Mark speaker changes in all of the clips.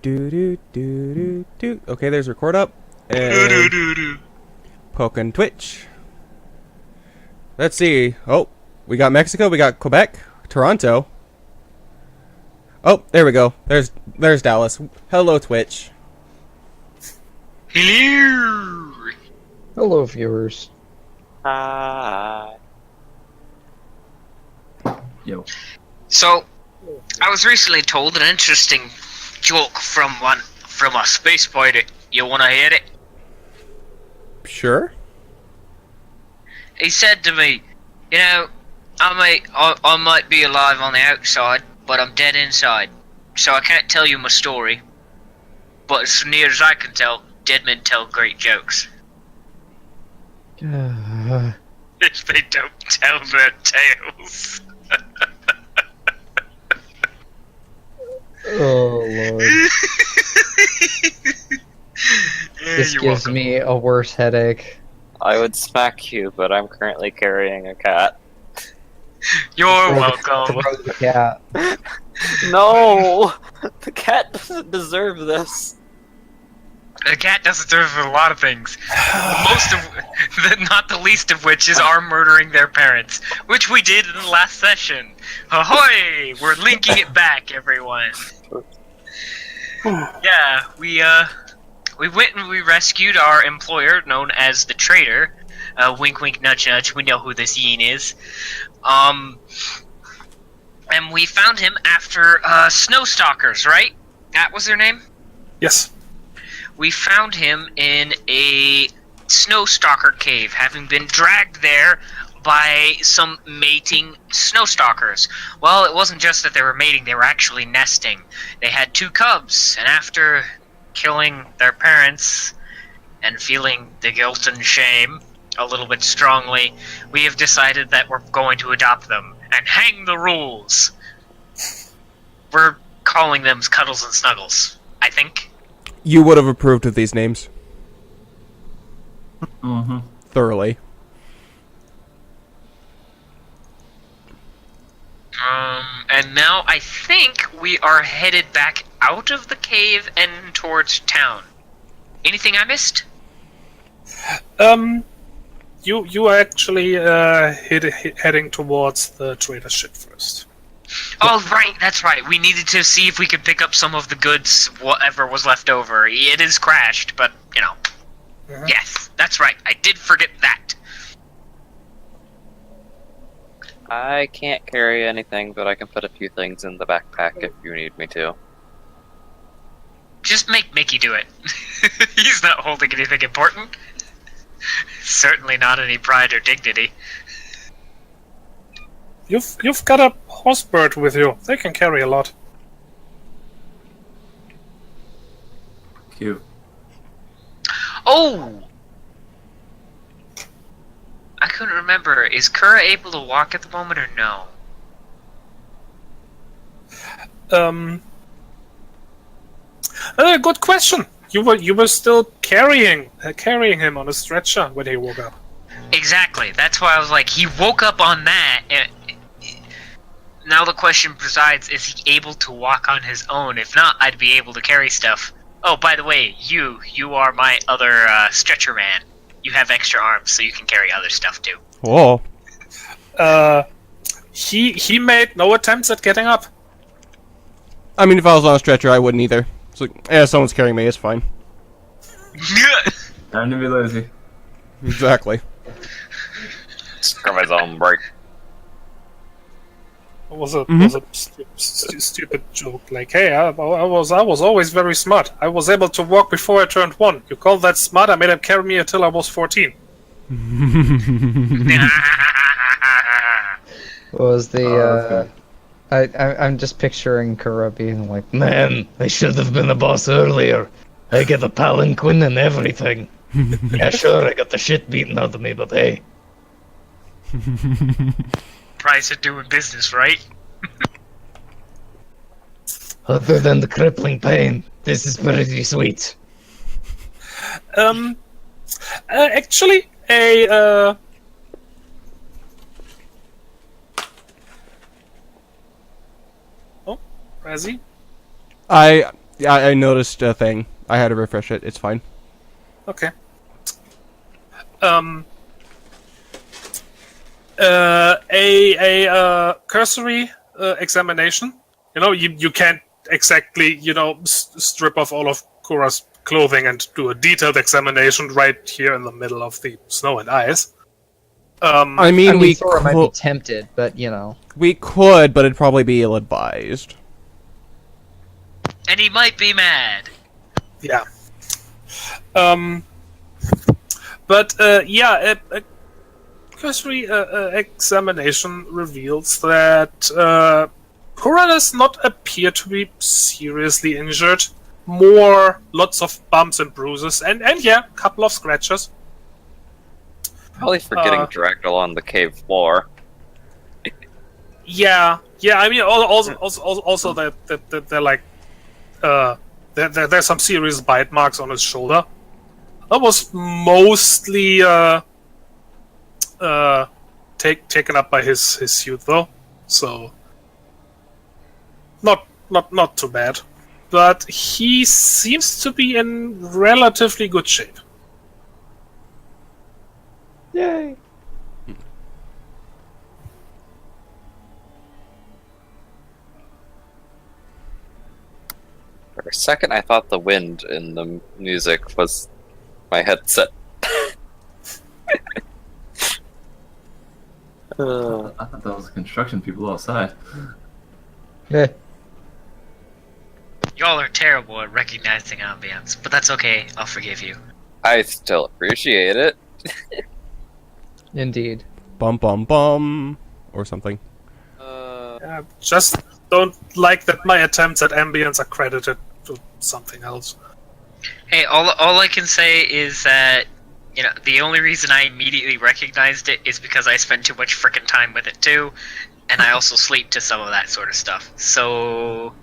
Speaker 1: Okay, there's record up. And poking Twitch. Let's see. Oh, we got Mexico, we got Quebec, Toronto. Oh, there we go. There's Dallas. Hello, Twitch.
Speaker 2: Hello.
Speaker 3: Hello, viewers.
Speaker 2: Hi.
Speaker 4: Yo.
Speaker 2: So, I was recently told an interesting joke from a space pirate. You wanna hear it?
Speaker 1: Sure.
Speaker 2: He said to me, you know, I might be alive on the outside, but I'm dead inside. So I can't tell you my story. But as near as I can tell, dead men tell great jokes. If they don't tell their tales.
Speaker 3: Oh, Lord. This
Speaker 2: You're
Speaker 3: gives
Speaker 2: welcome.
Speaker 3: me a worse headache.
Speaker 4: I would smack you, but I'm currently carrying a cat.
Speaker 2: You're welcome.
Speaker 3: Throw the cat.
Speaker 4: No! The cat doesn't deserve this.
Speaker 2: A cat doesn't deserve a lot of things. Not the least of which is our murdering their parents, which we did in the last session. Ahoy! We're linking it back, everyone. Yeah, we went and we rescued our employer, known as the Traitor. Wink, wink, nudge, nudge. We know who this Yin is. And we found him after snow stalkers, right? That was their name?
Speaker 5: Yes.
Speaker 2: We found him in a snow stalker cave, having been dragged there by some mating snow stalkers. Well, it wasn't just that they were mating, they were actually nesting. They had 2 cubs, and after killing their parents and feeling the guilt and shame a little bit strongly, we have decided that we're going to adopt them and hang the rules. We're calling them Cuddles and Snuggles, I think.
Speaker 1: You would have approved of these names. Thoroughly.
Speaker 2: And now I think we are headed back out of the cave and towards town. Anything I missed?
Speaker 5: You are actually heading towards the trader ship first.
Speaker 2: Oh, right, that's right. We needed to see if we could pick up some of the goods, whatever was left over. It is crashed, but, you know.
Speaker 5: Uh-huh.
Speaker 2: Yes, that's right. I did forget that.
Speaker 4: I can't carry anything, but I can put a few things in the backpack if you need me to.
Speaker 2: Just make Mickey do it. He's not holding anything important. Certainly not any pride or dignity.
Speaker 5: You've got a horsebird with you. They can carry a lot.
Speaker 4: Cute.
Speaker 2: Oh! I couldn't remember. Is Kura able to walk at the moment or no?
Speaker 5: Good question. You were still carrying him on a stretcher when he woke up.
Speaker 2: Exactly. That's why I was like, he woke up on that. Now the question presides, is he able to walk on his own? If not, I'd be able to carry stuff. Oh, by the way, you are my other stretcher man. You have extra arms, so you can carry other stuff too.
Speaker 1: Whoa.
Speaker 5: He made no attempts at getting up.
Speaker 1: I mean, if I was on a stretcher, I wouldn't either. It's like, yeah, someone's carrying me, it's fine.
Speaker 6: Time to be lazy.
Speaker 1: Exactly.
Speaker 4: Screw his own break.
Speaker 5: It was a stupid joke. Like, hey, I was always very smart. I was able to walk before I turned 1. You call that smart? I made him carry me until I was 14.
Speaker 3: What was the, I'm just picturing Kura being like, man, I should have been a boss earlier. I get a palanquin and everything. Yeah, sure, I got the shit beaten out of me, but hey.
Speaker 2: Price of doing business, right?
Speaker 3: Other than the crippling pain, this is pretty sweet.
Speaker 5: Actually, a Oh, Razzie?
Speaker 1: Yeah, I noticed a thing. I had to refresh it. It's fine.
Speaker 5: Okay. A cursory examination. You know, you can't exactly, strip off all of Kura's clothing and do a detailed examination right here in the middle of the snow and ice.
Speaker 1: I mean, we
Speaker 3: Thora might be
Speaker 1: could,
Speaker 3: tempted, but
Speaker 1: we could, but it'd probably be ill-advised.
Speaker 2: And he might be mad.
Speaker 5: Yeah. A cursory examination reveals that Kura does not appear to be seriously injured. Lots of bumps and bruises, and a couple of scratches.
Speaker 4: Probably for getting dragged along the cave floor.
Speaker 5: Yeah. I mean, also that they're like, there's some serious bite marks on his shoulder. That was mostly taken up by his suit, though. So not too bad. But he seems to be in relatively good shape.
Speaker 3: yay.
Speaker 4: For a second, I thought the wind in the music was my headset.
Speaker 6: I thought that was construction people outside.
Speaker 3: Yeah.
Speaker 2: Y'all are terrible at recognizing ambience, but that's okay. I'll forgive you.
Speaker 4: I still appreciate it.
Speaker 3: Indeed.
Speaker 1: Bum bum bum, or something.
Speaker 5: Just don't like that my attempts at ambience are credited to something else.
Speaker 2: Hey, all I can say is that, the only reason I immediately recognized it is because I spend too much frickin' time with it too, and I also sleep to some of that sort of stuff. So,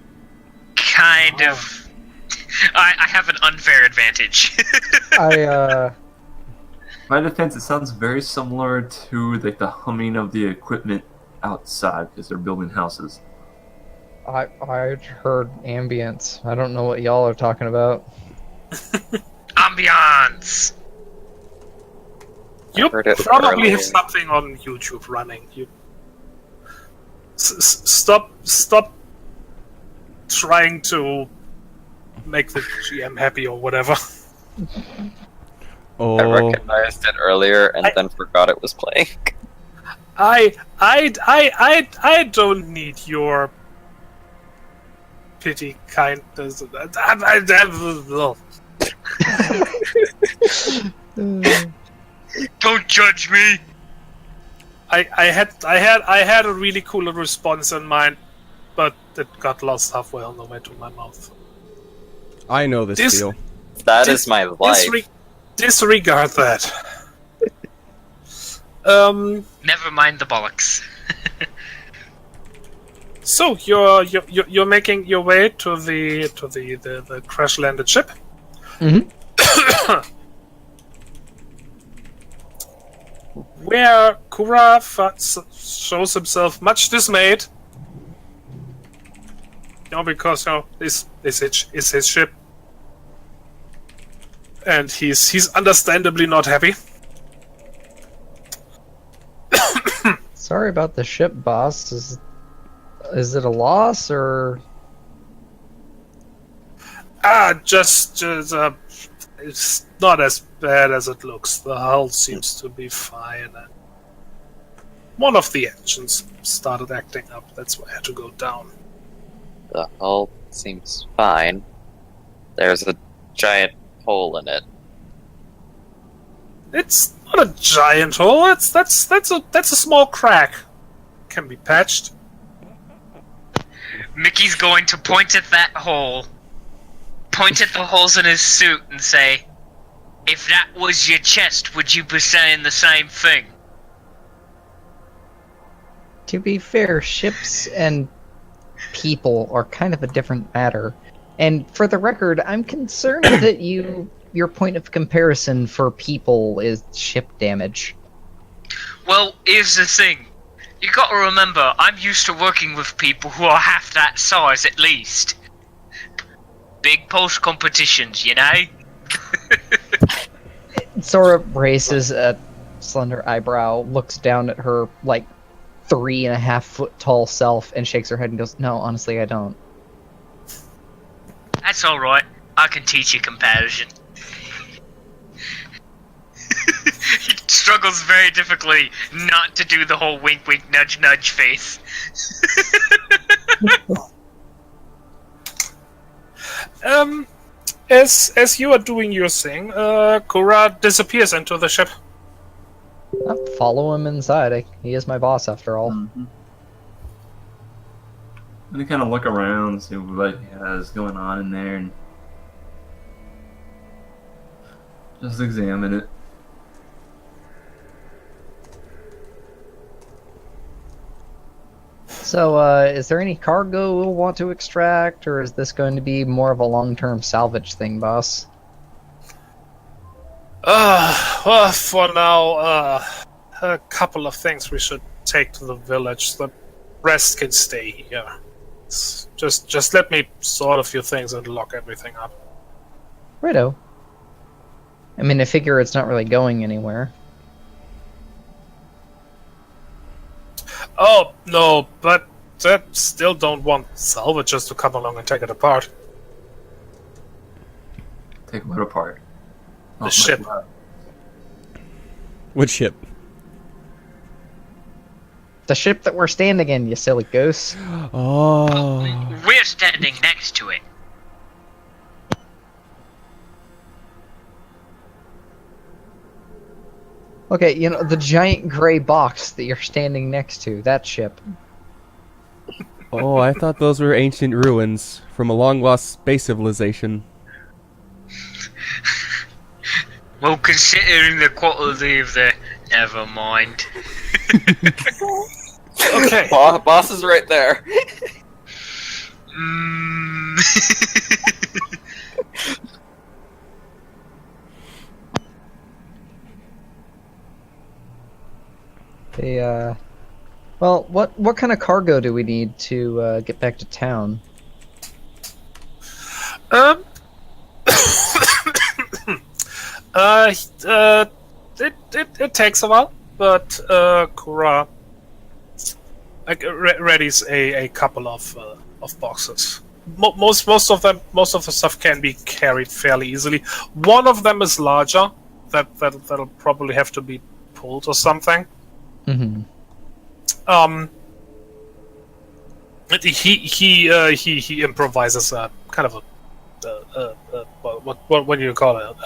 Speaker 2: kind of, I have an unfair advantage.
Speaker 6: My defense, it sounds very similar to like the humming of the equipment outside because they're building houses.
Speaker 3: I heard ambience. I don't know what y'all are talking about.
Speaker 2: Ambiance!
Speaker 5: You
Speaker 4: heard it
Speaker 5: probably
Speaker 4: earlier.
Speaker 5: have something on YouTube running. You stop trying to make the GM happy or whatever.
Speaker 1: Oh,
Speaker 4: I recognized it earlier and then forgot it was playing.
Speaker 5: I don't need your pity, kindness.
Speaker 2: Don't judge me!
Speaker 5: I had a really cool response in mind, but it got lost halfway on the way to my mouth.
Speaker 1: I know this
Speaker 5: Dis-
Speaker 1: deal.
Speaker 4: That is my life.
Speaker 5: Disregard that.
Speaker 2: Never mind the bollocks.
Speaker 5: So you're making your way to the crash landed ship.
Speaker 3: Mhm.
Speaker 5: Where Kura shows himself much dismayed. Because this is his ship, and he's understandably not happy.
Speaker 3: Sorry about the ship, boss. Is it a loss or?
Speaker 5: It's not as bad as it looks. The hull seems to be fine, and one of the engines started acting up. That's why I had to go down.
Speaker 4: The hull seems fine. There's a giant hole in it.
Speaker 5: It's not a giant hole. That's a small crack. Can be patched.
Speaker 2: Mickey's going to point at that hole, point at the holes in his suit, and say, "If that was your chest, would you be saying the same thing?"
Speaker 3: To be fair, ships and people are kind of a different matter. And for the record, I'm concerned that your point of comparison for people is ship damage.
Speaker 2: Well, here's the thing. You gotta remember, I'm used to working with people who are half that size at least. big post competitions, you know?
Speaker 3: Sora raises a slender eyebrow, looks down at her, like, 3.5-foot tall self, and shakes her head and goes, "No, honestly, I don't."
Speaker 2: That's alright. I can teach you comparison. He struggles very difficultly not to do the whole wink wink nudge nudge face.
Speaker 5: As you are doing your thing, Kura disappears into the ship.
Speaker 3: I'll follow him inside. He is my boss, after all.
Speaker 6: Mm-hmm. And they kind of look around, see what he has going on in there, and just examine it.
Speaker 3: So, is there any cargo we'll want to extract, or is this going to be more of a long-term salvage thing, boss?
Speaker 5: Well, for now, a couple of things we should take to the village. The rest can stay here. Just let me sort a few things and lock everything up.
Speaker 3: Righto. I mean, I figure it's not really going anywhere.
Speaker 5: Oh, no, but I still don't want salvagers to come along and take it apart.
Speaker 6: Take what apart?
Speaker 5: The ship.
Speaker 1: Which ship?
Speaker 3: The ship that we're standing in, you silly goose.
Speaker 1: Oh.
Speaker 2: We're standing next to it.
Speaker 3: Okay, you know, the giant gray box that you're standing next to, that ship.
Speaker 1: Oh, I thought those were ancient ruins from a long-lost space civilization.
Speaker 2: Well, considering the quality of the... Never mind.
Speaker 5: Okay.
Speaker 4: Boss is right there.
Speaker 3: Well, what kind of cargo do we need to get back to town?
Speaker 5: It takes a while, but Kura readies a couple of boxes. Most of the stuff can be carried fairly easily. One of them is larger. That'll probably have to be pulled or something.
Speaker 3: Mm-hmm.
Speaker 5: He improvises a kind of what do you call it?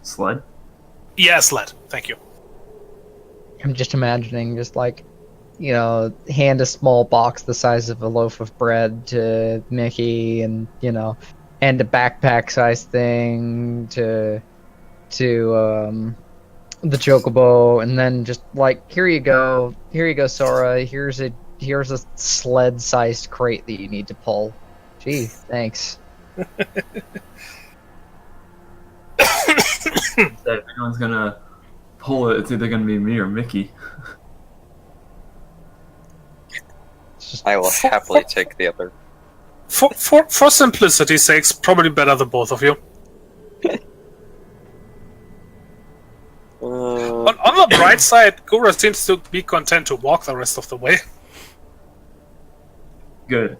Speaker 6: Sled?
Speaker 5: Yeah, sled. Thank you.
Speaker 3: I'm just imagining, just like, you know, hand a small box the size of a loaf of bread to Mickey, and you know, and a backpack-sized thing to the Chocobo, and then just like, here you go, Sora. Here's a sled-sized crate that you need to pull. Gee, thanks.
Speaker 6: If anyone's gonna pull it, it's either gonna be me or Mickey.
Speaker 4: I will happily take the other.
Speaker 5: For simplicity's sake, probably better than both of you. On the bright side, Gura seems to be content to walk the rest of the way.
Speaker 6: Good.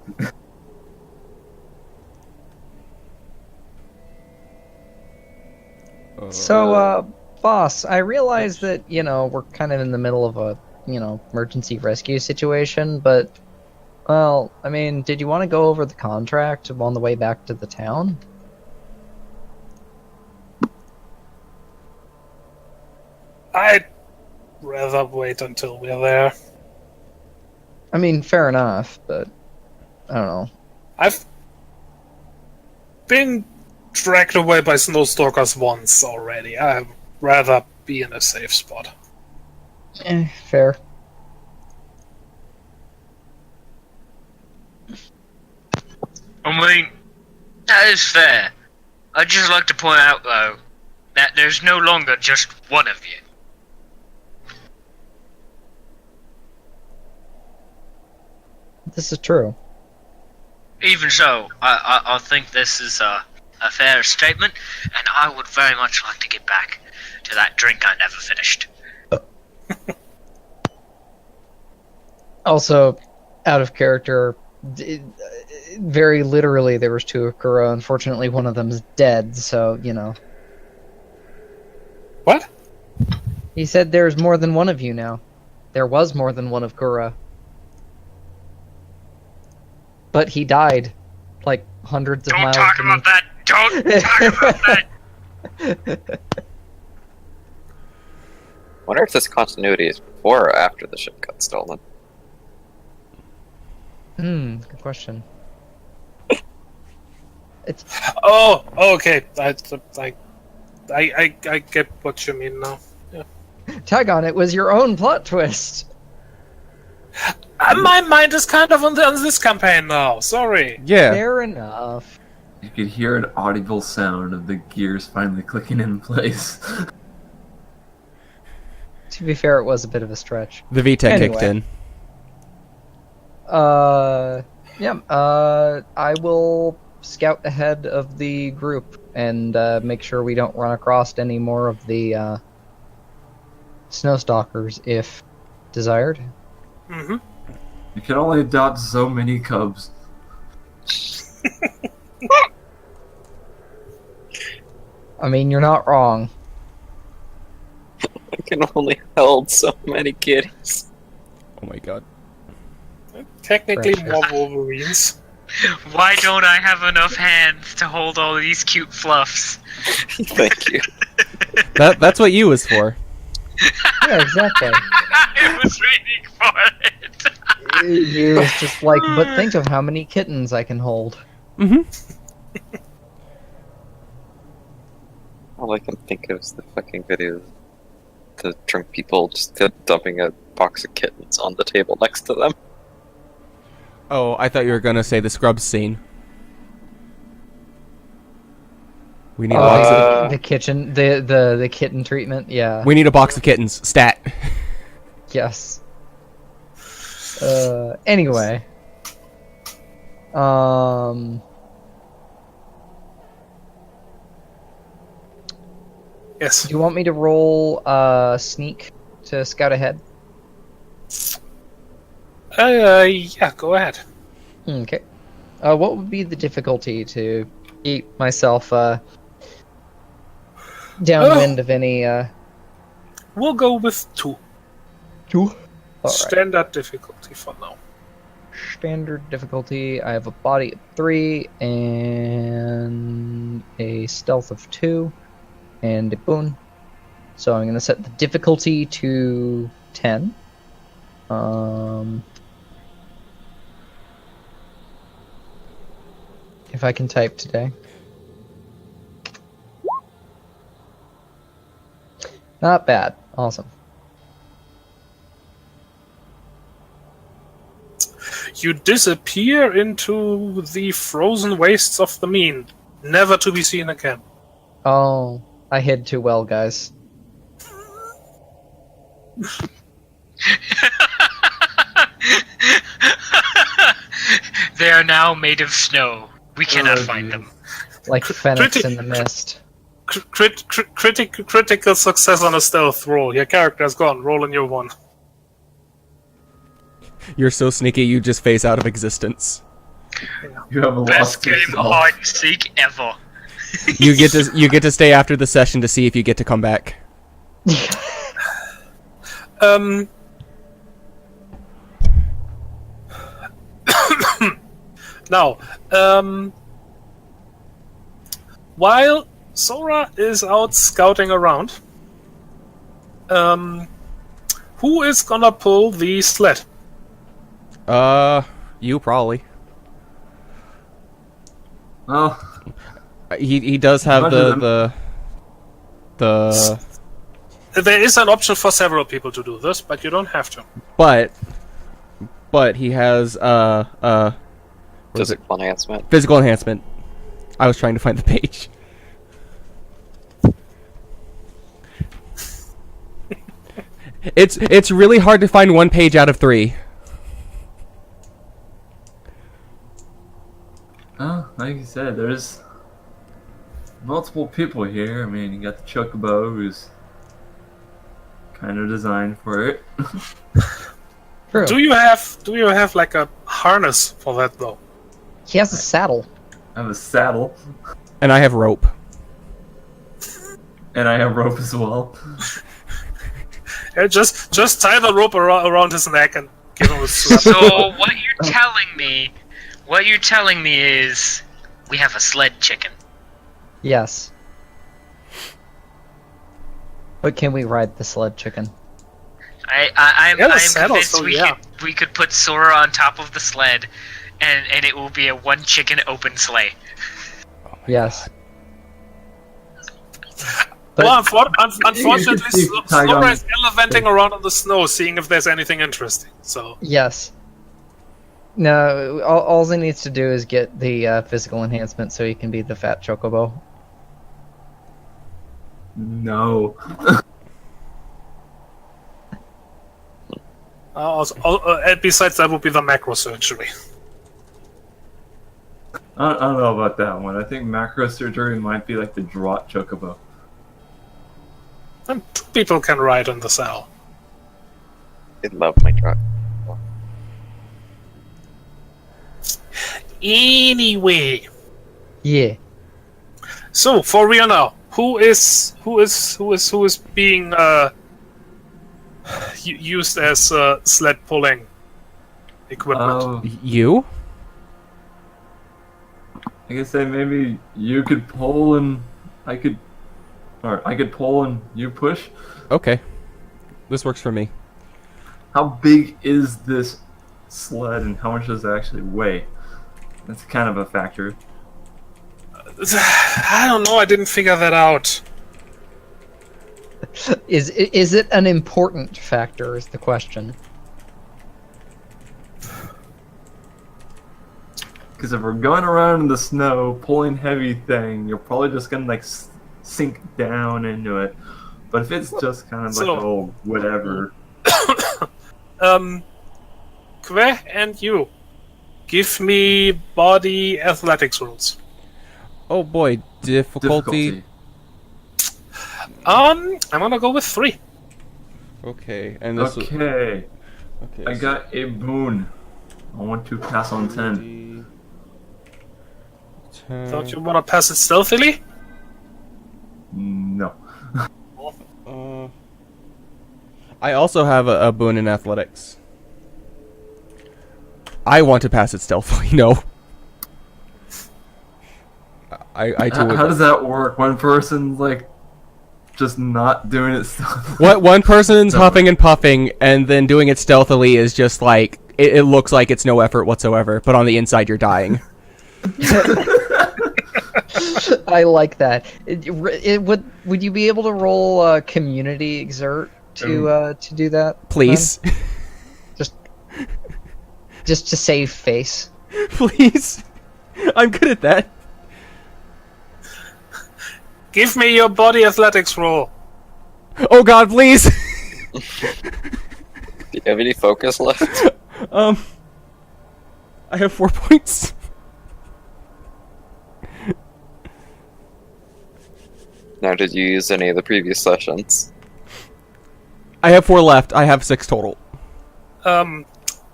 Speaker 3: So, boss, I realize that, you know, we're kind of in the middle of a, you know, emergency rescue situation, but, well, I mean, did you want to go over the contract on the way back to the town?
Speaker 5: I'd rather wait until we're there.
Speaker 3: I mean, fair enough, but I don't know.
Speaker 5: I've been dragged away by snowstalkers once already. I'd rather be in a safe spot.
Speaker 3: Fair.
Speaker 2: I mean, that is fair. I'd just like to point out, though, that there's no longer just one of you.
Speaker 3: This is true.
Speaker 2: Even so, I think this is a fair statement, and I would very much like to get back to that drink I never finished.
Speaker 3: Also, out of character, very literally, there was 2 of Kuro. Unfortunately, one of them's dead, so, you know.
Speaker 5: What?
Speaker 3: He said there's more than one of you now. There was more than one of Kuro. But he died, like, hundreds of
Speaker 2: Don't
Speaker 3: miles
Speaker 2: talk
Speaker 3: from
Speaker 2: about that! Don't talk about that!
Speaker 4: Wonder if this continuity is before or after the ship got stolen.
Speaker 3: Good question. It's
Speaker 5: Oh, okay. I get what you mean now. Yeah.
Speaker 3: Tagon, it was your own plot twist.
Speaker 5: My mind is kind of on this campaign now. Sorry.
Speaker 1: Yeah.
Speaker 3: Fair enough.
Speaker 6: You could hear an audible sound of the gears finally clicking in place.
Speaker 3: To be fair, it was a bit of a stretch.
Speaker 1: The VTech kicked
Speaker 3: Anyway.
Speaker 1: in.
Speaker 3: I will scout ahead of the group and make sure we don't run across any more of the snowstalkers if desired.
Speaker 5: Mm-hmm.
Speaker 6: You can only adopt so many cubs.
Speaker 3: I mean, you're not wrong.
Speaker 4: I can only hold so many kitties.
Speaker 1: Oh my god.
Speaker 5: Technically,
Speaker 3: Pressure.
Speaker 5: more Wolverines.
Speaker 2: Why don't I have enough hands to hold all these cute fluffs?
Speaker 4: Thank you.
Speaker 1: That's what you was for.
Speaker 3: Yeah, exactly.
Speaker 2: I was waiting for it.
Speaker 3: You was just like, but think of how many kittens I can hold.
Speaker 1: Mm-hmm.
Speaker 4: All I can think of is the fucking video of the drunk people just dumping a box of kittens on the table next to them.
Speaker 1: Oh, I thought you were gonna say the Scrubs scene. We need a box of
Speaker 3: The kitchen, the kitten treatment, yeah.
Speaker 1: we need a box of kittens. Stat.
Speaker 3: Yes. Anyway.
Speaker 5: Yes.
Speaker 3: Do you want me to roll sneak to scout ahead?
Speaker 5: Yeah, go ahead.
Speaker 3: Okay. What would be the difficulty to keep myself downwind of any
Speaker 5: We'll go with 2.
Speaker 3: Alright.
Speaker 5: Standard difficulty for now.
Speaker 3: Standard difficulty. I have a body of 3 and a stealth of 2 and a boon. So I'm gonna set the difficulty to 10. If I can type today. Not bad. Awesome.
Speaker 5: You disappear into the frozen wastes of the mean, never to be seen again.
Speaker 3: Oh, I hid too well, guys.
Speaker 2: They are now made of snow. We cannot find them.
Speaker 3: Like Phoenix in the mist.
Speaker 5: Critical success on a stealth roll. Your character is gone. Roll a new one.
Speaker 1: You're so sneaky you just phase out of existence.
Speaker 6: You have a
Speaker 2: Best
Speaker 6: lost
Speaker 2: game
Speaker 6: yourself.
Speaker 2: hide and seek ever.
Speaker 1: You get to stay after the session to see if you get to come back.
Speaker 5: Now, while Sora is out scouting around, who is gonna pull the sled?
Speaker 1: You probably.
Speaker 6: Well,
Speaker 1: He does have the
Speaker 5: There is an option for several people to do this, but you don't have to.
Speaker 1: but he has what is it?
Speaker 4: Physical enhancement.
Speaker 1: Physical enhancement. I was trying to find the page. It's really hard to find one page out of 3.
Speaker 6: like you said, there's multiple people here. I mean, you got the Chocobo, who's kind of designed for it.
Speaker 3: True.
Speaker 5: Do you have like a harness for that though?
Speaker 3: He has a saddle.
Speaker 6: I have a saddle,
Speaker 1: And I have rope.
Speaker 6: and I have rope as well.
Speaker 5: Yeah, just tie the rope around his neck and give him a slap.
Speaker 2: So what you're telling me is we have a sled chicken.
Speaker 3: Yes. But can we ride the sled chicken?
Speaker 2: I'm
Speaker 5: Yeah, the saddle,
Speaker 2: convinced
Speaker 5: so
Speaker 2: we could put Sora on top of the sled, and it will be a one chicken open sleigh.
Speaker 3: Yes.
Speaker 5: Well, unfortunately,
Speaker 6: keep tied
Speaker 5: Sora
Speaker 6: on.
Speaker 5: is gallivanting around in the snow, seeing if there's anything interesting. So
Speaker 3: Yes. No, all he needs to do is get the physical enhancement so he can be the fat chocobo.
Speaker 6: No.
Speaker 5: and besides, that would be the macro surgery.
Speaker 6: I don't know about that one. I think macro surgery might be like the draught Chocobo.
Speaker 5: And 2 people can ride on the saddle.
Speaker 4: I love my truck.
Speaker 5: Anyway,
Speaker 3: Yeah.
Speaker 5: so for real now, who is being used as sled pulling equipment?
Speaker 1: You?
Speaker 6: I could say maybe you could pull and I could pull and you push.
Speaker 1: Okay. This works for me.
Speaker 6: How big is this sled and how much does it actually weigh? That's kind of a factor.
Speaker 5: I don't know. I didn't figure that out.
Speaker 3: Is it an important factor? Is the question.
Speaker 6: Because if we're going around in the snow pulling heavy thing, you're probably just gonna like sink down into it. But if it's just kind of like
Speaker 5: So-
Speaker 6: whatever,
Speaker 5: Kwe and you, give me body athletics rules.
Speaker 1: Oh boy, difficulty.
Speaker 5: I'm gonna go with 3.
Speaker 1: Okay, and this
Speaker 6: Okay,
Speaker 1: okay.
Speaker 6: I got a boon. I want to pass on 10.
Speaker 1: 10.
Speaker 5: Don't you want to pass it stealthily?
Speaker 6: No.
Speaker 1: I also have a boon in athletics. I want to pass it stealthily. No. I too would.
Speaker 6: How does that work? One person's like just not doing it stealthily.
Speaker 1: What one person's huffing and puffing, and then doing it stealthily is just like it looks like it's no effort whatsoever, but on the inside you're dying.
Speaker 3: I like that. Would you be able to roll community exert to do that?
Speaker 1: Please,
Speaker 3: Just to save face.
Speaker 1: please. I'm good at that.
Speaker 5: Give me your body athletics roll.
Speaker 1: Oh God, please.
Speaker 4: Do you have any focus left?
Speaker 1: I have 4 points.
Speaker 4: Now, did you use any of the previous sessions?
Speaker 1: I have 4 left. I have 6 total.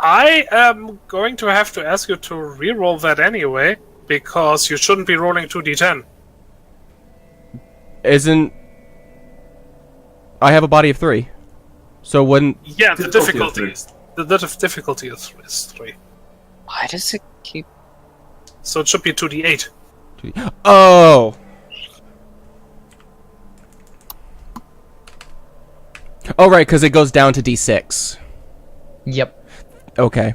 Speaker 5: I am going to have to ask you to re-roll that anyway, because you shouldn't be rolling 2d10.
Speaker 1: Isn't I have a body of 3? So wouldn't
Speaker 5: Yeah, the
Speaker 6: Difficulty
Speaker 5: difficulty
Speaker 6: is
Speaker 5: is the difficulty is 3.
Speaker 4: Why does it keep...
Speaker 5: So it should be 2d8.
Speaker 1: Oh. Oh right, because it goes down to D6.
Speaker 3: Yep.
Speaker 1: Okay.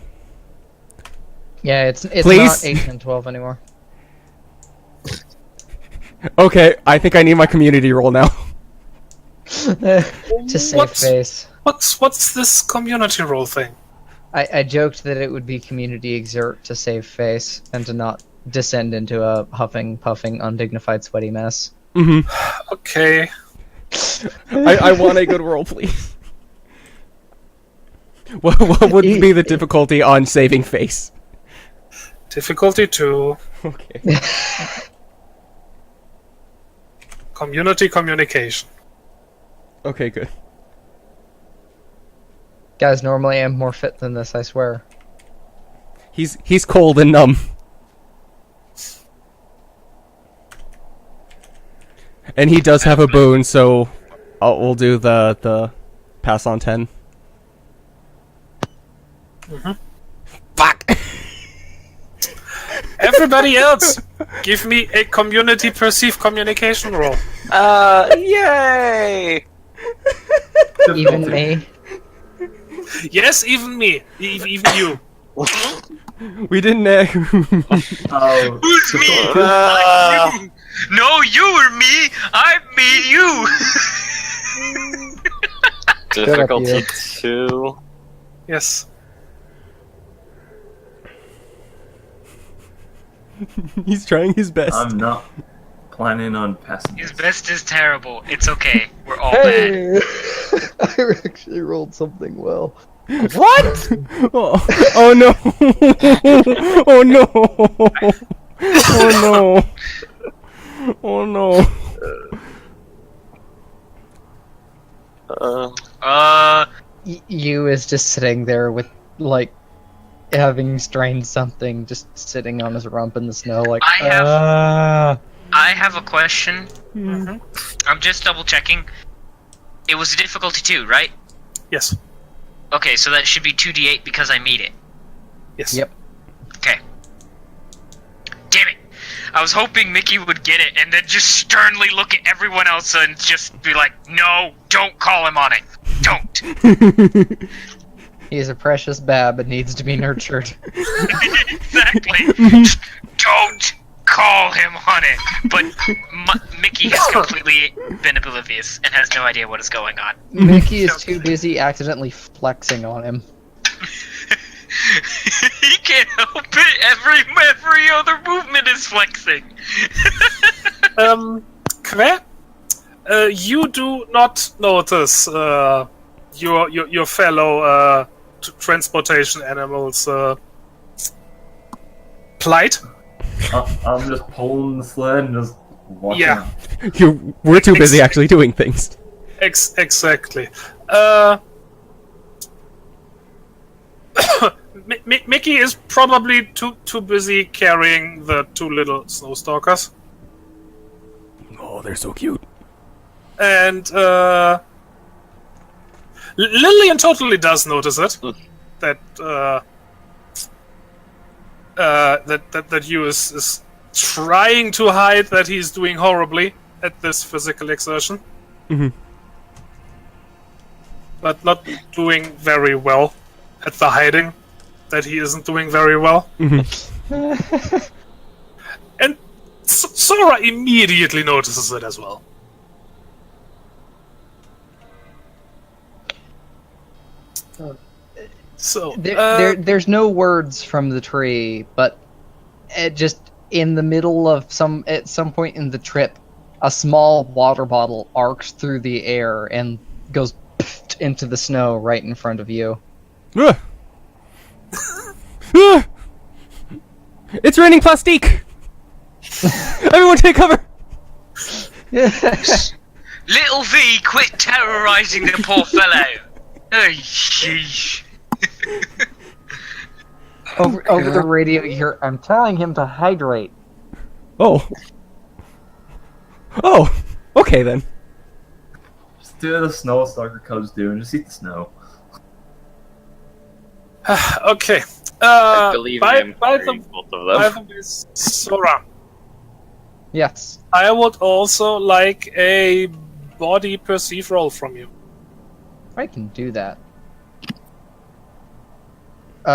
Speaker 3: Yeah, it's
Speaker 1: Please?
Speaker 3: not 8 and 12 anymore.
Speaker 1: Okay, I think I need my community roll now.
Speaker 3: To save
Speaker 5: What's-
Speaker 3: face.
Speaker 5: What's this community roll thing?
Speaker 3: I joked that it would be community exert to save face and to not descend into a huffing, puffing, undignified, sweaty mess.
Speaker 1: Mm-hmm.
Speaker 5: Okay.
Speaker 1: I want a good roll, please. What would be the difficulty on saving face?
Speaker 5: Difficulty 2.
Speaker 1: Okay.
Speaker 5: Community communication.
Speaker 1: Okay, good.
Speaker 3: Guys, normally I'm more fit than this, I swear.
Speaker 1: He's cold and numb. And he does have a boon, so we'll do the pass on 10. Fuck!
Speaker 5: Everybody else, give me a community perceived communication roll.
Speaker 4: Yay!
Speaker 3: Even me.
Speaker 5: Yes, even me. Even you.
Speaker 1: We didn't.
Speaker 6: Oh,
Speaker 2: Who's me? You. No, you or me. I'm me. You.
Speaker 4: Difficulty
Speaker 3: you.
Speaker 4: 2.
Speaker 5: Yes.
Speaker 1: He's trying his best.
Speaker 6: I'm not planning on passing
Speaker 2: His
Speaker 6: this.
Speaker 2: best is terrible. It's okay. We're all bad.
Speaker 3: Hey! I actually rolled something well.
Speaker 1: What? Oh no! Oh no! Oh no! Oh no!
Speaker 3: You is just sitting there with, like, having strained something, just sitting on his rump in the snow, like,
Speaker 2: I have a question. I'm just double checking. It was a difficulty 2, right?
Speaker 5: Yes.
Speaker 2: Okay, so that should be 2d8 because I made it.
Speaker 5: Yes.
Speaker 3: Yep.
Speaker 2: Okay. Damn it! I was hoping Mickey would get it and then just sternly look at everyone else and just be like, no, don't call him on it. Don't.
Speaker 3: He's a precious bab and needs to be nurtured.
Speaker 2: Exactly. Just don't call him on it. But Mickey has completely been oblivious and has no idea what is going on.
Speaker 3: Mickey is too busy accidentally flexing on him.
Speaker 2: He can't help it. Every other movement is flexing.
Speaker 5: Kve, you do not notice your fellow transportation animals' plight.
Speaker 6: I'm just pulling the sled and just watching.
Speaker 5: Yeah.
Speaker 1: We're too busy actually doing things.
Speaker 5: Exactly. Mickey is probably too busy carrying the 2 little snowstalkers.
Speaker 1: Oh, they're so cute.
Speaker 5: And Lillian totally does notice it. That that Hugh is trying to hide that he's doing horribly at this physical exertion. But not doing very well at the hiding. That he isn't doing very well. And Sora immediately notices it as well. So
Speaker 3: There's no words from the tree, but just in the middle of at some point in the trip, a small water bottle arcs through the air and goes into the snow right in front of you.
Speaker 1: It's raining plastique! Everyone take cover!
Speaker 2: Little V, quit terrorizing the poor fellow. Oh, sheesh.
Speaker 3: Over the radio, you hear, I'm telling him to hydrate.
Speaker 1: Oh. Oh. Okay then.
Speaker 6: Just do the snow stalker cubs do and just eat the snow.
Speaker 5: Okay.
Speaker 4: I believe
Speaker 5: by
Speaker 4: him.
Speaker 5: the
Speaker 4: Both of
Speaker 5: by
Speaker 4: them.
Speaker 5: the way, Sora,
Speaker 3: Yes.
Speaker 5: I would also like a body perceive roll from you.
Speaker 3: I can do that. I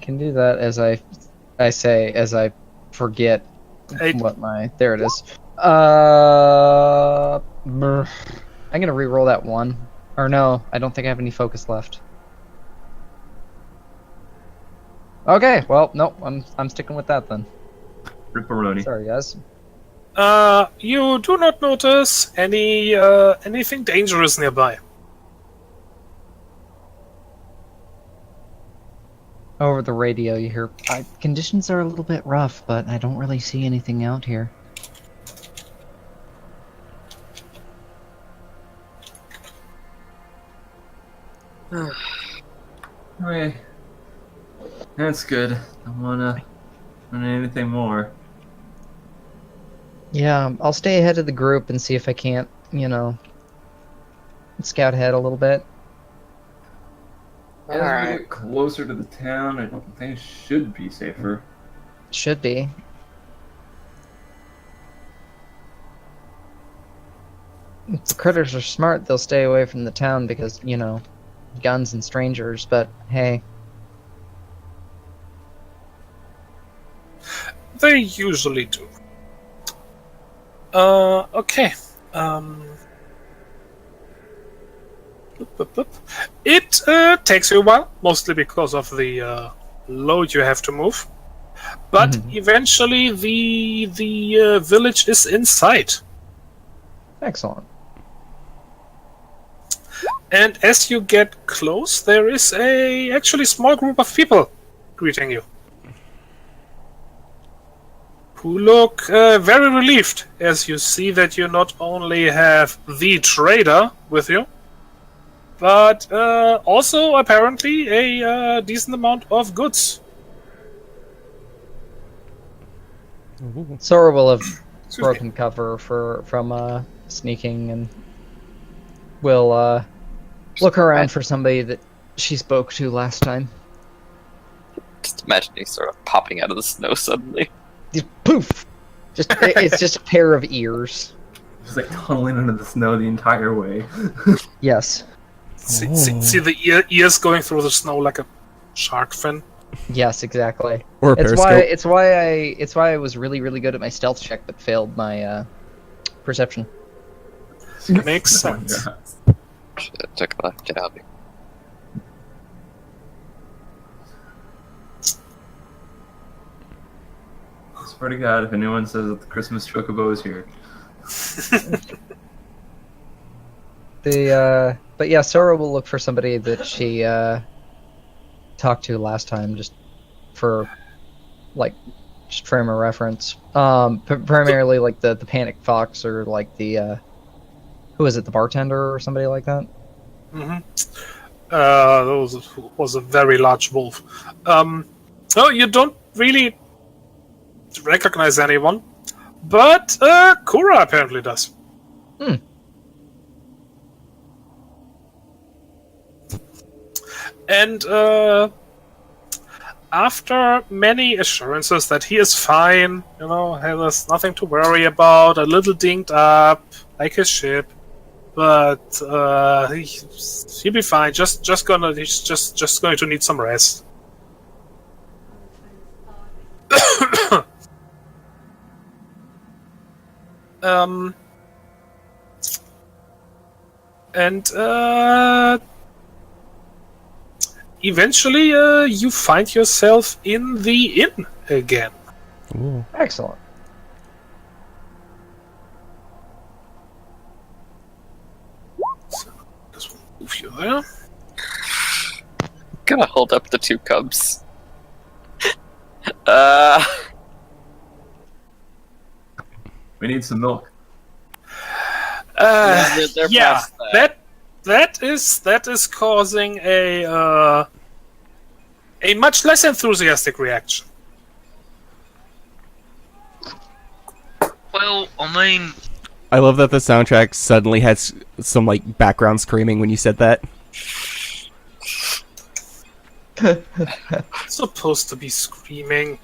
Speaker 3: can do that as I forget what there it is. I'm gonna re-roll that one. Or no, I don't think I have any focus left. Okay, well, nope, I'm sticking with that then.
Speaker 6: Ripperoni.
Speaker 3: Sorry, guys.
Speaker 5: You do not notice anything dangerous nearby.
Speaker 3: Over the radio, you hear, conditions are a little bit rough, but I don't really see anything out here.
Speaker 6: Okay. That's good. Don't wanna anything more.
Speaker 3: Yeah, I'll stay ahead of the group and see if I can't, scout ahead a little bit.
Speaker 6: As we get closer to the town, I don't think it should be safer.
Speaker 3: Should be. If the critters are smart, they'll stay away from the town because, guns and strangers, but hey.
Speaker 5: They usually do. Okay. It takes you a while, mostly because of the load you have to move. But eventually the village is in sight.
Speaker 3: Excellent.
Speaker 5: And as you get close, there is a actually small group of people greeting you, who look very relieved as you see that you not only have the trader with you, but also apparently a decent amount of goods.
Speaker 3: Sora will have broken cover from sneaking and will look around for somebody that she spoke to last time.
Speaker 4: Just imagining sort of popping out of the snow suddenly.
Speaker 3: Just poof! It's just a pair of ears.
Speaker 6: Just like tunneling under the snow the entire way.
Speaker 3: Yes.
Speaker 5: See the ears going through the snow like a shark fin.
Speaker 3: Yes, exactly.
Speaker 1: Or a periscope.
Speaker 3: It's why I was really, really good at my stealth check but failed my perception.
Speaker 5: Makes sense.
Speaker 4: Shit, check left, get out of here.
Speaker 6: I swear to God, if anyone says that the Christmas chocobo is here.
Speaker 3: But yeah, Sora will look for somebody that she talked to last time, just for frame of reference. Primarily like the Panic Fox or like the who is it, the bartender or somebody like that.
Speaker 5: Was a very large wolf. No, you don't really recognize anyone, but Kura apparently does. And after many assurances that he is fine, there's nothing to worry about, a little dinged up, like his ship, but he'll be fine. He's just going to need some rest. Eventually, you find yourself in the inn again.
Speaker 1: Ooh.
Speaker 3: Excellent.
Speaker 5: So, just move you there.
Speaker 4: Gonna hold up the two cubs.
Speaker 6: We need some milk.
Speaker 4: They're
Speaker 5: Yeah,
Speaker 4: past that.
Speaker 5: that is causing a much less enthusiastic reaction.
Speaker 2: Well, I mean,
Speaker 1: I love that the soundtrack suddenly has some like background screaming when you said that.
Speaker 5: Supposed to be screaming.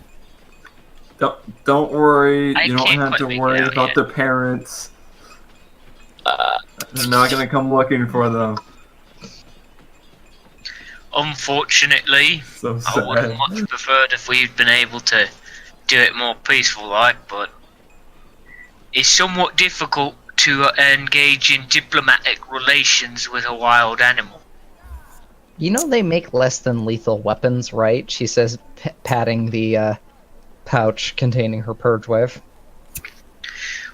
Speaker 6: Don't worry.
Speaker 2: I
Speaker 6: You don't
Speaker 2: can't
Speaker 6: have
Speaker 2: quite
Speaker 6: to
Speaker 2: figure
Speaker 6: worry
Speaker 2: it out
Speaker 6: about
Speaker 2: yet.
Speaker 6: the parents. They're not gonna come looking for them.
Speaker 2: unfortunately,
Speaker 6: So
Speaker 2: I would have
Speaker 6: sad.
Speaker 2: much preferred if we'd been able to do it more peaceful like, but it's somewhat difficult to engage in diplomatic relations with a wild animal.
Speaker 3: They make less than lethal weapons, right? She says, patting the pouch containing her purge wave.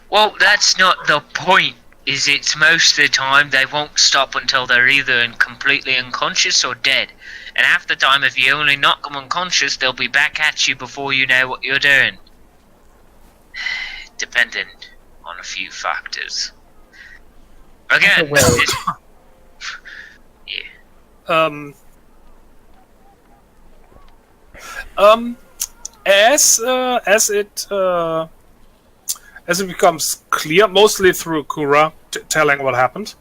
Speaker 2: Well, that's not the point, is it's most of the time they won't stop until they're either completely unconscious or dead. And half the time, if you only knock them unconscious, they'll be back at you before you know what you're doing. Dependent on a few factors. Again,
Speaker 5: Um, as it becomes clear, mostly through Kura telling what happened,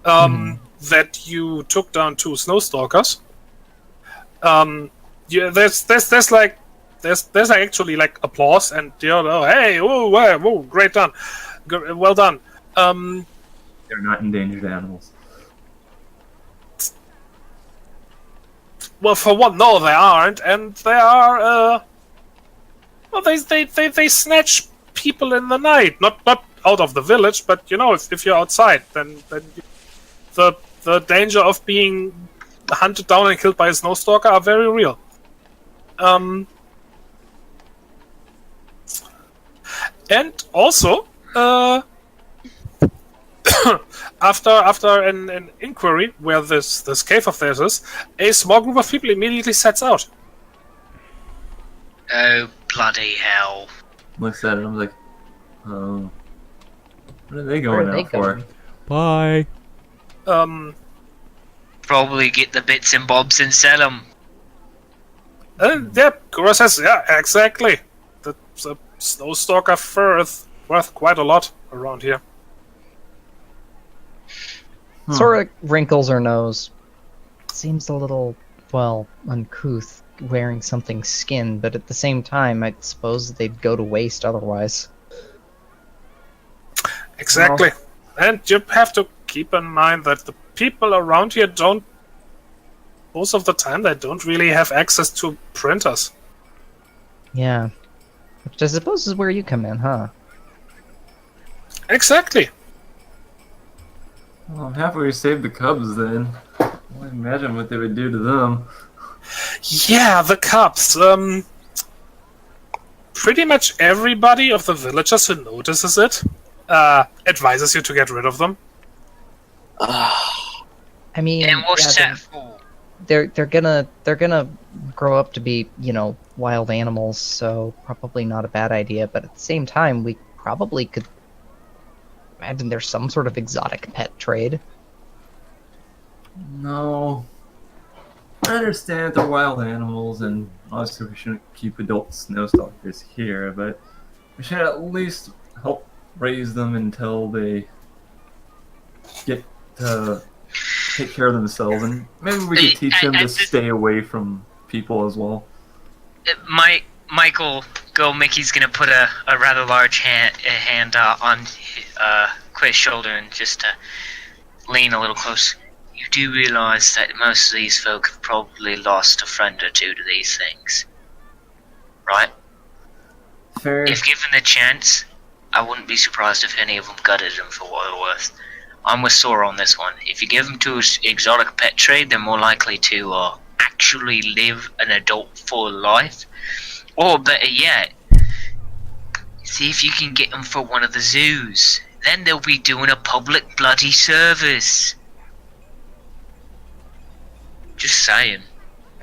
Speaker 5: that you took down 2 snowstalkers. Yeah, there's actually like applause and hey, whoa, great done, well done.
Speaker 6: They're not endangered animals.
Speaker 5: Well, for one, no, they aren't, and they are. Well, they snatch people in the night, not out of the village, but if you're outside, then the danger of being hunted down and killed by a snowstalker are very real. And also, after an inquiry where this cave of theirs is, a small group of people immediately sets out.
Speaker 2: Oh, bloody hell.
Speaker 6: Looks at it and I'm like, oh. What are they going out for?
Speaker 1: Bye.
Speaker 2: Probably get the bits and bobs and sell them.
Speaker 5: And yeah, Kura says, yeah, exactly. The snowstalker fur is worth quite a lot around here.
Speaker 3: Sort of wrinkles her nose. Seems a little, well, uncouth wearing something skin, but at the same time, I suppose they'd go to waste otherwise.
Speaker 5: Exactly. And you have to keep in mind that the people around here most of the time, they don't really have access to printers.
Speaker 3: Yeah. Which I suppose is where you come in, huh?
Speaker 5: Exactly.
Speaker 6: Well, I'm happy we saved the cubs then. I imagine what they would do to them.
Speaker 5: Yeah, the Cubs. Pretty much everybody of the villagers who notices it advises you to get rid of them.
Speaker 3: I mean,
Speaker 2: And what's
Speaker 3: yeah,
Speaker 2: that for?
Speaker 3: they're gonna grow up to be, wild animals, so probably not a bad idea, but at the same time, we probably could imagine there's some sort of exotic pet trade.
Speaker 6: No. I understand they're wild animals, and obviously we shouldn't keep adult snowstalkers here, but we should at least help raise them until they get to take care of themselves, and maybe we could teach them to stay away from people as well.
Speaker 2: Michael Mickey's gonna put a rather large hand on Quit's shoulder and just lean a little close. You do realize that most of these folk have probably lost a friend or two to these things, right?
Speaker 6: Fair.
Speaker 2: If given the chance, I wouldn't be surprised if any of them gutted them for what they're worth. I'm with Sora on this one. If you give them to an exotic pet trade, they're more likely to actually live an adult full life. Or better yet, see if you can get them for one of the zoos. Then they'll be doing a public bloody service. Just saying.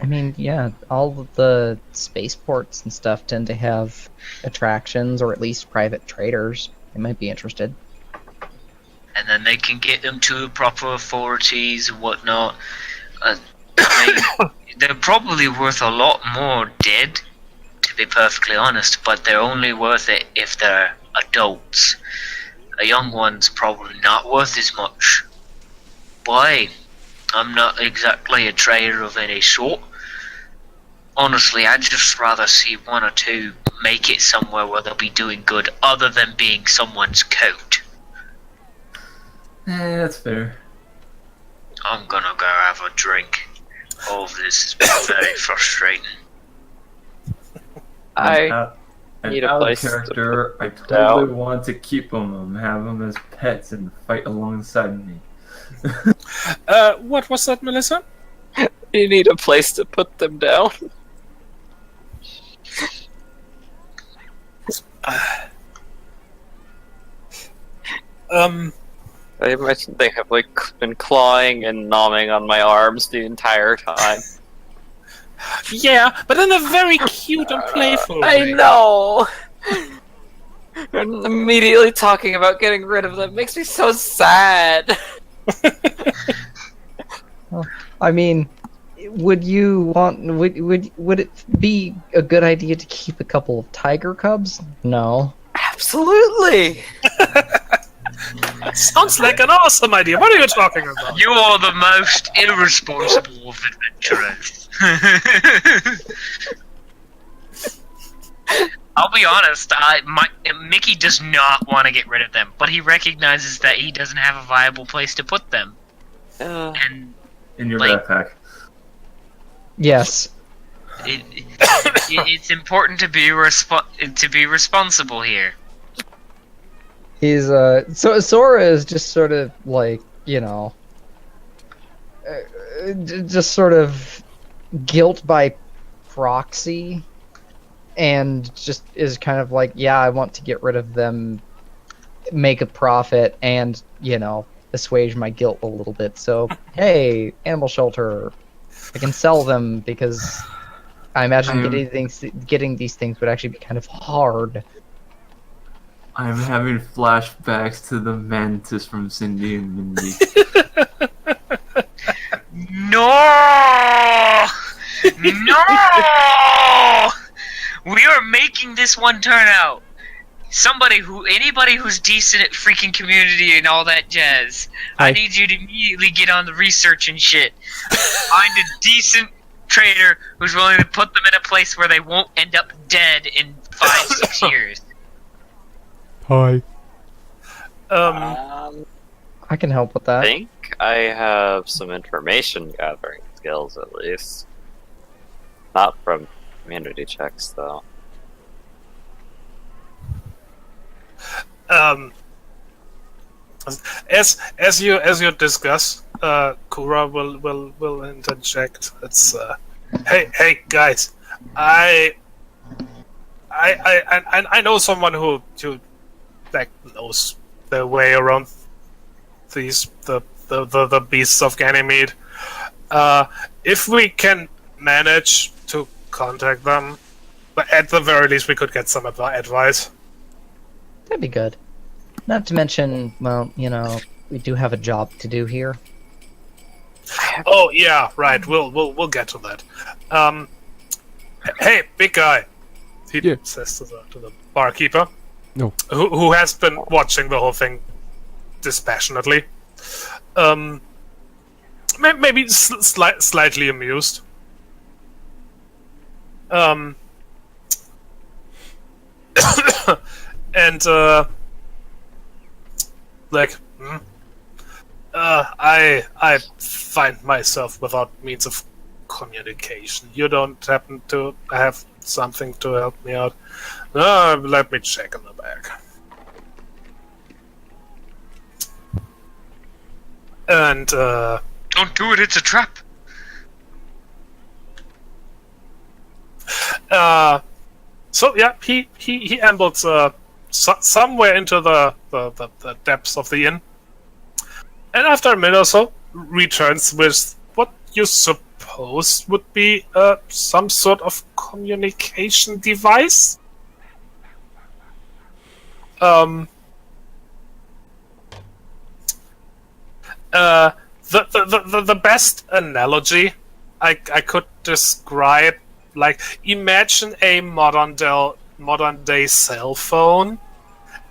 Speaker 3: I mean, yeah, all of the spaceports and stuff tend to have attractions, or at least private traders. They might be interested.
Speaker 2: And then they can get them to the proper authorities and whatnot. They're probably worth a lot more dead, to be perfectly honest, but they're only worth it if they're adults. A young one's probably not worth as much. Why? I'm not exactly a trader of any sort. Honestly, I'd just rather see one or two make it somewhere where they'll be doing good other than being someone's coat.
Speaker 6: That's fair.
Speaker 2: I'm gonna go have a drink. All of this has been very frustrating.
Speaker 4: I need a place
Speaker 6: character,
Speaker 4: to
Speaker 6: I
Speaker 4: put
Speaker 6: totally
Speaker 4: down.
Speaker 6: want to keep them and have them as pets and fight alongside me.
Speaker 5: What was that, Melissa?
Speaker 4: You need a place to put them down. I imagine they have been clawing and gnawing on my arms the entire time.
Speaker 5: Yeah, but in a very cute and playful way.
Speaker 4: I know! Immediately talking about getting rid of them makes me so sad.
Speaker 3: I mean, would you want? Would it be a good idea to keep a couple of tiger cubs? No.
Speaker 4: Absolutely!
Speaker 5: Sounds like an awesome idea. What are you talking about?
Speaker 2: You are the most irresponsible of adventurers. I'll be honest, Mickey does not want to get rid of them, but he recognizes that he doesn't have a viable place to put them. And
Speaker 6: In your
Speaker 2: like-
Speaker 6: backpack.
Speaker 3: Yes.
Speaker 2: it's important to be responsible here.
Speaker 3: He's so Sora is just sort of like, you know, just sort of guilt by proxy, and just is kind of like, yeah, I want to get rid of them, make a profit, and, you know, assuage my guilt a little bit. So, hey, animal shelter, I can sell them because I imagine getting these things would actually be kind of hard.
Speaker 6: I'm having flashbacks to the mantis from Cindy and Mindy.
Speaker 2: No! No! We are making this one turn out. Anybody who's decent at freaking community and all that jazz, I need you to immediately get on the research and shit. Find a decent trader who's willing to put them in a place where they won't end up dead in 5-6 years.
Speaker 1: Hi.
Speaker 3: I can help with
Speaker 4: I
Speaker 3: that.
Speaker 4: think I have some information gathering skills, at least. Not from community checks, though.
Speaker 5: As you discuss, Kura will interject. It's hey guys, I know someone who like knows their way around the beasts of Ganymede. If we can manage to contact them, but at the very least we could get some advice.
Speaker 3: That'd be good. Not to mention, well, you know, we do have a job to do here.
Speaker 5: Oh yeah, right. We'll get to that. Hey, big guy. He says to the barkeeper.
Speaker 1: No.
Speaker 5: Who has been watching the whole thing dispassionately. Maybe slightly amused. And I find myself without means of communication. You don't happen to have something to help me out? Let me check in the back. And
Speaker 2: Don't do it, it's a trap.
Speaker 5: So yeah, he ambled somewhere into the depths of the inn, and after a minute or so, returns with what you suppose would be some sort of communication device. The best analogy I could describe, like, imagine a modern day cell phone,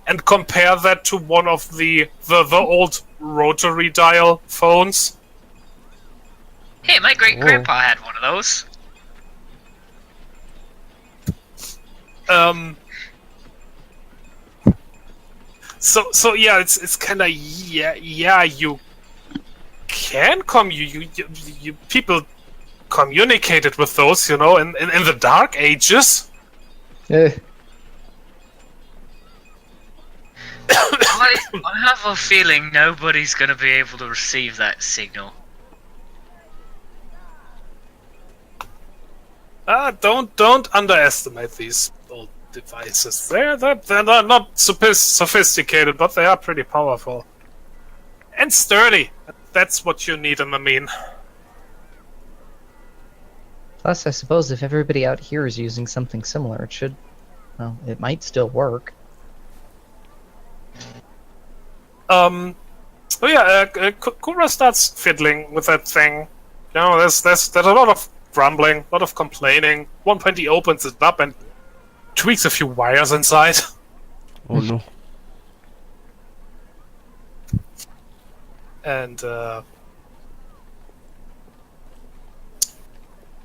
Speaker 5: and compare that to one of the old rotary dial phones.
Speaker 2: Hey, my great-grandpa had one of those.
Speaker 5: So yeah, it's kind of yeah you can you people communicated with those, you know, in the Dark Ages.
Speaker 2: I have a feeling nobody's gonna be able to receive that signal.
Speaker 5: Don't underestimate these old devices. They're not sophisticated, but they are pretty powerful and sturdy. That's what you need in the mean.
Speaker 3: Plus, I suppose if everybody out here is using something similar, it should... Well, it might still work.
Speaker 5: Oh yeah, Kura starts fiddling with that thing. You know, there's a lot of grumbling, a lot of complaining. At one point he opens it up and tweaks a few wires inside.
Speaker 1: Oh no.
Speaker 5: And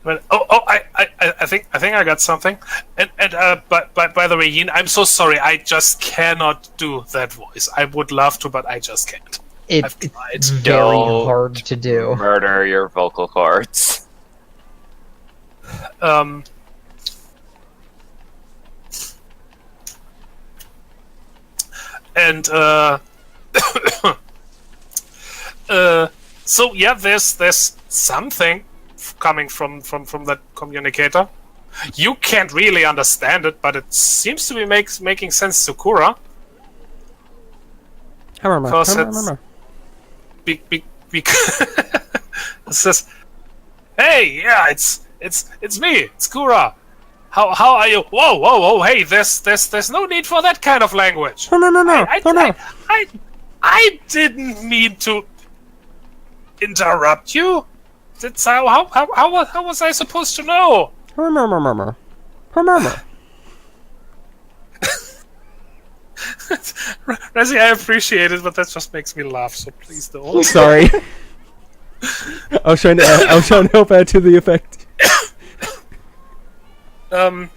Speaker 5: I think I got something. And by the way, Yin, I'm so sorry. I just cannot do that voice. I would love to, but I just can't. I've tried.
Speaker 3: It's very
Speaker 4: Don't
Speaker 3: hard to do.
Speaker 4: Murder your vocal cords.
Speaker 5: And so yeah, there's something coming from that communicator. You can't really understand it, but it seems to be making sense to Kura. Because it says, "Hey, yeah, it's me, it's Kura. How are you? Whoa! Hey, there's no need for that kind of language.
Speaker 1: No.
Speaker 5: I didn't mean to interrupt you. How was I supposed to know?" Razzie, I appreciate it, but that just makes me laugh. So please don't.
Speaker 1: Sorry. I was trying to help add to the effect.
Speaker 5: No.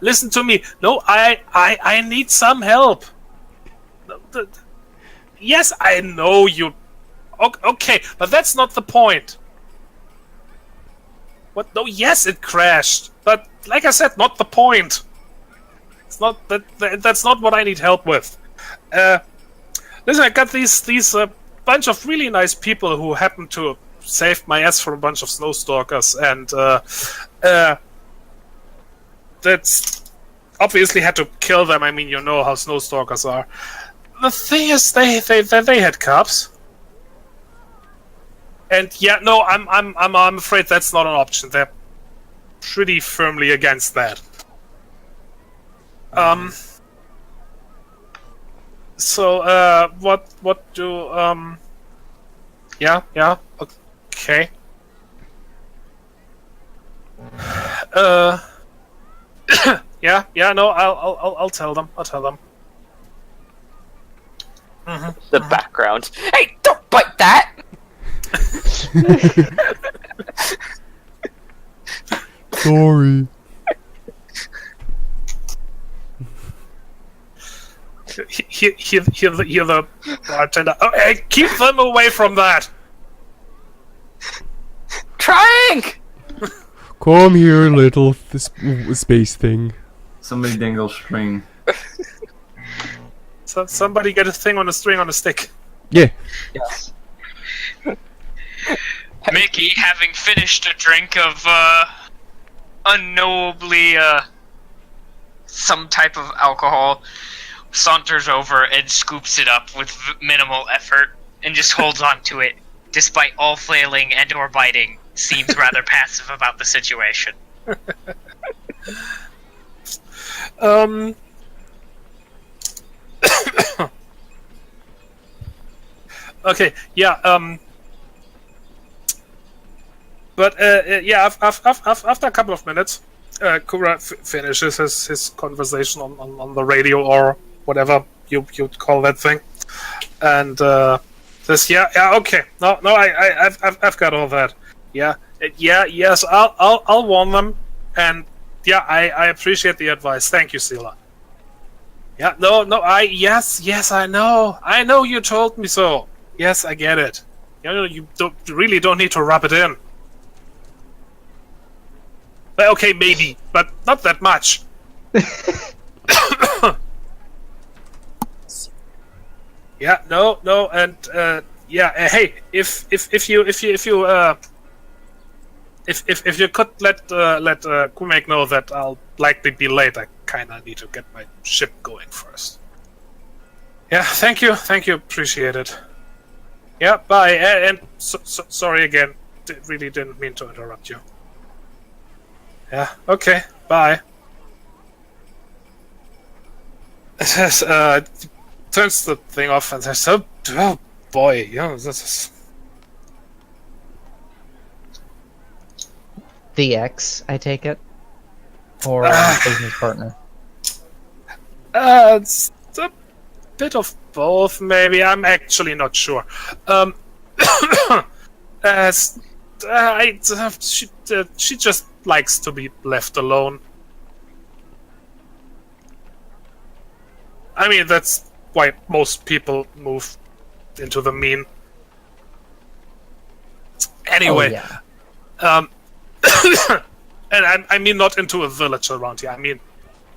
Speaker 5: Listen to me. No, I need some help. Yes, I know you. Okay, but that's not the point. What? No, yes, it crashed. But like I said, not the point. It's not that's not what I need help with. Listen, I got these bunch of really nice people who happen to save my ass from a bunch of snowstalkers, and that's obviously had to kill them. I mean, you know how snowstalkers are. The thing is, they had cops. And yeah, no, I'm afraid that's not an option. They're pretty firmly against that. So what do yeah, okay. Yeah, no, I'll tell them.
Speaker 4: The background. Hey, don't bite that!
Speaker 1: Sorry.
Speaker 5: Hear the bartender. Oh, hey, keep them away from that.
Speaker 4: Trying!
Speaker 1: Come here, little space thing.
Speaker 6: Somebody dangle string.
Speaker 5: So somebody get a thing on a string on a stick.
Speaker 1: Yeah.
Speaker 3: Yes.
Speaker 2: Mickey, having finished a drink of unknowably some type of alcohol, saunters over and scoops it up with minimal effort and just holds on to it, despite all flailing and or biting. Seems rather passive about the situation.
Speaker 5: Okay, yeah, but yeah, after a couple of minutes, Kura finishes his conversation on the radio or whatever you'd call that thing, and says, yeah, okay, no, I've got all that. Yes, I'll warn them, and yeah, I appreciate the advice. Thank you, Sela. Yeah, no, yes, I know you told me so. Yes, I get it. You know, you really don't need to rub it in. But okay, maybe, but not that much. Yeah, no, and yeah, hey, if you could let Kumek know that I'll likely be late, I kinda need to get my ship going first. Yeah, thank you, appreciate it. Yeah, bye. And sorry again. Really didn't mean to interrupt you. Yeah, okay, bye. Says, turns the thing off and says, oh boy, you know, this is...
Speaker 3: The ex, I take it? Or business partner?
Speaker 5: It's a bit of both, maybe. I'm actually not sure. She just likes to be left alone. I mean, that's why most people move into the mean. Anyway,
Speaker 3: Oh, yeah.
Speaker 5: and I mean not into a village around here. I mean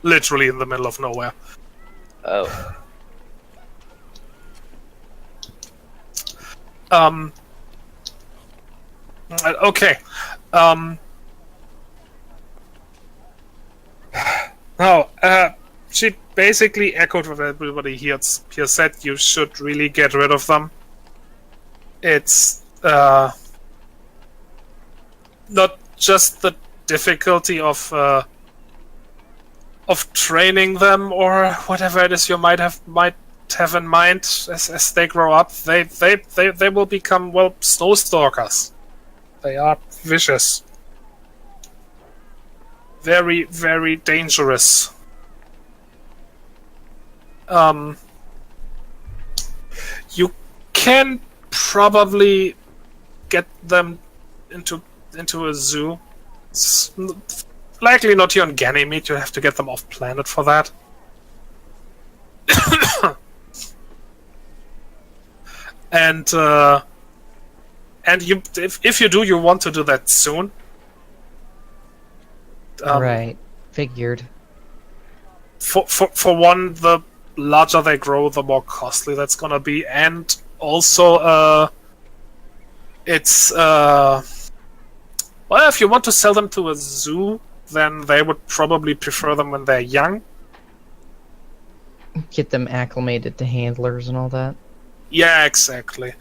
Speaker 5: literally in the middle of nowhere.
Speaker 4: Oh.
Speaker 5: Okay. Now, she basically echoed what everybody here said. You should really get rid of them. It's not just the difficulty of training them or whatever it is you might have in mind as they grow up. They will become, well, snow stalkers. They are vicious. Very, very dangerous. You can probably get them into a zoo. It's likely not here on Ganymede. You have to get them off planet for that. and you, if you do, you want to do that soon.
Speaker 3: Right. Figured.
Speaker 5: For one, the larger they grow, the more costly that's gonna be, and also it's well, if you want to sell them to a zoo, then they would probably prefer them when they're young.
Speaker 3: Get them acclimated to handlers and all that.
Speaker 5: Yeah, exactly.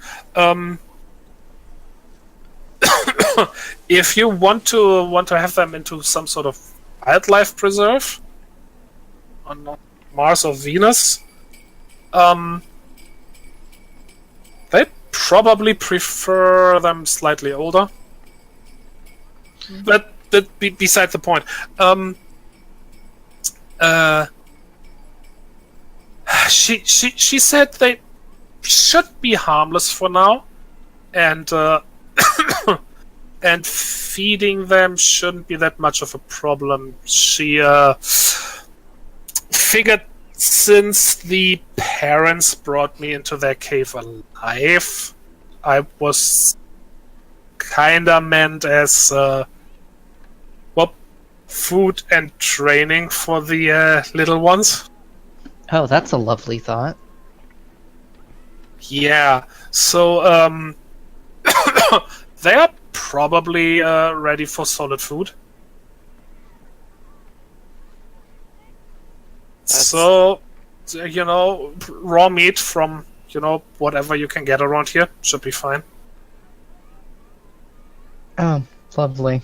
Speaker 5: If you want to have them into some sort of wildlife preserve on Mars or Venus, they probably prefer them slightly older. But beside the point. She said they should be harmless for now, and and feeding them shouldn't be that much of a problem. She figured since the parents brought me into their cave alive, I was kinda meant as well, food and training for the little ones.
Speaker 3: Oh, that's a lovely thought.
Speaker 5: Yeah, so they are probably ready for solid food. So, you know, raw meat from, you know, whatever you can get around here should be fine.
Speaker 3: Oh, lovely.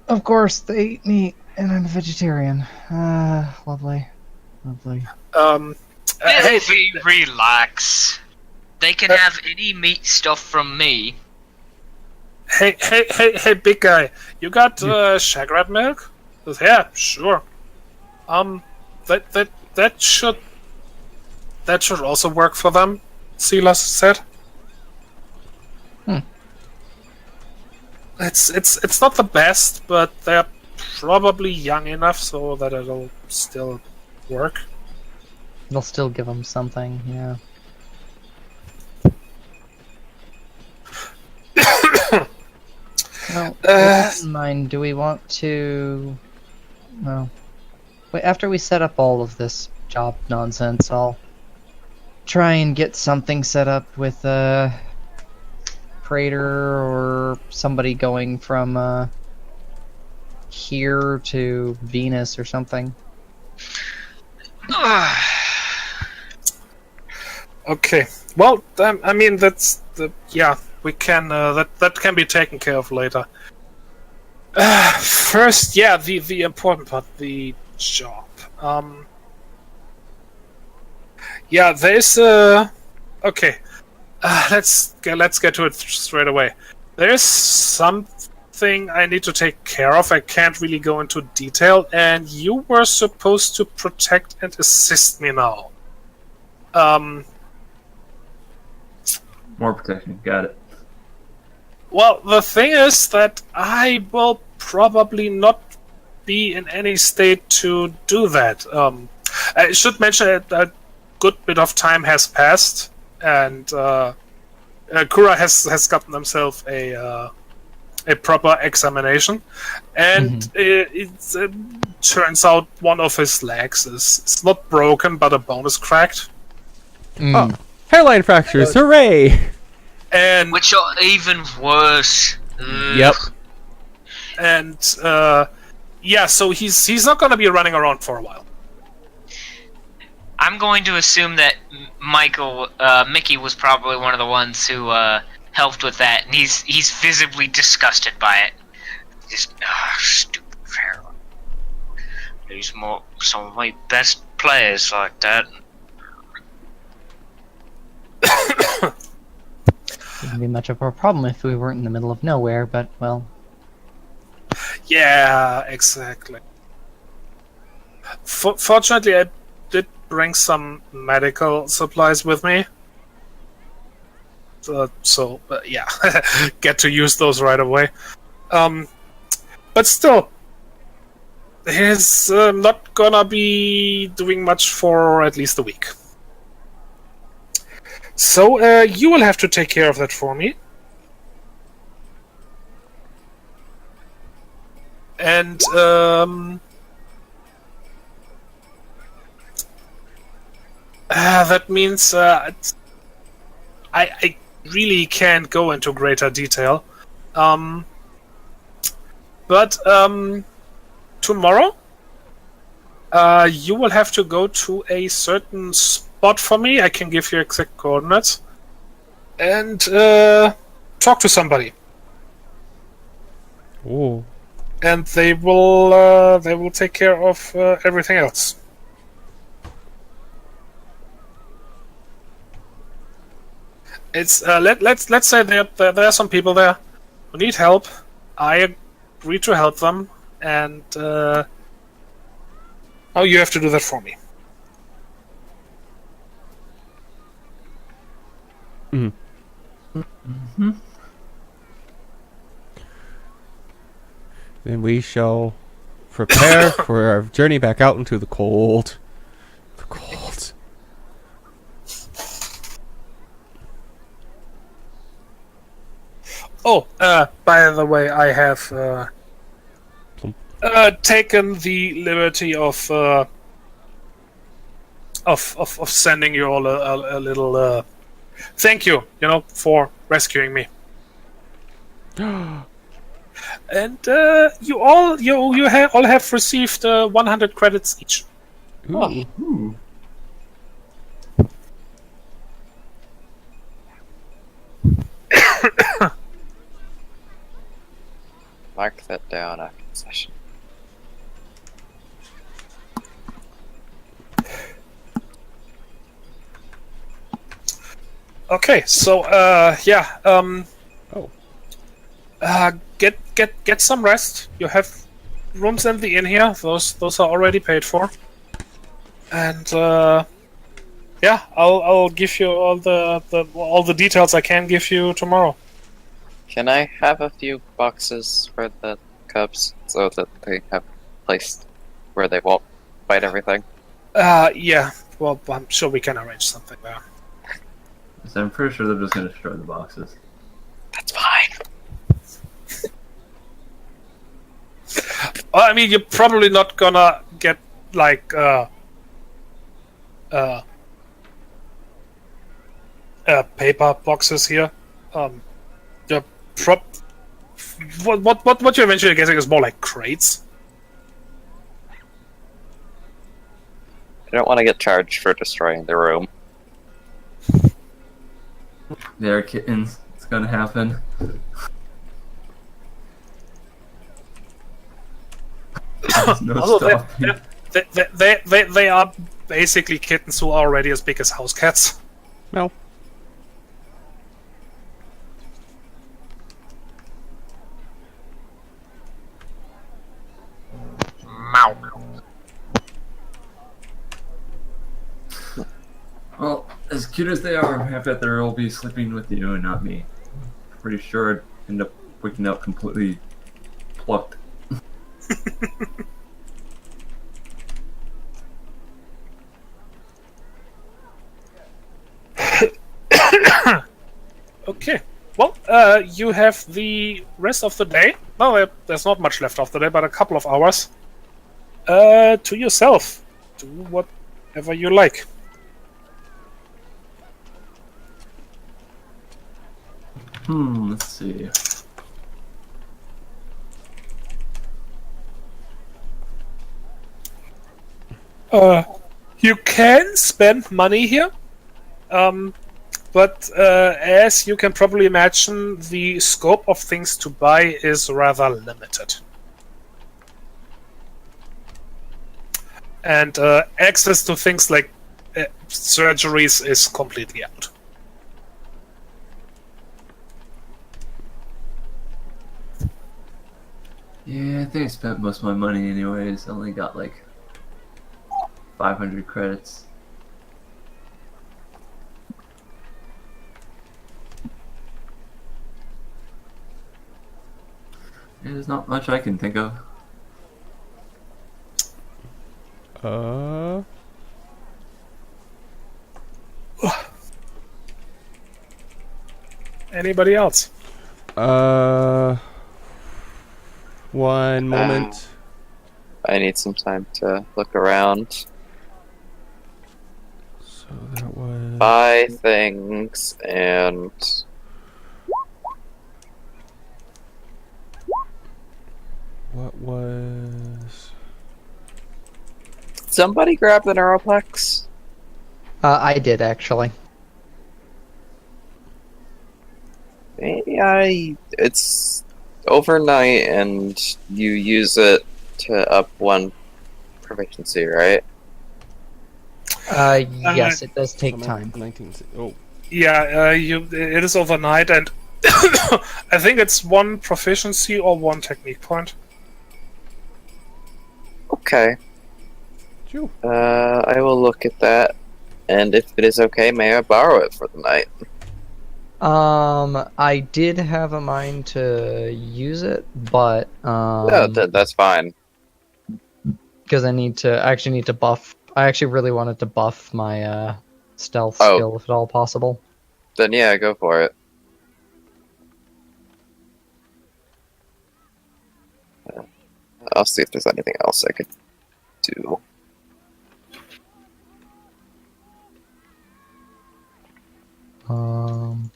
Speaker 3: Of course, they eat meat, and I'm a vegetarian. Lovely. Lovely.
Speaker 5: Hey,
Speaker 2: Relax. They can have any meat stuff from me.
Speaker 5: Hey, big guy, you got shagrat milk? Yeah, sure. That should also work for them. Silas said. It's not the best, but they're probably young enough so that it'll still work.
Speaker 3: They'll still give them something, yeah. Well, with that in mind, do we want to... Well, wait, after we set up all of this job nonsense, I'll try and get something set up with Prater or somebody going from here to Venus or something.
Speaker 5: Okay. Well, I mean, that's yeah, we can. That can be taken care of later. First, yeah, the important part, the job. Yeah, there's okay. Let's get to it straight away. There's something I need to take care of. I can't really go into detail, and you were supposed to protect and assist me now.
Speaker 6: More protection. Got it.
Speaker 5: Well, the thing is that I will probably not be in any state to do that. I should mention that a good bit of time has passed, and Kura has gotten himself a proper examination, and it turns out one of his legs is not broken, but a bone is cracked.
Speaker 1: Oh, hairline fractures! Hooray!
Speaker 5: And
Speaker 2: Which are even worse.
Speaker 1: Yep.
Speaker 5: And yeah, so he's not going to be running around for a while.
Speaker 2: I'm going to assume that Mickey was probably one of the ones who helped with that, and he's visibly disgusted by it. Just stupid Pharaoh. There's some of my best players like that.
Speaker 7: Wouldn't be much of a problem if we weren't in the middle of nowhere, but, well...
Speaker 5: Yeah, exactly. Fortunately, I did bring some medical supplies with me. So yeah, get to use those right away. But still, he's not gonna be doing much for at least a week. So you will have to take care of that for me. And that means I really can't go into greater detail. But tomorrow you will have to go to a certain spot for me. I can give you exact coordinates. And talk to somebody.
Speaker 1: Ooh.
Speaker 5: And they will take care of everything else. It's let's say there are some people there who need help. I agree to help them, and oh, you have to do that for me.
Speaker 1: Then we shall prepare for our journey back out into the cold. The cold.
Speaker 5: Oh, by the way, I have taken the liberty of sending you all a little thank you, for rescuing me. And you all have received 100 credits each.
Speaker 6: Ooh.
Speaker 4: Mark that down after the session.
Speaker 5: Okay, so yeah, get some rest. You have rooms in the inn here. Those are already paid for. And yeah, I'll give you all the details I can give you tomorrow.
Speaker 4: Can I have a few boxes for the cubs so that they have a place where they won't fight everything?
Speaker 5: Yeah. Well, I'm sure we can arrange something there.
Speaker 6: So I'm pretty sure they're just going to destroy the boxes.
Speaker 4: That's fine.
Speaker 5: Well, I mean, you're probably not gonna get like paper boxes here. You're what you're eventually getting is more like crates.
Speaker 4: I don't want to get charged for destroying the room.
Speaker 6: There, kittens. It's gonna happen. There's no
Speaker 5: Also,
Speaker 6: stopping.
Speaker 5: they are basically kittens who are already as big as house cats.
Speaker 1: No.
Speaker 2: Meow.
Speaker 6: Well, as cute as they are, I'm happy that they'll be sleeping with you and not me. Pretty sure I'd end up waking up completely plucked.
Speaker 5: Okay. Well, you have the rest of the day. Well, there's not much left of the day, but a couple of hours. To yourself. Do whatever you like.
Speaker 6: Let's see.
Speaker 5: You can spend money here. But as you can probably imagine, the scope of things to buy is rather limited. And access to things like surgeries is completely out.
Speaker 6: Yeah, I think I spent most of my money anyways. I only got like 500 credits. Yeah, there's not much I can think of.
Speaker 5: Anybody else?
Speaker 1: One moment.
Speaker 4: I need some time to look around,
Speaker 1: So that was.
Speaker 4: buy things, and
Speaker 1: What was.
Speaker 4: somebody grab the Neuroplex.
Speaker 7: I did actually.
Speaker 4: Maybe it's overnight and you use it to up one proficiency, right?
Speaker 7: Yes, it does take
Speaker 1: So
Speaker 7: time.
Speaker 1: 19. Oh.
Speaker 5: Yeah, it is overnight, and I think it's one proficiency or one technique point.
Speaker 4: Okay.
Speaker 1: Phew.
Speaker 4: I will look at that, and if it is okay, may I borrow it for the night?
Speaker 7: I did have a mind to use it, but
Speaker 4: Yeah, that's fine.
Speaker 7: because I actually need to buff. I actually really wanted to buff my stealth
Speaker 4: Oh.
Speaker 7: skill, if at all possible.
Speaker 4: Then yeah, go for it. I'll see if there's anything else I could do.
Speaker 7: Um,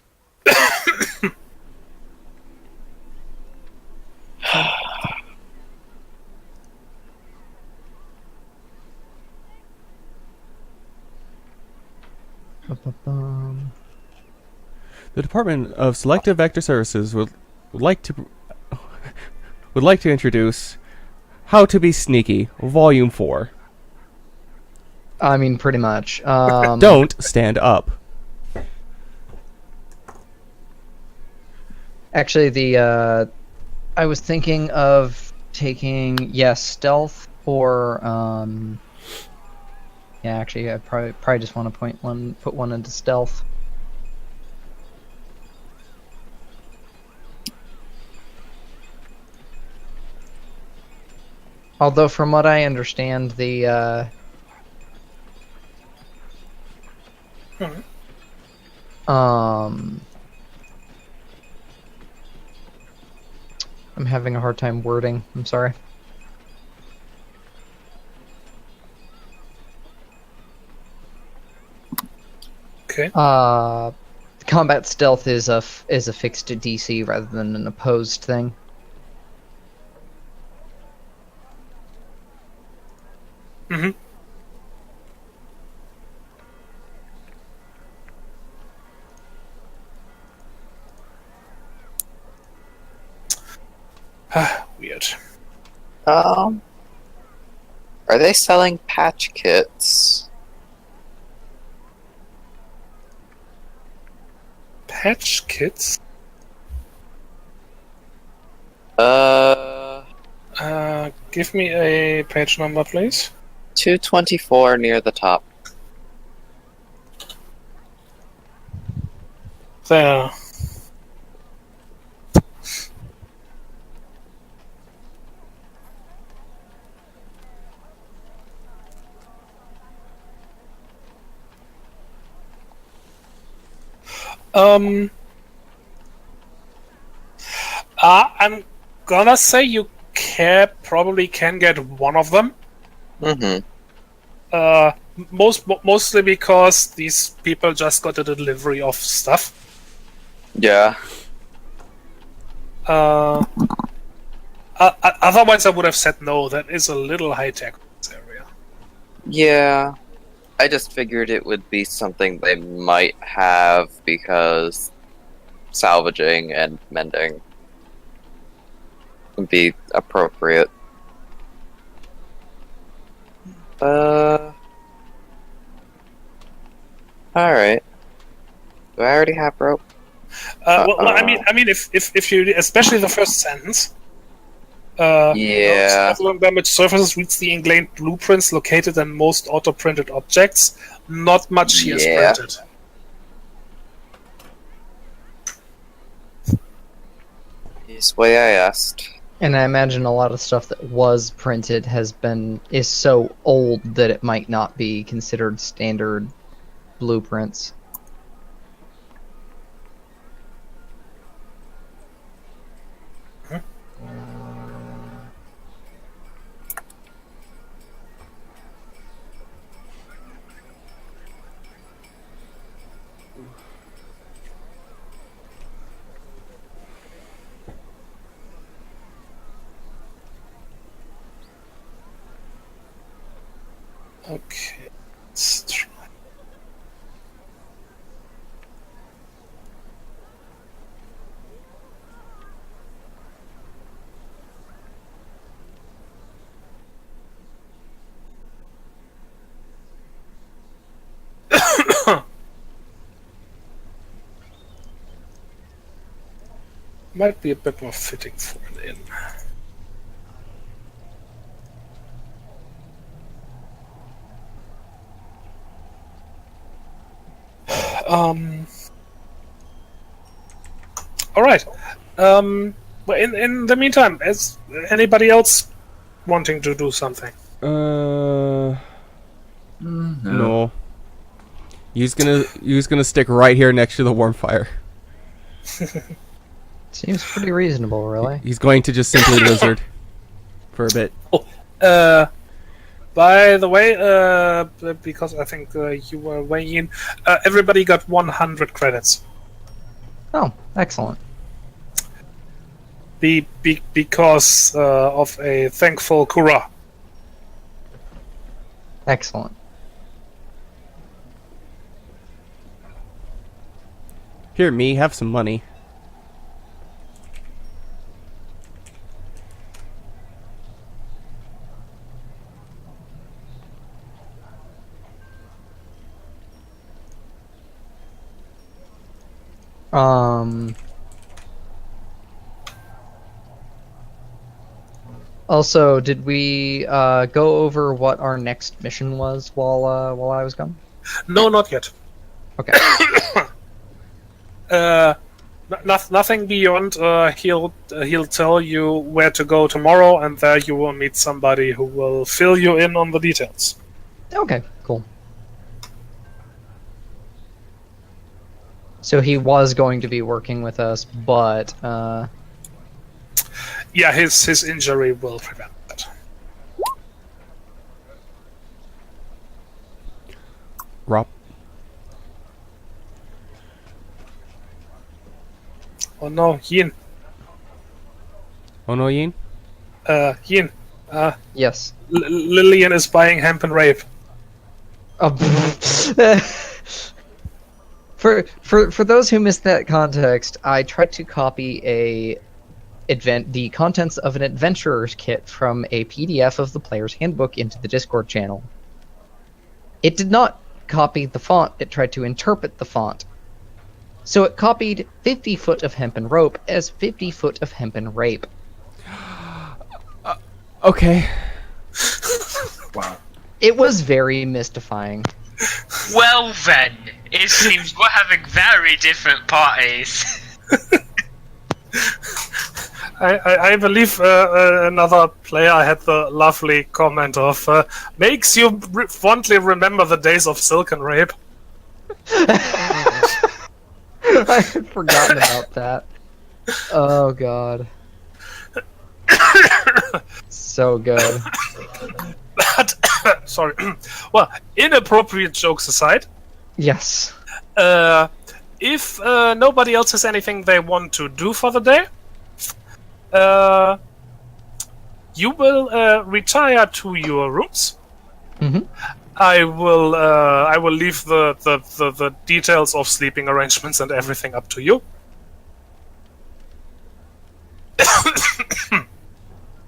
Speaker 7: ba-ba-bum.
Speaker 1: The Department of Selective Vector Services would like to introduce How to Be Sneaky, Volume 4.
Speaker 7: I mean, pretty much.
Speaker 1: Don't stand up.
Speaker 7: Actually, I was thinking of taking stealth or yeah. Actually, I probably just want to put one into stealth. Although, from what I understand, the I'm having a hard time wording. I'm sorry.
Speaker 5: Okay.
Speaker 7: Combat stealth is a fixed DC rather than an opposed thing.
Speaker 5: Mm-hmm. Weird.
Speaker 4: Are they selling patch kits?
Speaker 5: Patch kits? Give me a page number, please.
Speaker 4: 224 near the top.
Speaker 5: There. I'm gonna say you probably can get one of them.
Speaker 4: Mm-hmm.
Speaker 5: Mostly because these people just got a delivery of stuff.
Speaker 4: Yeah.
Speaker 5: Otherwise, I would have said no. That is a little high tech in this area.
Speaker 4: Yeah. I just figured it would be something they might have because salvaging and mending would be appropriate. Alright. Do I already have rope?
Speaker 5: Well, I mean, if you, especially the first sentence.
Speaker 4: Yeah.
Speaker 5: Several damaged surfaces reads the ingrained blueprints located in most auto-printed objects. Not much here is
Speaker 4: Yeah.
Speaker 5: printed.
Speaker 4: This way I asked.
Speaker 7: And I imagine a lot of stuff that was printed is so old that it might not be considered standard blueprints.
Speaker 5: Okay, let's try. Might be a bit more fitting for an inn. All right. Well, in the meantime, is anybody else wanting to do something?
Speaker 1: No. He's gonna stick right here next to the warm fire.
Speaker 7: Seems pretty reasonable, really.
Speaker 1: He's going to just simply lizard for a bit.
Speaker 5: By the way, because I think you were weighing in, everybody got 100 credits.
Speaker 7: Oh, excellent.
Speaker 5: Because of a thankful Kura.
Speaker 7: Excellent.
Speaker 1: Here, me, have some money.
Speaker 7: Also, did we go over what our next mission was while I was gone?
Speaker 5: No, not yet.
Speaker 7: Okay.
Speaker 5: Nothing beyond. He'll tell you where to go tomorrow, and there you will meet somebody who will fill you in on the details.
Speaker 7: Okay, cool. So he was going to be working with us, but
Speaker 5: yeah, his injury will prevent that.
Speaker 1: Rob.
Speaker 5: Oh no, Yin.
Speaker 1: Oh no, Yin?
Speaker 5: Yin.
Speaker 7: yes.
Speaker 5: Lillian is buying hemp and rape.
Speaker 7: For those who missed that context, I tried to copy the contents of an adventurer's kit from a PDF of the player's handbook into the Discord channel. It did not copy the font, it tried to interpret the font. So it copied 50 foot of hempen rope as 50 foot of hempen rape.
Speaker 1: Okay.
Speaker 6: Wow.
Speaker 7: It was very mystifying.
Speaker 2: Well then, it seems we're having very different parties.
Speaker 5: I believe another player had the lovely comment of makes you fondly remember the days of silk and rape.
Speaker 7: I had forgotten about that. Oh god. So good.
Speaker 5: But, sorry. Well, inappropriate jokes aside,
Speaker 7: Yes.
Speaker 5: if nobody else has anything they want to do for the day, you will retire to your rooms.
Speaker 7: Mhm.
Speaker 5: I will leave the details of sleeping arrangements and everything up to you.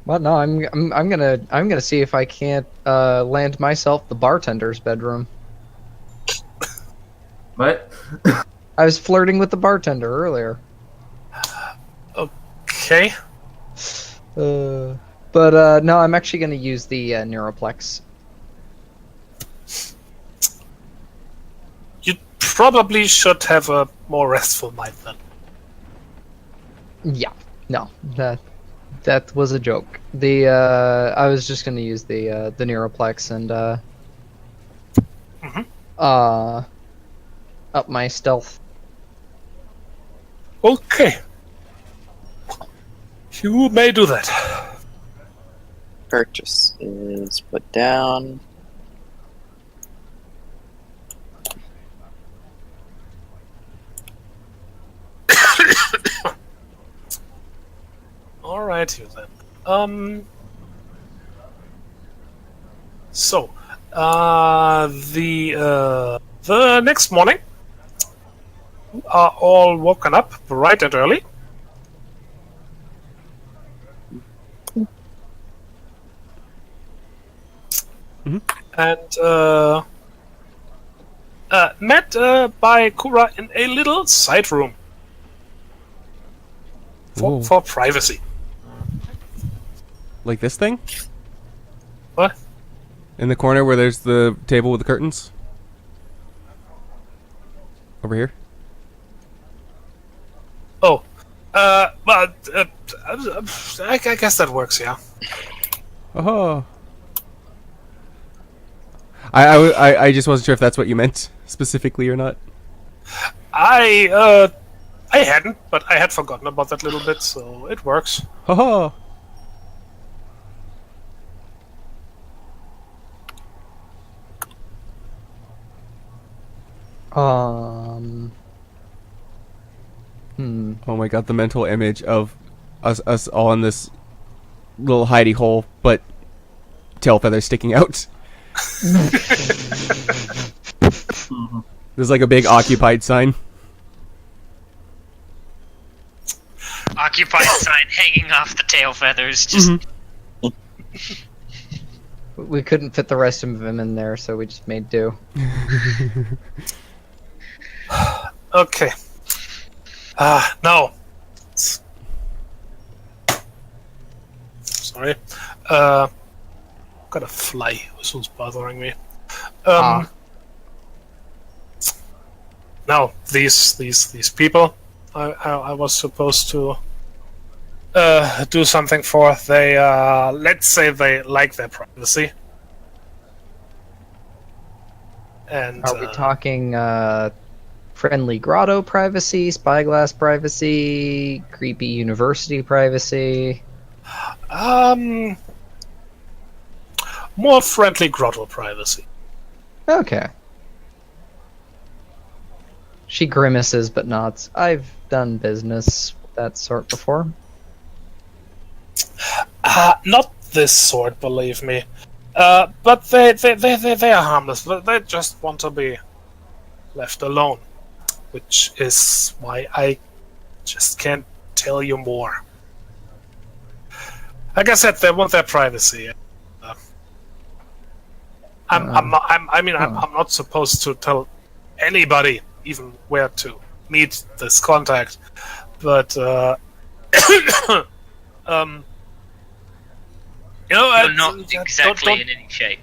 Speaker 7: Well, no, I'm gonna see if I can't land myself the bartender's bedroom.
Speaker 6: What?
Speaker 7: I was flirting with the bartender earlier.
Speaker 5: Okay.
Speaker 7: But no, I'm actually gonna use the Neuroplex.
Speaker 5: You probably should have a more restful night then.
Speaker 7: Yeah. No, that was a joke. The I was just gonna use the Neuroplex and up my stealth.
Speaker 5: Okay. You may do that.
Speaker 4: Purchase is put down.
Speaker 5: Alright, you then. So, the next morning, you are all woken up bright and early. And met by Kura in a little side room
Speaker 1: Whoa.
Speaker 5: for privacy.
Speaker 1: Like this thing?
Speaker 5: What?
Speaker 1: In the corner where there's the table with the curtains? Over here?
Speaker 5: Oh, well, I guess that works, yeah.
Speaker 1: Oh. I just wasn't sure if that's what you meant specifically or not.
Speaker 5: I hadn't, but I had forgotten about that little bit, so it works.
Speaker 1: Oh.
Speaker 7: Hmm.
Speaker 1: Oh my god, the mental image of us all in this little hidey hole, but tail feathers sticking out. There's like a big occupied sign.
Speaker 2: Occupied sign hanging off the tail feathers. Just
Speaker 7: We couldn't fit the rest of them in there, so we just made do.
Speaker 5: Okay. Now. Sorry. Got a fly who's bothering me. Now, these people I was supposed to do something for. They let's say they like their privacy. And
Speaker 7: Are we talking friendly grotto privacy, spyglass privacy, creepy university privacy?
Speaker 5: More friendly grotto privacy.
Speaker 7: Okay. She grimaces but nods. I've done business of that sort before.
Speaker 5: Not this sort, believe me. But they are harmless. They just want to be left alone, which is why I just can't tell you more. Like I said, they want their privacy. I'm not supposed to tell anybody even where to meet this contact, but
Speaker 2: You're not exactly in any shape.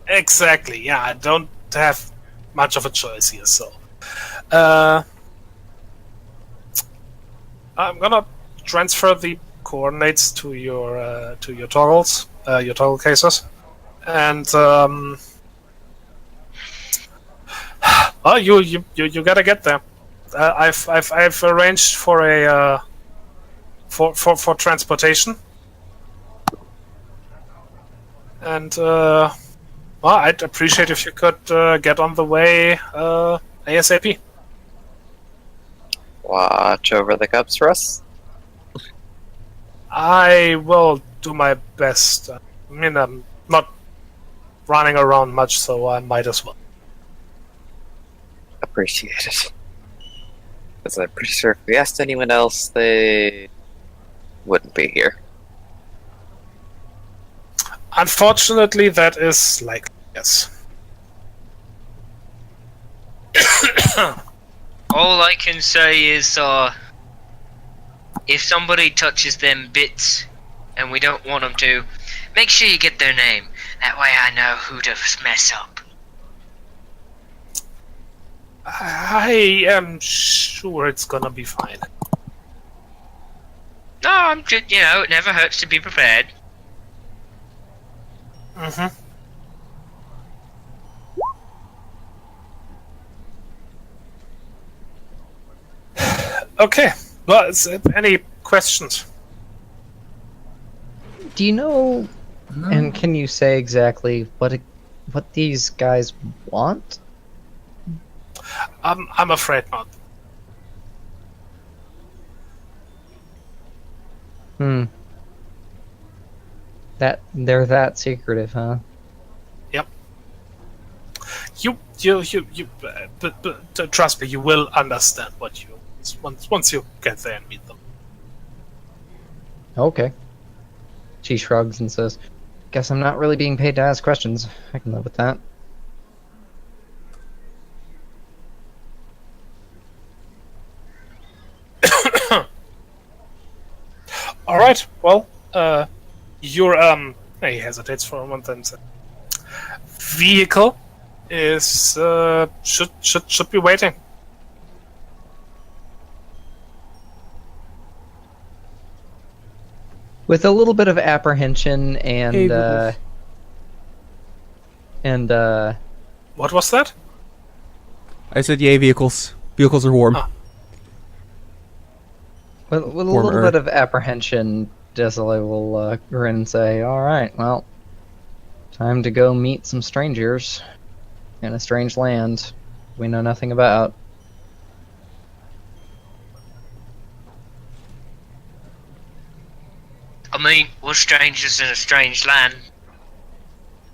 Speaker 5: Exactly. Yeah, I don't have much of a choice here, so I'm gonna transfer the coordinates to your toggles, your toggle cases, and you gotta get there. I've arranged for a for transportation, and well, I'd appreciate if you could get on the way ASAP.
Speaker 4: Watch over the cups for us.
Speaker 5: I will do my best. I mean, I'm not running around much, so I might as well.
Speaker 4: Appreciate it. Because I'm pretty sure if we asked anyone else, they wouldn't be here.
Speaker 5: Unfortunately, that is likely, yes.
Speaker 2: All I can say is, if somebody touches them bits, and we don't want them to, make sure you get their name. That way I know who to mess up.
Speaker 5: I am sure it's gonna be fine.
Speaker 2: No, I'm just, it never hurts to be prepared.
Speaker 5: Mm-hmm. Okay. Well, any questions?
Speaker 7: Do you know,
Speaker 6: No.
Speaker 7: and can you say exactly what these guys want?
Speaker 5: I'm afraid not.
Speaker 7: They're that secretive, huh?
Speaker 5: Yep. But trust me, you will understand what you once you get there and meet them.
Speaker 7: Okay. She shrugs and says, "Guess I'm not really being paid to ask questions. I can live with that."
Speaker 5: All right. Well, your he hesitates for a moment and says, vehicle is should be waiting.
Speaker 7: With a little bit of apprehension and
Speaker 1: Hey, Google.
Speaker 5: What was that?
Speaker 1: I said, yay, vehicles. Vehicles are warm.
Speaker 5: Ah.
Speaker 7: with a little
Speaker 1: Warmer.
Speaker 7: bit of apprehension, Desolate will grin and say, "All right, well, time to go meet some strangers in a strange land we know nothing about."
Speaker 2: I mean, we're strangers in a strange land.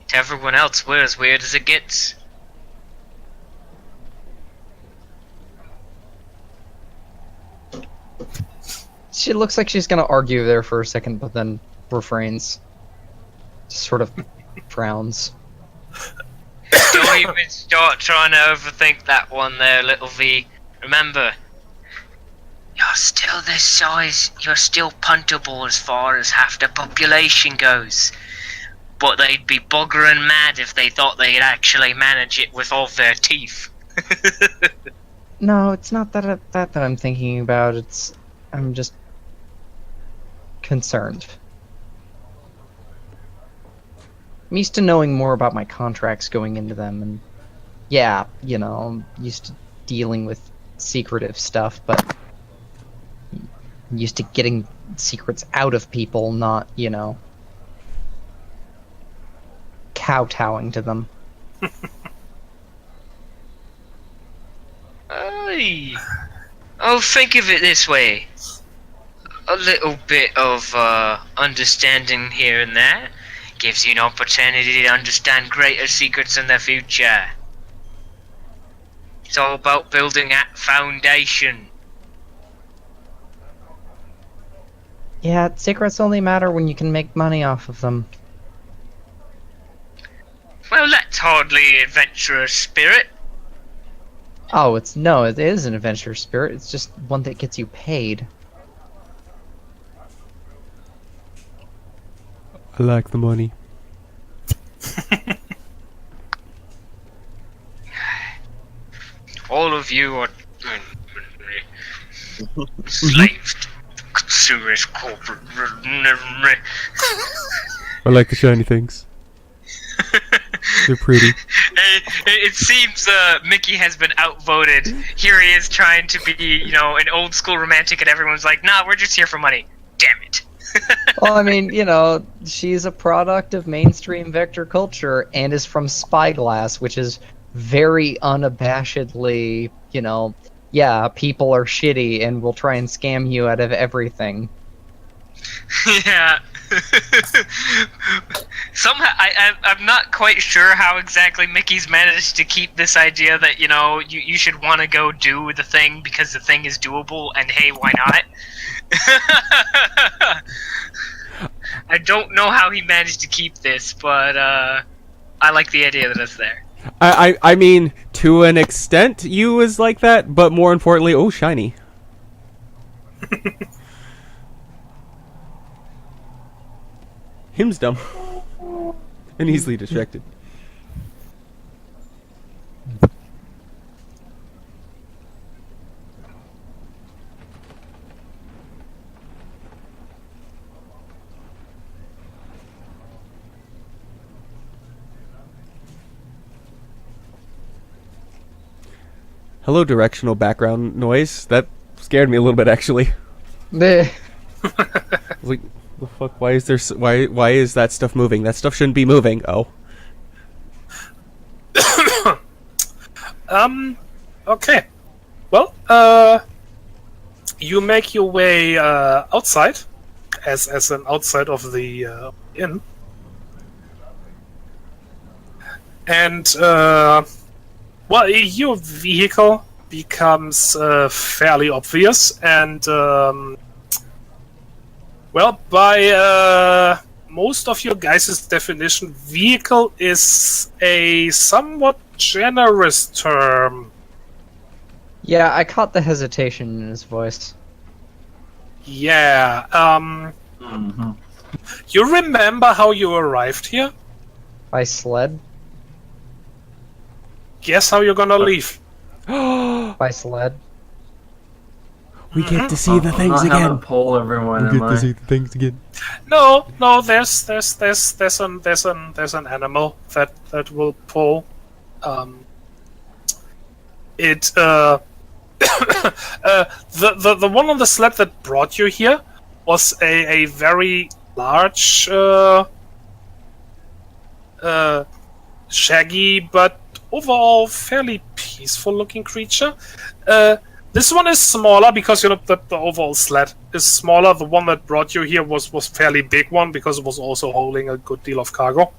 Speaker 2: To everyone else, we're as weird as it gets.
Speaker 7: She looks like she's gonna argue there for a second, but then refrains. Just sort of frowns.
Speaker 2: Don't even start trying to overthink that one there, little V. Remember, you're still this size, you're still puntable as far as half the population goes. But they'd be buggering mad if they thought they'd actually manage it with all their teeth.
Speaker 7: No, it's not that I'm thinking about. I'm just concerned. I'm used to knowing more about my contracts going into them, and yeah, I'm used to dealing with secretive stuff, but I'm used to getting secrets out of people, not, kowtowing to them.
Speaker 2: Aye. Oh, think of it this way. A little bit of understanding here and there gives you an opportunity to understand greater secrets in the future. It's all about building that foundation.
Speaker 7: Yeah, secrets only matter when you can make money off of them.
Speaker 2: Well, that's hardly adventurous spirit.
Speaker 7: Oh, it is an adventure spirit. It's just one that gets you paid.
Speaker 1: I like the money.
Speaker 2: All of you are slaves to consumers corporate.
Speaker 1: I like the shiny things. They're pretty.
Speaker 2: It seems Mickey has been outvoted. Here he is trying to be, an old school romantic, and everyone's like, nah, we're just here for money. Damn it.
Speaker 7: Well, I mean, she's a product of mainstream vector culture and is from Spyglass, which is very unabashedly, yeah, people are shitty and will try and scam you out of everything.
Speaker 2: Yeah. Somehow, I'm not quite sure how exactly Mickey's managed to keep this idea that, you should want to go do the thing because the thing is doable, and hey, why not? I don't know how he managed to keep this, but I like the idea that it's there.
Speaker 1: I mean, to an extent, you was like that, but more importantly, oh, shiny. Him's dumb. And easily distracted. Hello, directional background noise. That scared me a little bit, actually.
Speaker 7: Bleh.
Speaker 1: I was like, the fuck? Why is there? Why is that stuff moving? That stuff shouldn't be moving. Oh.
Speaker 5: Okay. Well, you make your way outside, as an outside of the inn, and well, your vehicle becomes fairly obvious, and well, by most of your guys' definition, vehicle is a somewhat generous term.
Speaker 7: Yeah, I caught the hesitation in his voice.
Speaker 5: Yeah, you remember how you arrived here?
Speaker 7: By sled?
Speaker 5: Guess how you're gonna leave?
Speaker 7: By sled?
Speaker 1: We get to see the things
Speaker 6: I'm not having
Speaker 1: again.
Speaker 6: to pull everyone,
Speaker 1: We
Speaker 6: am
Speaker 1: get
Speaker 6: I?
Speaker 1: to see the things again.
Speaker 5: No, there's an animal that will pull. The one on the sled that brought you here was a very large, shaggy but overall fairly peaceful looking creature. This one is smaller because the overall sled is smaller. The one that brought you here was fairly big one because it was also holding a good deal of cargo.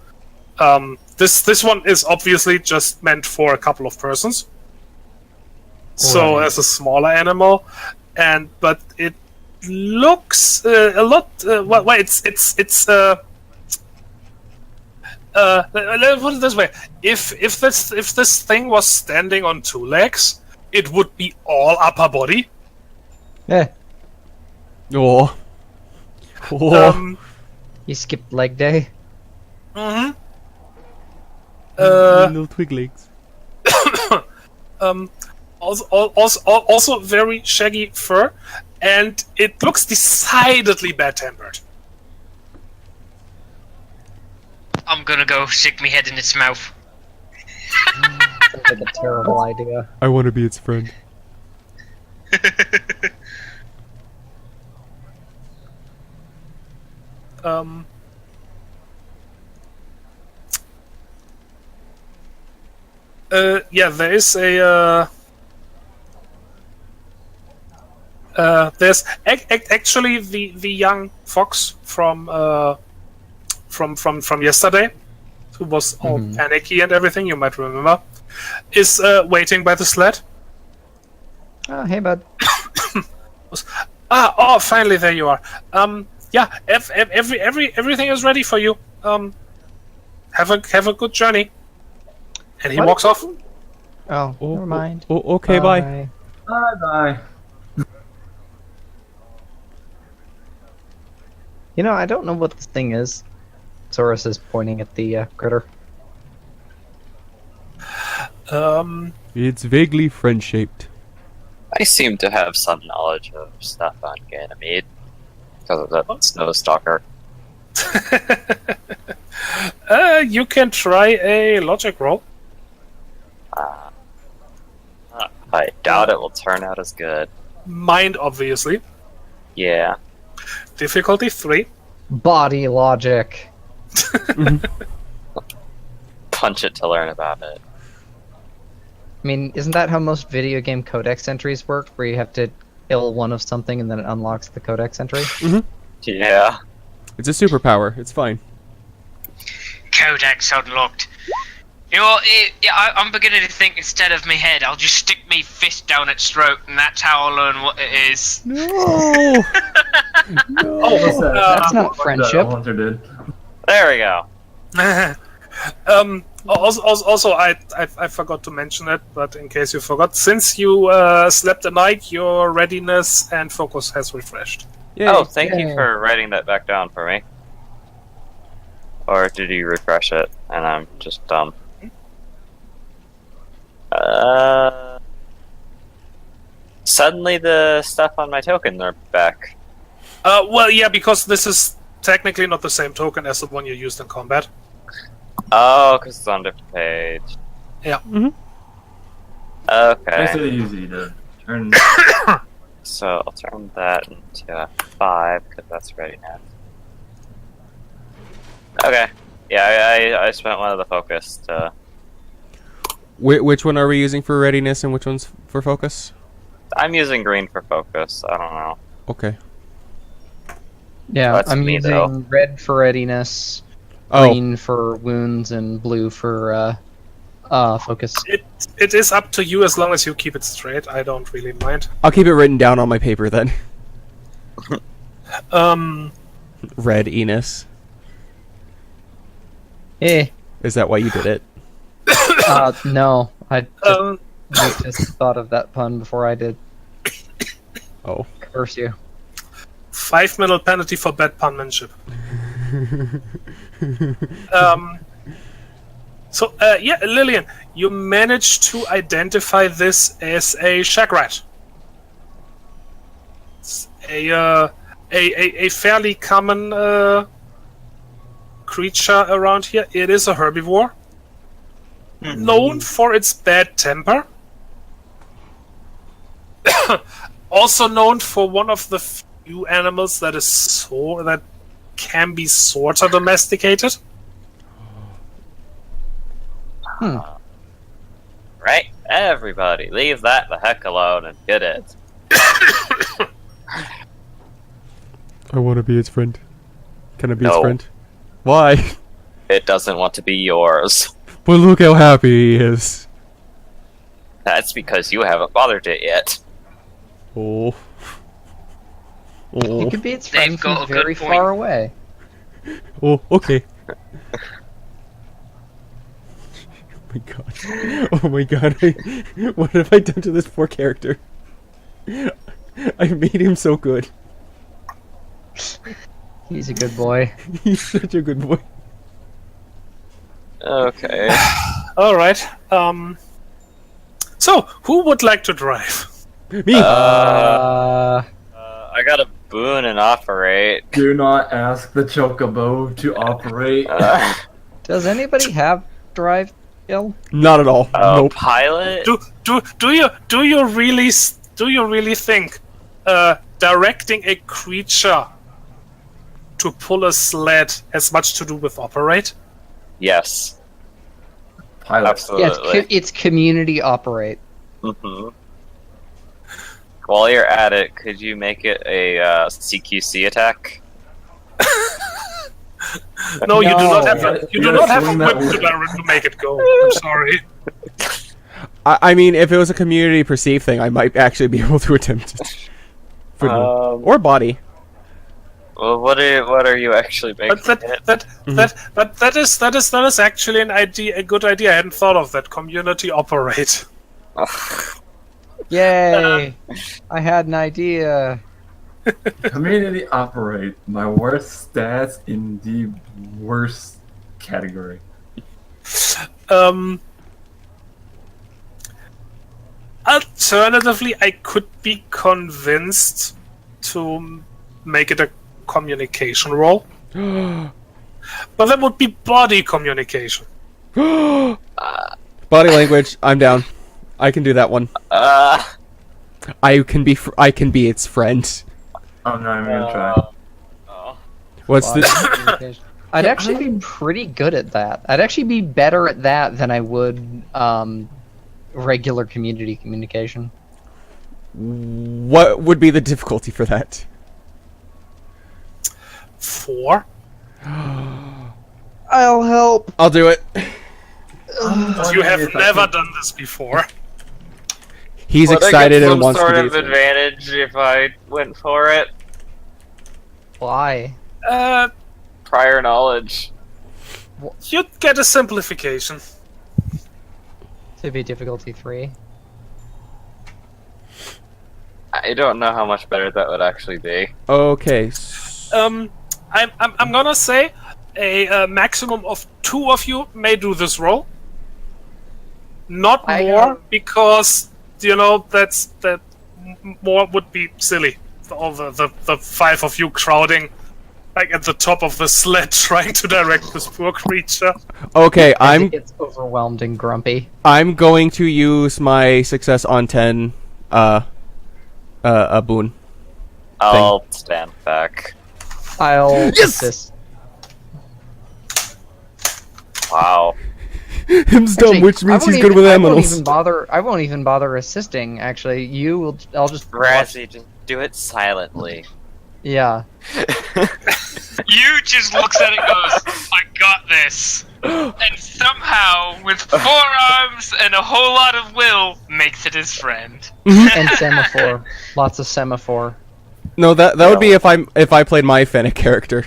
Speaker 5: This one is obviously just meant for a couple of persons. So as a smaller animal, but it looks a lot. Well, it's put it this way: if this thing was standing on two legs, it would be all upper body.
Speaker 7: Eh,
Speaker 1: Oh. Oh.
Speaker 7: you skipped leg day?
Speaker 5: Mm-hmm.
Speaker 1: Little twig legs.
Speaker 5: Also very shaggy fur, and it looks decidedly bad-tempered.
Speaker 2: I'm gonna go stick my head in its mouth.
Speaker 7: Sounds like a terrible idea.
Speaker 1: I want to be its friend.
Speaker 5: Yeah, there is a. There's actually the young fox from yesterday, who was all panicky and everything. You might remember, is waiting by the sled.
Speaker 7: Oh, hey, bud.
Speaker 5: Oh, finally there you are. yeah, everything is ready for you. Have a good journey. And he
Speaker 7: What?
Speaker 5: walks off.
Speaker 7: Oh, never mind.
Speaker 1: Okay, bye.
Speaker 6: Bye.
Speaker 7: You know, I don't know what this thing is. Saurus is pointing at the critter.
Speaker 1: It's vaguely friend-shaped.
Speaker 4: I seem to have some knowledge of stuff on Ganymede because of that snow stalker.
Speaker 5: You can try a logic roll.
Speaker 4: I doubt it will turn out as good.
Speaker 5: Mind, obviously.
Speaker 4: Yeah.
Speaker 5: Difficulty 3.
Speaker 7: Body logic.
Speaker 4: Punch it to learn about it.
Speaker 7: I mean, isn't that how most video game codex entries work, where you have to kill one of something and then it unlocks the codex entry?
Speaker 4: Yeah.
Speaker 1: It's a superpower. It's fine.
Speaker 2: Codex unlocked. You know what? I'm beginning to think instead of me head, I'll just stick me fist down its throat, and that's how I'll learn what it is.
Speaker 1: No. No.
Speaker 6: What's that?
Speaker 7: That's not
Speaker 6: What
Speaker 7: friendship.
Speaker 6: Hunter did.
Speaker 4: There we go.
Speaker 5: Also, I forgot to mention it, but in case you forgot, since you slept a night, your readiness and focus has refreshed.
Speaker 1: Yay.
Speaker 4: Oh, thank you
Speaker 7: Yay.
Speaker 4: for writing that back down for me. Or did you refresh it and I'm just dumb? Suddenly the stuff on my token are back.
Speaker 5: Well, yeah, because this is technically not the same token as the one you used in combat.
Speaker 4: Oh, because it's on a different page.
Speaker 5: Yeah.
Speaker 4: Okay.
Speaker 6: Makes it easy to turn.
Speaker 4: So I'll turn that into 5 because that's ready now. Okay. Yeah, I spent one of the focus to.
Speaker 1: Which one are we using for readiness and which one's for focus?
Speaker 4: I'm using green for focus. I don't know.
Speaker 1: Okay.
Speaker 7: Yeah,
Speaker 4: That's
Speaker 7: I'm
Speaker 4: me,
Speaker 7: using
Speaker 4: though.
Speaker 7: red for readiness,
Speaker 1: Oh,
Speaker 7: green for wounds, and blue for focus.
Speaker 5: It is up to you as long as you keep it straight. I don't really mind.
Speaker 1: I'll keep it written down on my paper then. Red Enos.
Speaker 7: Eh.
Speaker 1: Is that why you did it?
Speaker 7: No. I
Speaker 5: Um,
Speaker 7: just thought of that pun before I did.
Speaker 1: Oh.
Speaker 7: Curse you.
Speaker 5: 5-minute penalty for bad punmanship. Yeah, Lillian, you managed to identify this as a shagrat. It's a fairly common creature around here. It is a herbivore, known for its bad temper. Also known for one of the few animals that can be sort of domesticated.
Speaker 4: Right? Everybody, leave that the heck alone and get it.
Speaker 1: I want to be its friend. Can I be
Speaker 4: No.
Speaker 1: its friend? Why?
Speaker 4: It doesn't want to be yours.
Speaker 1: But look how happy he is.
Speaker 4: That's because you haven't bothered it yet.
Speaker 1: Oh.
Speaker 7: You
Speaker 1: Oh.
Speaker 7: could be its
Speaker 2: They've
Speaker 7: friend
Speaker 2: got
Speaker 7: from
Speaker 2: a good
Speaker 7: very
Speaker 2: point.
Speaker 7: far away.
Speaker 1: Oh, okay. Oh my god. Oh my god. What have I done to this poor character? I made him so good.
Speaker 7: He's a good boy.
Speaker 1: He's such a good boy.
Speaker 4: Okay.
Speaker 5: All right. So, who would like to drive?
Speaker 1: Me!
Speaker 4: I got a boon and operate.
Speaker 6: Do not ask the chocobo to operate.
Speaker 7: Does anybody have drive skill?
Speaker 1: Not at all. Nope.
Speaker 4: Pilot?
Speaker 5: Do you really think directing a creature to pull a sled has much to do with operate?
Speaker 4: Yes.
Speaker 6: Pilot.
Speaker 7: Yeah,
Speaker 4: Absolutely.
Speaker 7: it's community operate.
Speaker 4: Mm-hmm. While you're at it, could you make it a CQC attack?
Speaker 5: No, you do not have
Speaker 6: No.
Speaker 5: a, you do not have a
Speaker 6: Swing
Speaker 5: whip
Speaker 6: that
Speaker 5: to make it go. I'm sorry.
Speaker 1: I mean, if it was a community perceived thing, I might actually be able to attempt it. Football. Or body.
Speaker 4: Well, what are you actually making?
Speaker 5: That is actually a good idea. I hadn't thought of that. Community operate.
Speaker 7: Yay! I had an idea.
Speaker 6: Community operate. My worst stats in the worst category.
Speaker 5: Alternatively, I could be convinced to make it a communication role. But that would be body communication.
Speaker 1: Body language. I'm down. I can do that one. I can be its friend.
Speaker 6: I'm not even gonna try.
Speaker 1: What's
Speaker 7: Body
Speaker 1: the?
Speaker 7: communication. I'd actually be pretty good at that. I'd actually be better at that than I would regular community communication.
Speaker 1: What would be the difficulty for that?
Speaker 5: 4.
Speaker 7: I'll help.
Speaker 1: I'll do it.
Speaker 5: You have never done this before.
Speaker 1: He's
Speaker 4: Would
Speaker 1: excited
Speaker 4: I get
Speaker 1: and wants
Speaker 4: some
Speaker 1: to
Speaker 4: sort
Speaker 1: do
Speaker 4: of
Speaker 1: it.
Speaker 4: advantage if I went for it.
Speaker 7: Why?
Speaker 4: Prior knowledge.
Speaker 5: You'd get a simplification.
Speaker 7: To be difficulty 3.
Speaker 4: I don't know how much better that would actually be.
Speaker 1: Okay.
Speaker 5: I'm gonna say a maximum of 2 of you may do this role. Not more, because that more would be silly. All the 5 of you crowding like at the top of the sled trying to direct this poor creature.
Speaker 1: Okay,
Speaker 7: It gets overwhelmed and grumpy.
Speaker 1: I'm going to use my success on 10 a boon.
Speaker 4: I'll stand back.
Speaker 7: I'll assist.
Speaker 4: Wow.
Speaker 1: Him's dumb,
Speaker 7: Actually,
Speaker 1: which
Speaker 7: I
Speaker 1: means
Speaker 7: won't
Speaker 1: he's good with
Speaker 7: I won't
Speaker 1: animals.
Speaker 7: I won't even bother assisting. Actually, I'll just watch.
Speaker 4: Razzie, just do it silently.
Speaker 7: Yeah.
Speaker 2: You just looks at it and goes, I got this. And somehow, with 4 arms and a whole lot of will, makes it his friend.
Speaker 7: And semaphore. Lots of semaphore.
Speaker 1: No, that would be if I played my Fennec character.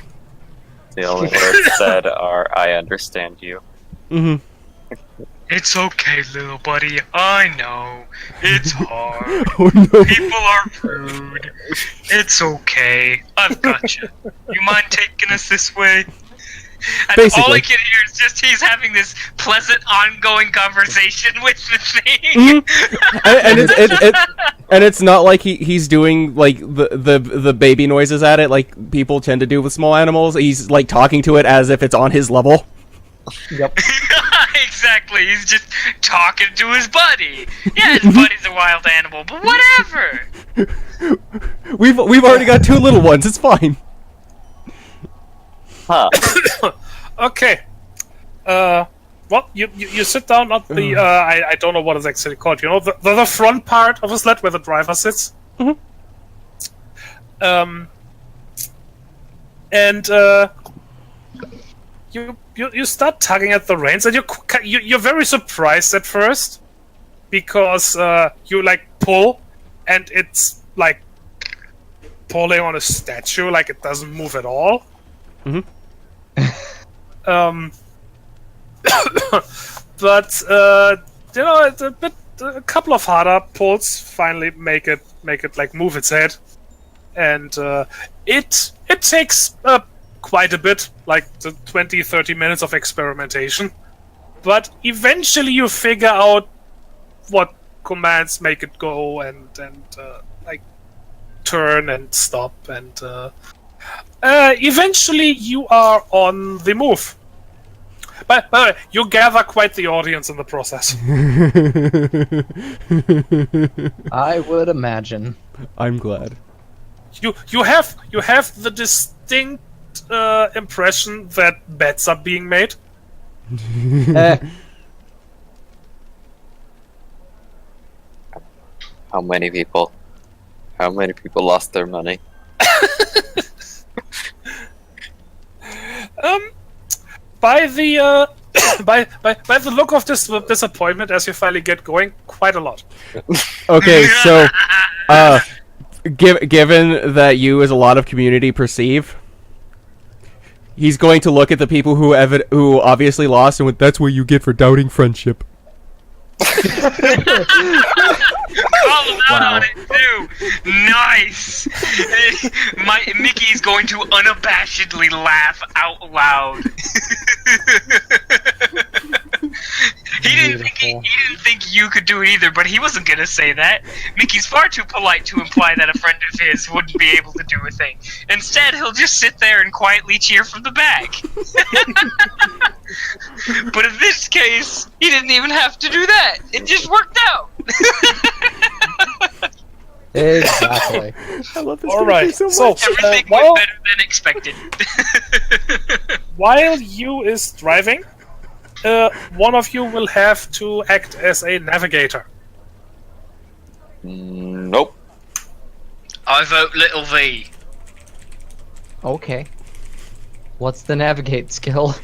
Speaker 4: The only words said are, I understand you.
Speaker 1: Mm-hmm.
Speaker 2: It's okay, little buddy. I know. It's hard.
Speaker 1: Oh no.
Speaker 2: People are rude. It's okay. I've got you. You mind taking us this way? And
Speaker 1: Basically.
Speaker 2: all I can hear is just he's having this pleasant, ongoing conversation with the thing.
Speaker 1: Mm-hmm. And it's not like he's doing like the baby noises at it like people tend to do with small animals. He's like talking to it as if it's on his level.
Speaker 7: Yep.
Speaker 2: Exactly. He's just talking to his buddy. Yeah, his buddy's a wild animal, but whatever.
Speaker 1: We've already got 2 little ones. It's fine.
Speaker 4: Huh.
Speaker 5: Okay. Well, you sit down at the I don't know what it's actually called. You know, the front part of a sled where the driver sits.
Speaker 1: Mhm.
Speaker 5: And you start tugging at the reins, and you're very surprised at first because you like pull, and it's like pulling on a statue, like it doesn't move at all.
Speaker 1: Mhm.
Speaker 5: But it's a couple of harder pulls finally make it like move its head, and it takes quite a bit, like 20-30 minutes of experimentation, but eventually you figure out what commands make it go and like turn and stop, and eventually you are on the move. By the way, you gather quite the audience in the process.
Speaker 7: I would imagine.
Speaker 1: I'm glad.
Speaker 5: You have the distinct impression that bets are being made.
Speaker 4: How many people lost their money?
Speaker 5: By the by the look of this disappointment as you finally get going, quite a lot.
Speaker 1: Okay, so Given that you, as a lot of community, perceive, he's going to look at the people who obviously lost, and that's what you get for doubting friendship.
Speaker 2: Call him out on it too. Nice. Mickey's going to unabashedly laugh out loud. He didn't think you could do it either, but he wasn't gonna say that. Mickey's far too polite to imply that a friend of his wouldn't be able to do a thing. Instead, he'll just sit there and quietly cheer from the back. But in this case, he didn't even have to do that. It just worked out.
Speaker 7: Exactly.
Speaker 1: I love this
Speaker 5: All right,
Speaker 1: so
Speaker 5: so
Speaker 1: much.
Speaker 2: Everything
Speaker 5: while,
Speaker 2: went better than expected.
Speaker 5: while you is driving, one of you will have to act as a navigator.
Speaker 4: Nope.
Speaker 2: I vote little V.
Speaker 7: Okay. What's the navigate skill?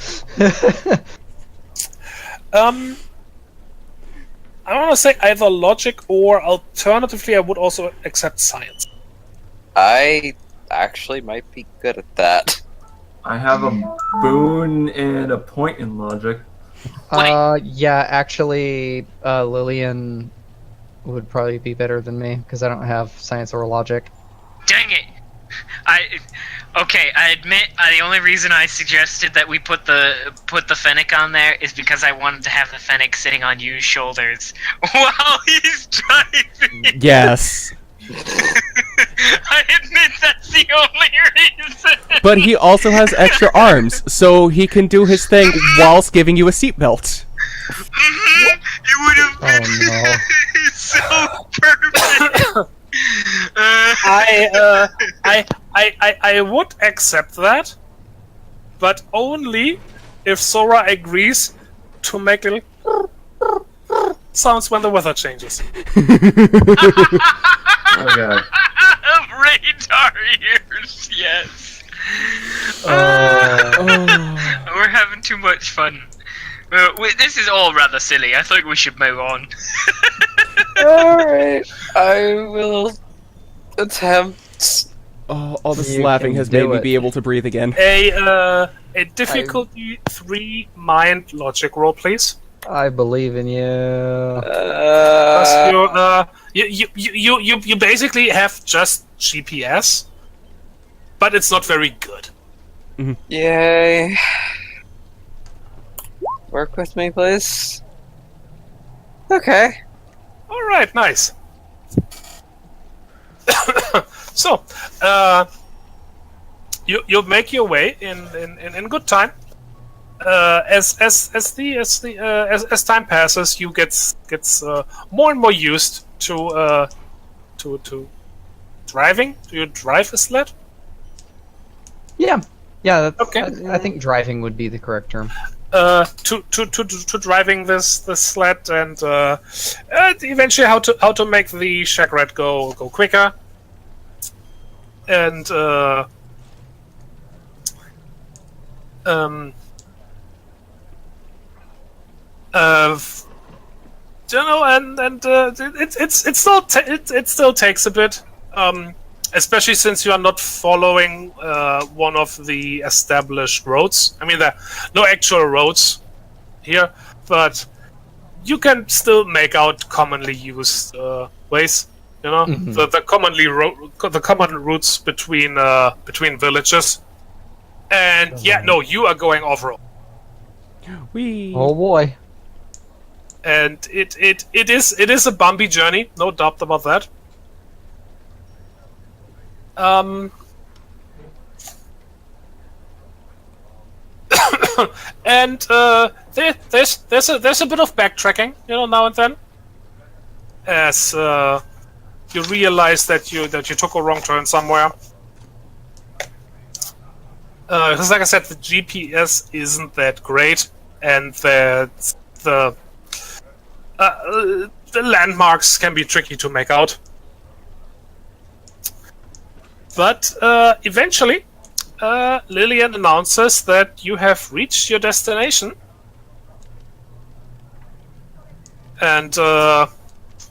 Speaker 5: I want to say either logic or alternatively, I would also accept science.
Speaker 4: I actually might be good at that.
Speaker 6: I have a boon and a point in logic.
Speaker 7: Yeah, actually, Lillian would probably be better than me because I don't have science or logic.
Speaker 2: Dang it! I admit the only reason I suggested that we put the Fennec on there is because I wanted to have the Fennec sitting on Yu's shoulders while he's driving.
Speaker 1: Yes.
Speaker 2: I admit that's the only reason.
Speaker 1: But he also has extra arms, so he can do his thing whilst giving you a seatbelt.
Speaker 2: It would have been so perfect.
Speaker 5: I would accept that, but only if Sora agrees to make little sounds when the weather changes.
Speaker 6: Oh god.
Speaker 2: Radar ears, yes. We're having too much fun. This is all rather silly. I think we should move on.
Speaker 4: Alright, I will attempt.
Speaker 1: Oh, all this
Speaker 7: You
Speaker 1: laughing
Speaker 7: can
Speaker 1: has made
Speaker 7: do
Speaker 1: me
Speaker 7: it.
Speaker 1: be able to breathe again.
Speaker 5: A difficulty 3 mind logic roll, please.
Speaker 7: I believe in you.
Speaker 5: You basically have just GPS, but it's not very good.
Speaker 4: Yay. Work with me, please. Okay.
Speaker 5: All right, nice. So, you make your way in good time. As time passes, you gets more and more used to driving. Do you drive a sled?
Speaker 7: Yeah,
Speaker 5: Okay.
Speaker 7: I think driving would be the correct term.
Speaker 5: To driving this sled and eventually how to make the shack rat go quicker and you know, and it still takes a bit, especially since you are not following one of the established roads. I mean, there are no actual roads here, but you can still make out commonly used ways. You know, the common routes between villages. And yeah, no, you are going off road.
Speaker 1: Whee!
Speaker 7: Oh boy.
Speaker 5: And it is a bumpy journey, no doubt about that. And there's a bit of backtracking, you know, now and then, as you realize that you took a wrong turn somewhere. Because, like I said, the GPS isn't that great, and the landmarks can be tricky to make out. But eventually, Lillian announces that you have reached your destination. And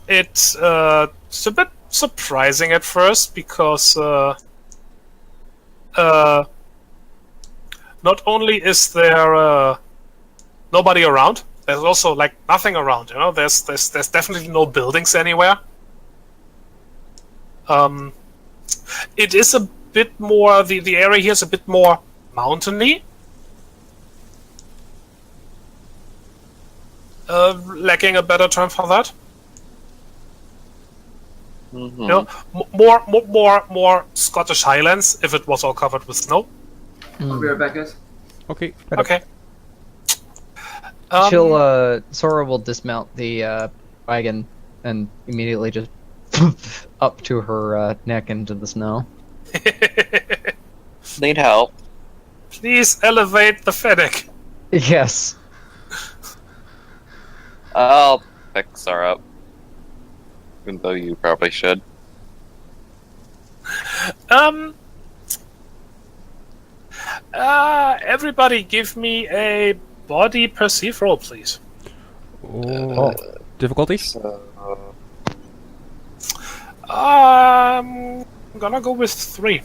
Speaker 5: it's a bit surprising at first because not only is there nobody around, there's also like nothing around. You know, there's definitely no buildings anywhere. It is a bit more. The area here is a bit more mountainy. Lacking a better term for that.
Speaker 4: Mm-hmm.
Speaker 5: You know, more Scottish Highlands if it was all covered with snow.
Speaker 6: I'll be right back, guys.
Speaker 1: Okay.
Speaker 5: Okay.
Speaker 7: Sora will dismount the wagon and immediately just up to her neck into the snow.
Speaker 4: Need help.
Speaker 5: Please elevate the Fennec.
Speaker 7: Yes.
Speaker 4: I'll fix her up. Even though you probably should.
Speaker 5: Everybody give me a body perceive roll, please.
Speaker 1: Oh. Difficulty?
Speaker 4: So,
Speaker 5: I'm gonna go with 3.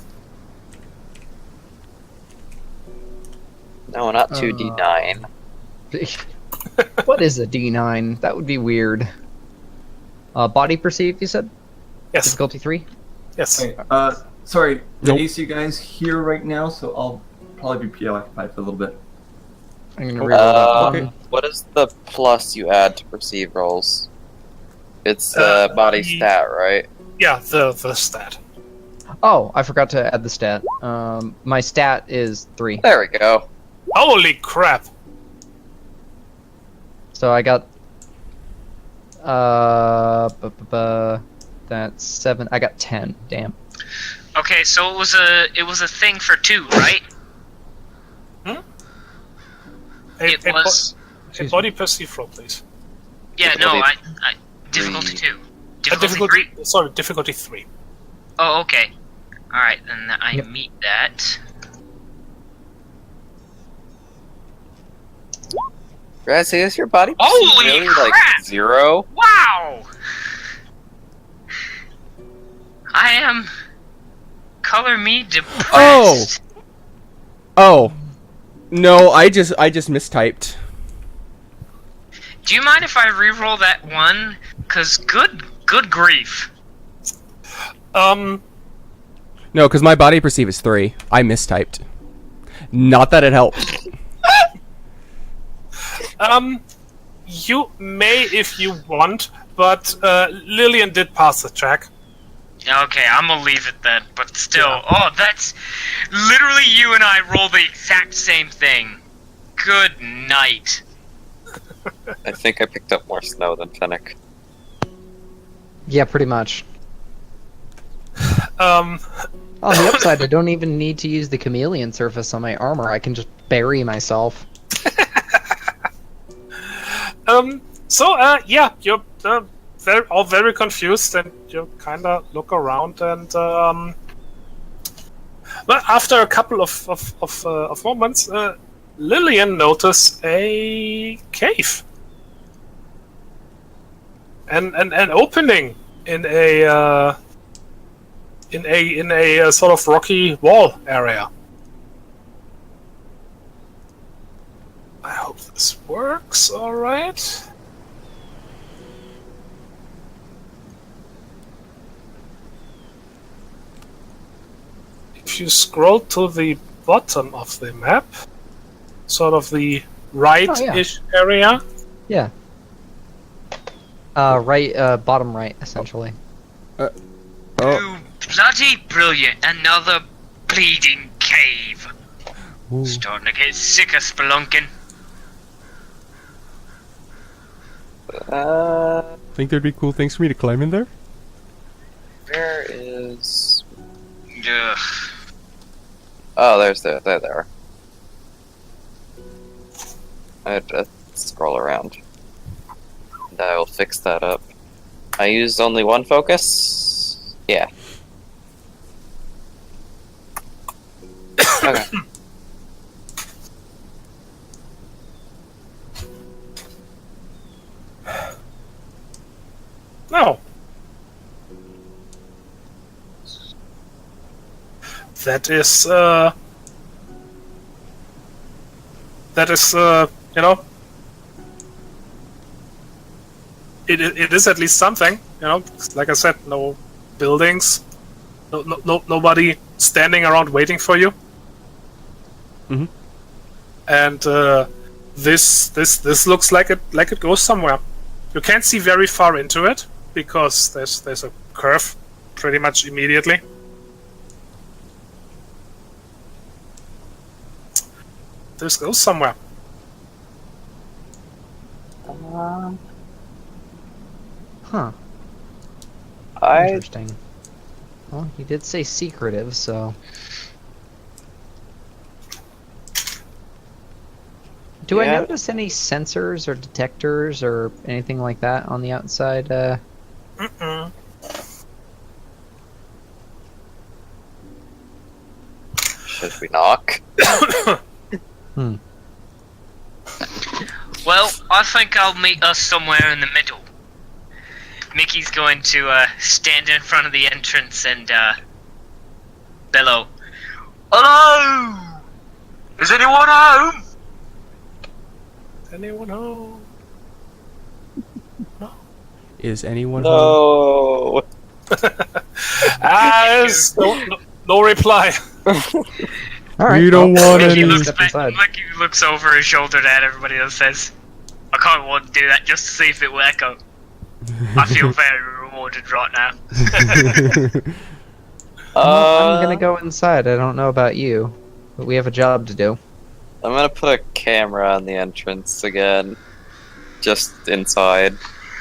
Speaker 4: no, not 2d9.
Speaker 7: What is a D9? That would be weird. Body perceived, you said?
Speaker 5: Yes.
Speaker 7: Difficulty 3?
Speaker 5: Yes.
Speaker 6: Okay, sorry, the
Speaker 1: Nope.
Speaker 6: AC guy's here right now, so I'll probably be preoccupied for a little bit.
Speaker 7: I'm gonna reroll that
Speaker 1: okay.
Speaker 7: one.
Speaker 4: What is the plus you add to perceive rolls? It's the body stat, right?
Speaker 5: Yeah, the stat.
Speaker 7: Oh, I forgot to add the stat. My stat is 3.
Speaker 4: There we go.
Speaker 5: Holy crap!
Speaker 7: So I got that's 7. I got 10. Damn.
Speaker 2: Okay, so it was a thing for 2, right? It was.
Speaker 5: A body perceive roll, please.
Speaker 2: Yeah, no,
Speaker 4: Difficulty
Speaker 2: I difficulty 2.
Speaker 5: Difficulty.
Speaker 2: 3.
Speaker 5: Sorry, difficulty 3.
Speaker 2: Oh, okay. All right, then I
Speaker 7: Yep.
Speaker 2: meet that.
Speaker 4: Razzie, is your body
Speaker 2: Holy
Speaker 4: really
Speaker 2: crap!
Speaker 4: like 0?
Speaker 2: Wow! I am. Color me depressed.
Speaker 1: Oh. No, I just mistyped.
Speaker 2: Do you mind if I re-roll that one? Cause good grief.
Speaker 1: No, because my body perceive is 3. I mistyped. Not that it helped.
Speaker 5: You may if you want, but Lillian did pass the check.
Speaker 2: Okay, I'm gonna leave it then. But still, oh, that's literally you and I roll the exact same thing. Good night.
Speaker 4: I think I picked up more snow than Fennec.
Speaker 7: Yeah, pretty much.
Speaker 5: Um,
Speaker 7: On the upside, I don't even need to use the chameleon surface on my armor. I can just bury myself.
Speaker 5: yeah, you're all very confused, and you kind of look around, and but after a couple of moments, Lillian noticed a cave, and an opening in a sort of rocky wall area. I hope this works. All right. If you scroll to the bottom of the map, sort of the right-ish area.
Speaker 7: Yeah. Right, bottom right, essentially.
Speaker 1: Oh.
Speaker 2: You bloody brilliant! Another bleeding cave.
Speaker 1: Ooh.
Speaker 2: Starting to get sick of spelunking.
Speaker 1: Think there'd be cool things for me to climb in there?
Speaker 4: Where is...
Speaker 2: Ugh.
Speaker 4: Oh, there they are. I just scroll around. And I'll fix that up. I used only one focus? Yeah. Okay.
Speaker 5: No. that is you know, it is at least something. You know, like I said, no buildings, nobody standing around waiting for you.
Speaker 1: Mm-hmm.
Speaker 5: And this looks like it goes somewhere. You can't see very far into it because there's a curve pretty much immediately. This goes somewhere.
Speaker 7: Huh.
Speaker 4: I
Speaker 7: Interesting. Well, he did say secretive, so. Do I
Speaker 4: Yeah.
Speaker 7: notice any sensors or detectors or anything like that on the outside?
Speaker 5: Mm-mm.
Speaker 4: should we knock?
Speaker 2: Well, I think I'll meet us somewhere in the middle. Mickey's going to stand in front of the entrance and bellow, "Hello! Is anyone home?"
Speaker 5: Anyone home?
Speaker 1: Is anyone home?
Speaker 4: No.
Speaker 5: There's no reply.
Speaker 7: All right.
Speaker 1: You don't want
Speaker 2: Mickey
Speaker 1: any.
Speaker 2: looks,
Speaker 7: Step inside.
Speaker 2: Mickey looks over his shoulder at everybody and says, "I kind of want to do that just to see if it will echo. I feel very rewarded right now."
Speaker 7: I'm gonna go inside. I don't know about you, but we have a job to do.
Speaker 4: I'm gonna put a camera on the entrance again. Just inside.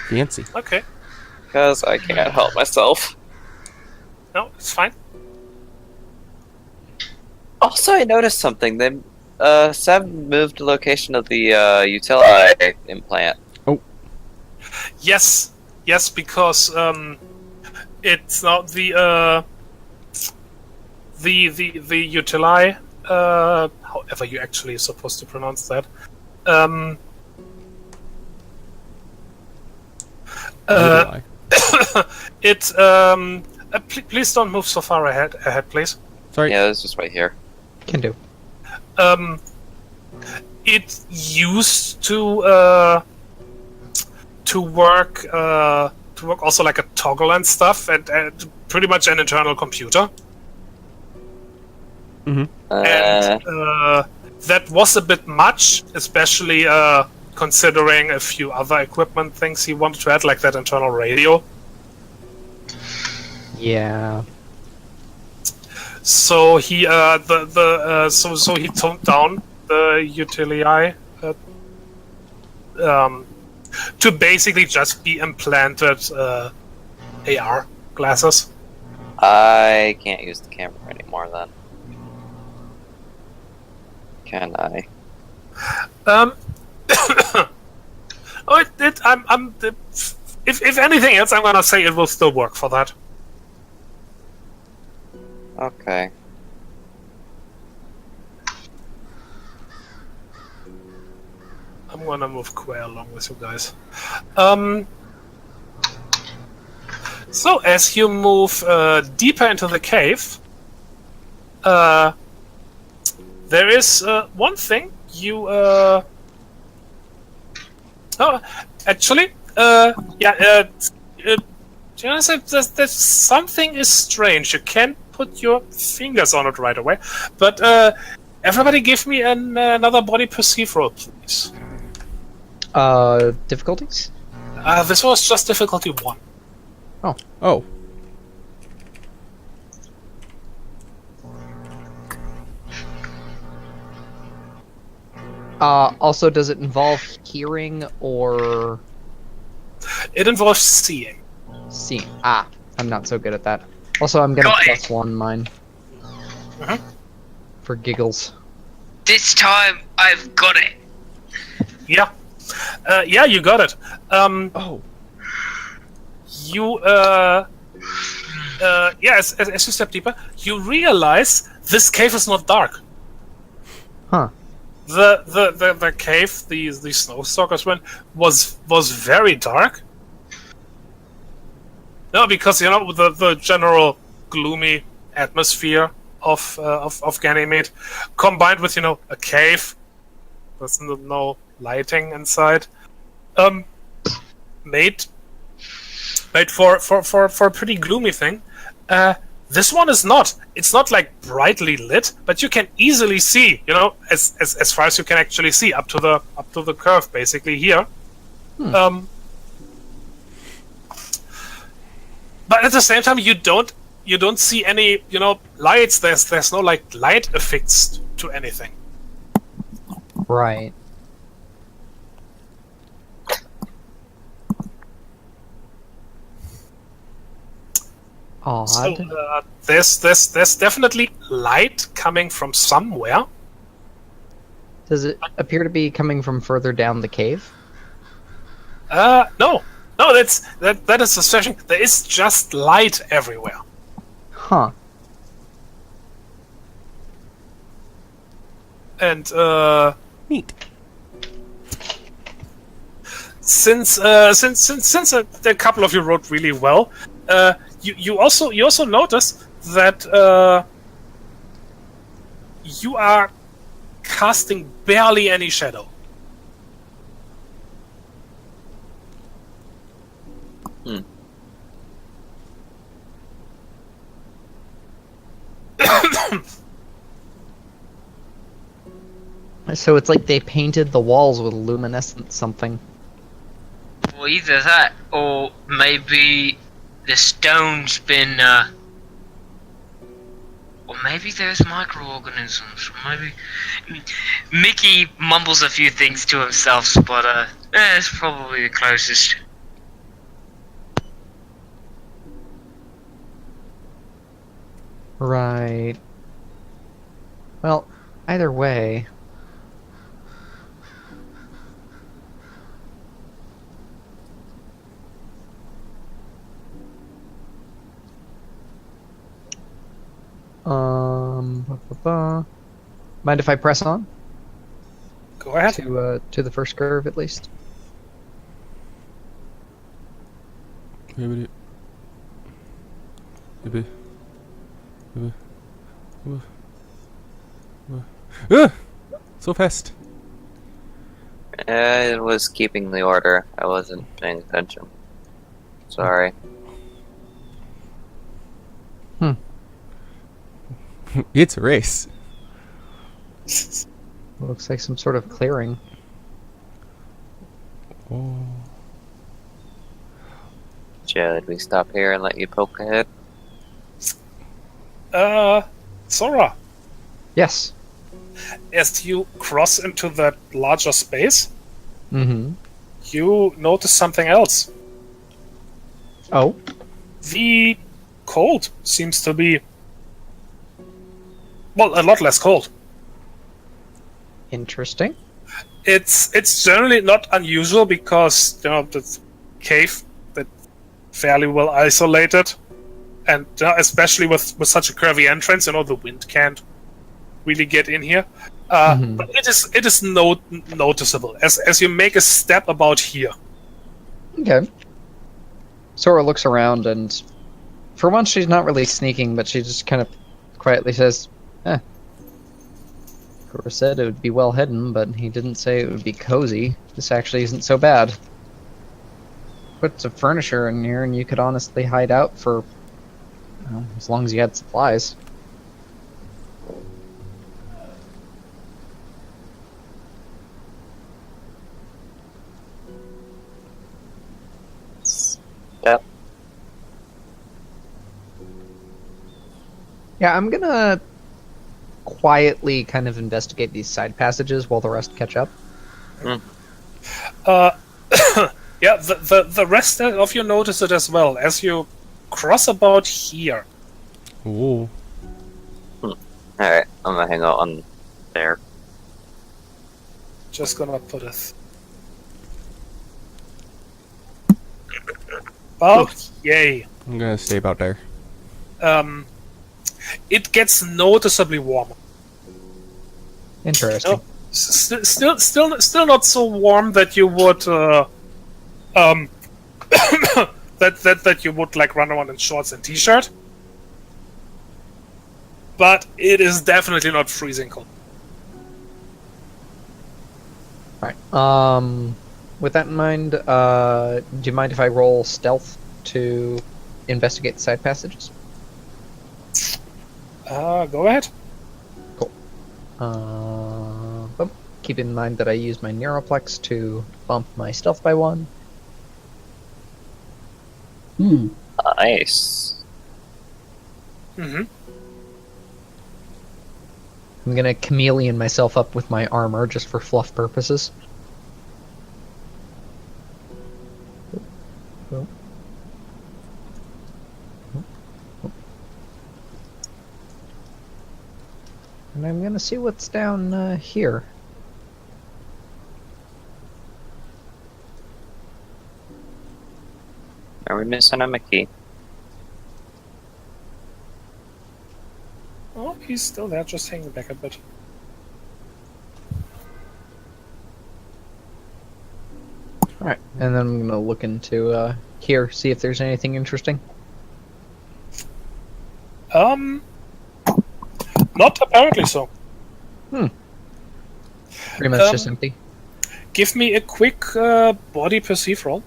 Speaker 1: Fancy.
Speaker 5: Okay,
Speaker 4: Because I can't help myself.
Speaker 5: no, it's fine.
Speaker 4: Also, I noticed something. They, Sam moved the location of the, utility implant.
Speaker 5: Yes, because it's not the utili, however you actually are supposed to pronounce that.
Speaker 1: Utili.
Speaker 5: It please don't move so far ahead, please.
Speaker 1: Sorry.
Speaker 4: Yeah, it's just right here.
Speaker 7: Can do.
Speaker 5: It used to work also like a toggle and stuff, and pretty much an internal computer. And that was a bit much, especially considering a few other equipment things he wanted to add, like that internal radio.
Speaker 7: Yeah.
Speaker 5: So he so he toned down the utility to basically just be implanted AR glasses.
Speaker 4: I can't use the camera anymore then. Can I?
Speaker 5: If anything else, I'm gonna say it will still work for that.
Speaker 4: Okay.
Speaker 5: I'm gonna move Quay along with you guys. So as you move deeper into the cave, there is one thing you. Oh, actually, there's something is strange. You can't put your fingers on it right away, but everybody, give me another body perceive roll, please.
Speaker 7: Difficulties?
Speaker 5: This was just difficulty 1.
Speaker 1: Oh.
Speaker 7: Also, does it involve hearing or
Speaker 5: It involves seeing.
Speaker 7: seeing? I'm not so good at that. Also, I'm gonna
Speaker 2: Got it.
Speaker 7: +1 mine.
Speaker 5: Mhm.
Speaker 7: For giggles.
Speaker 2: This time, I've got it.
Speaker 5: Yeah. Yeah, you got it.
Speaker 1: Oh.
Speaker 5: You, as you step deeper, you realize this cave is not dark.
Speaker 7: Huh.
Speaker 5: The cave the snowstalkers went was very dark. No, because the general gloomy atmosphere of Ganymede, combined with a cave. There's no lighting inside. Made for a pretty gloomy thing. This one is not. It's not like brightly lit, but you can easily see, as far as you can actually see up to the curve, basically here. But at the same time, you don't see any, lights. There's no like light effects to anything.
Speaker 7: Right. Odd.
Speaker 5: So there's definitely light coming from somewhere.
Speaker 7: Does it appear to be coming from further down the cave?
Speaker 5: No, that is the situation. There is just light everywhere.
Speaker 7: Huh.
Speaker 5: And
Speaker 1: Neat.
Speaker 5: since a couple of you wrote really well, you also notice that you are casting barely any shadow.
Speaker 7: So it's like they painted the walls with luminescent something.
Speaker 2: Well, either that, or maybe the stone's been, or maybe there's microorganisms. Maybe Mickey mumbles a few things to himself, but it's probably the closest.
Speaker 7: Right. Well, either way. Mind if I press on
Speaker 5: Go ahead.
Speaker 7: to the first curve at least?
Speaker 1: So fast.
Speaker 4: It was keeping the order. I wasn't paying attention. Sorry.
Speaker 1: It's a race.
Speaker 7: Looks like some sort of clearing.
Speaker 1: Oh.
Speaker 4: Should we stop here and let you poke ahead?
Speaker 5: Sora,
Speaker 7: Yes.
Speaker 5: as you cross into that larger space,
Speaker 7: Mm-hmm.
Speaker 5: you notice something else.
Speaker 7: Oh.
Speaker 5: The cold seems to be, well, a lot less cold.
Speaker 7: Interesting.
Speaker 5: It's generally not unusual because the cave that fairly well isolated, and especially with such a curvy entrance, the wind can't really get in here. But it is noticeable as you make a step about here.
Speaker 7: Okay. Sora looks around and, for once, she's not really sneaking, but she just kind of quietly says, Cora said it would be well hidden, but he didn't say it would be cozy. This actually isn't so bad. Put some furniture in here and you could honestly hide out for, as long as you had supplies.
Speaker 4: Yep.
Speaker 7: Yeah, I'm gonna quietly kind of investigate these side passages while the rest catch up.
Speaker 5: Yeah, the rest of you notice it as well as you cross about here.
Speaker 1: Ooh.
Speaker 4: Alright, I'm gonna hang out on there.
Speaker 5: Just gonna put it. Oh, yay!
Speaker 1: I'm gonna stay about there.
Speaker 5: It gets noticeably warmer.
Speaker 7: Interesting.
Speaker 5: Still not so warm that you would that you would like run around in shorts and t-shirt. but it is definitely not freezing cold.
Speaker 7: Alright. With that in mind, do you mind if I roll stealth to investigate the side passages?
Speaker 5: Go ahead.
Speaker 7: But keep in mind that I use my Neuroplex to bump my stealth by 1.
Speaker 4: Nice.
Speaker 5: Mm-hmm.
Speaker 7: I'm gonna chameleon myself up with my armor just for fluff purposes. And I'm gonna see what's down here.
Speaker 4: Are we missing a Mickey?
Speaker 5: Oh, he's still there, just hanging back a bit.
Speaker 7: Alright, and then I'm gonna look into here, see if there's anything interesting.
Speaker 5: Not apparently so.
Speaker 7: Pretty much just empty.
Speaker 5: Give me a quick body perceive roll.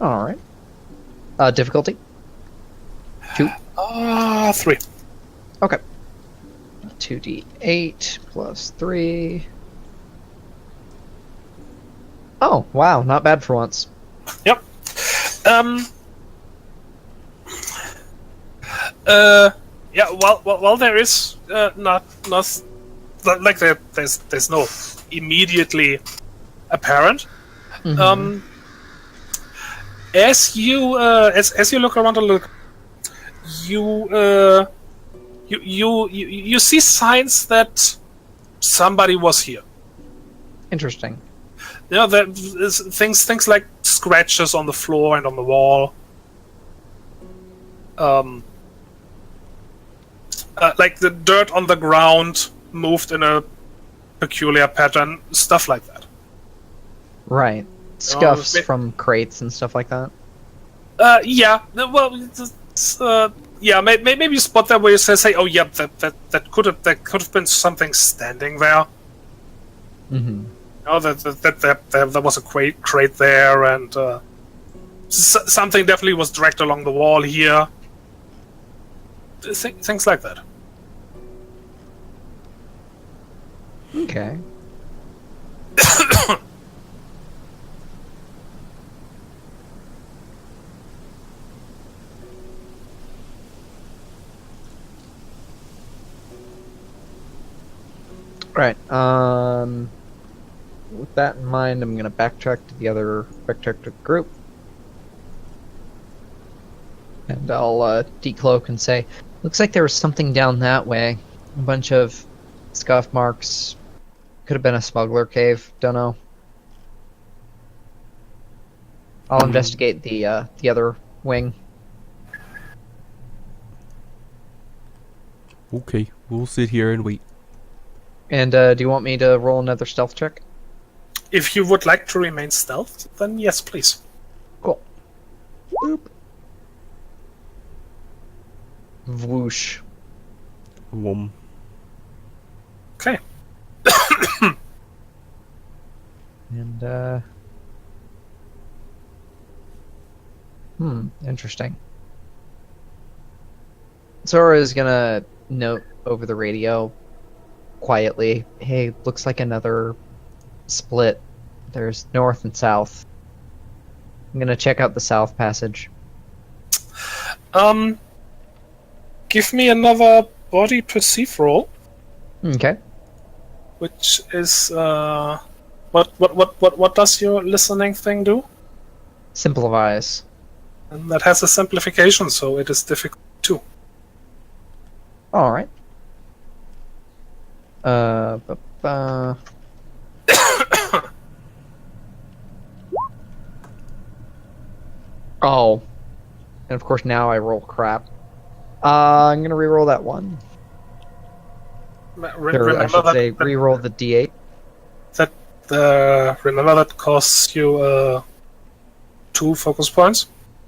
Speaker 7: Alright. Difficulty? 2.
Speaker 5: 3.
Speaker 7: Okay. 2d8 plus 3. Oh, wow, not bad for once.
Speaker 5: Yep. Yeah. Well, there is not like there's no immediately apparent. As you as you look around a little, you see signs that somebody was here.
Speaker 7: Interesting.
Speaker 5: Yeah, there is things like scratches on the floor and on the wall. Like the dirt on the ground moved in a peculiar pattern, stuff like that.
Speaker 7: Right. Scuffs
Speaker 5: ma-
Speaker 7: from crates and stuff like that.
Speaker 5: Yeah. Well, yeah. Maybe you spot that where you say, "Oh, yeah, that could have been something standing there."
Speaker 7: Mm-hmm.
Speaker 5: Oh, there was a crate there, and something definitely was dragged along the wall here. Things like that.
Speaker 7: Okay. Right. With that in mind, I'm gonna backtrack to the group, and I'll decloak and say, "Looks like there was something down that way. A bunch of scuff marks. Could have been a smuggler cave. Don't know. I'll investigate the other wing."
Speaker 1: Okay, we'll sit here and wait.
Speaker 7: And do you want me to roll another stealth check?
Speaker 5: If you would like to remain stealth, then yes, please.
Speaker 7: Cool. Boop. Whoosh.
Speaker 1: Wom.
Speaker 5: Okay.
Speaker 7: And interesting. Zora is gonna note over the radio quietly, "Hey, looks like another split. There's north and south. I'm gonna check out the south passage."
Speaker 5: Give me another body perceive roll,
Speaker 7: Okay.
Speaker 5: which is what does your listening thing do?
Speaker 7: Simplifies.
Speaker 5: And that has a simplification, so it is difficult too.
Speaker 7: Alright. Oh. And of course now I roll crap. I'm gonna reroll that one. Or I should say reroll the d8.
Speaker 5: Remember that costs you 2 focus points.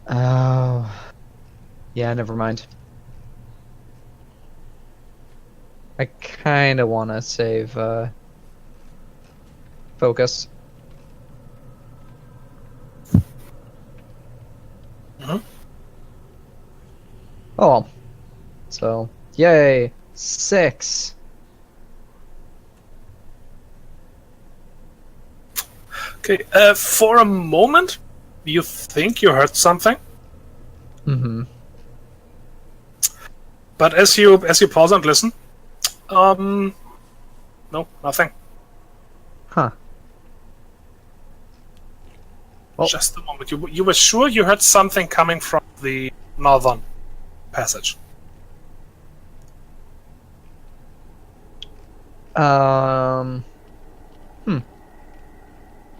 Speaker 7: Oh. Yeah, never mind. I kind of want to save focus.
Speaker 5: Mhm.
Speaker 7: Oh, well. So, yay, 6.
Speaker 5: Okay, for a moment, you think you heard something,
Speaker 7: Mm-hmm.
Speaker 5: but as you pause and listen, no, nothing.
Speaker 7: Huh. Well-
Speaker 5: Just a moment. You were sure you heard something coming from the northern passage.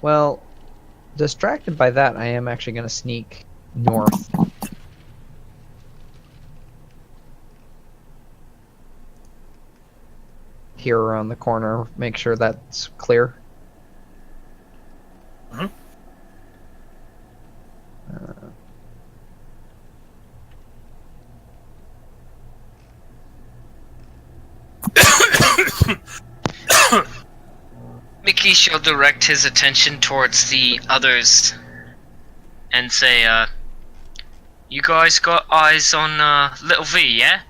Speaker 7: Well, distracted by that, I am actually going to sneak north. Here around the corner, make sure that's clear.
Speaker 5: Mhm.
Speaker 2: Mickey shall direct his attention towards the others and say, you guys got eyes on Little V, yeah?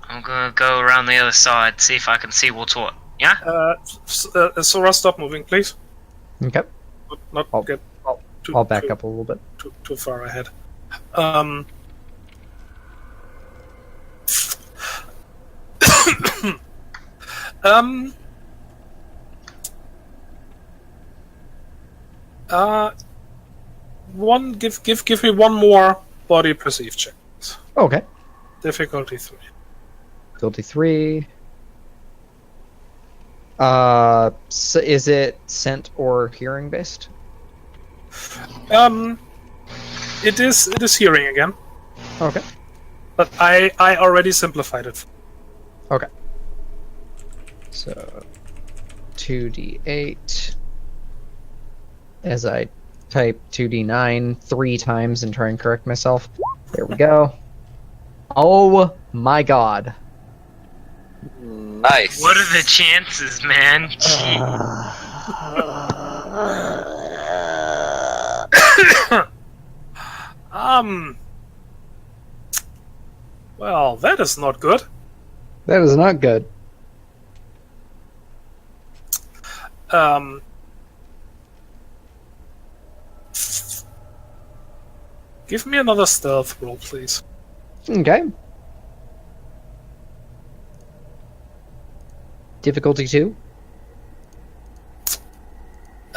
Speaker 2: I'm gonna go around the other side, see if I can see what's what, yeah?
Speaker 5: Sora, stop moving, please.
Speaker 7: Okay.
Speaker 5: Not
Speaker 7: I'll-
Speaker 5: get too,
Speaker 7: I'll back
Speaker 5: too,
Speaker 7: up a little bit.
Speaker 5: too far ahead. Um. Give me one more body perceive check.
Speaker 7: Okay.
Speaker 5: Difficulty 3.
Speaker 7: Difficulty 3. So is it scent or hearing based?
Speaker 5: It is hearing again,
Speaker 7: Okay.
Speaker 5: but I already simplified it.
Speaker 7: Okay. So 2d8 as I type 2d9 3 times and try and correct myself. There we go. Oh my
Speaker 4: Nice.
Speaker 2: What are the chances, man? Gee.
Speaker 5: Well, that is not good.
Speaker 7: That is not good.
Speaker 5: Give me another stealth roll, please.
Speaker 7: Okay. Difficulty 2?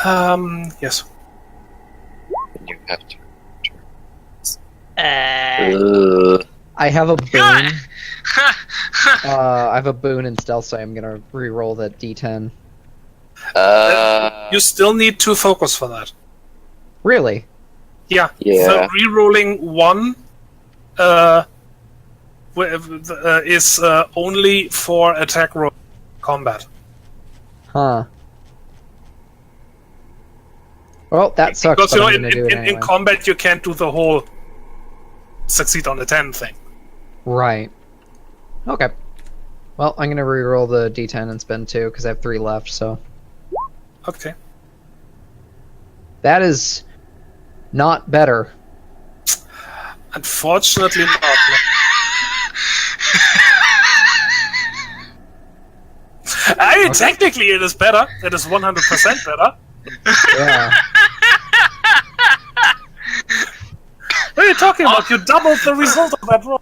Speaker 5: Yes.
Speaker 4: You have to.
Speaker 7: I have a boon.
Speaker 2: God!
Speaker 7: I have a boon in stealth, so I'm gonna re-roll that d10.
Speaker 5: You still need 2 focus for that.
Speaker 7: Really?
Speaker 5: Yeah.
Speaker 4: Yeah.
Speaker 5: The rerolling 1 is only for attack roll combat.
Speaker 7: Huh. Well, that sucks,
Speaker 5: Because
Speaker 7: but
Speaker 5: you know,
Speaker 7: I'm
Speaker 5: in,
Speaker 7: gonna do it
Speaker 5: in
Speaker 7: anyway.
Speaker 5: combat you can't do the whole succeed on the 10 thing.
Speaker 7: Right. Okay. Well, I'm gonna re-roll the d10 and spend 2, because I have 3 left, so...
Speaker 5: Okay.
Speaker 7: That is... not better.
Speaker 5: Unfortunately not. I mean, technically it is better. It is 100% better.
Speaker 7: Yeah.
Speaker 5: What are you talking about? You doubled the result of that roll.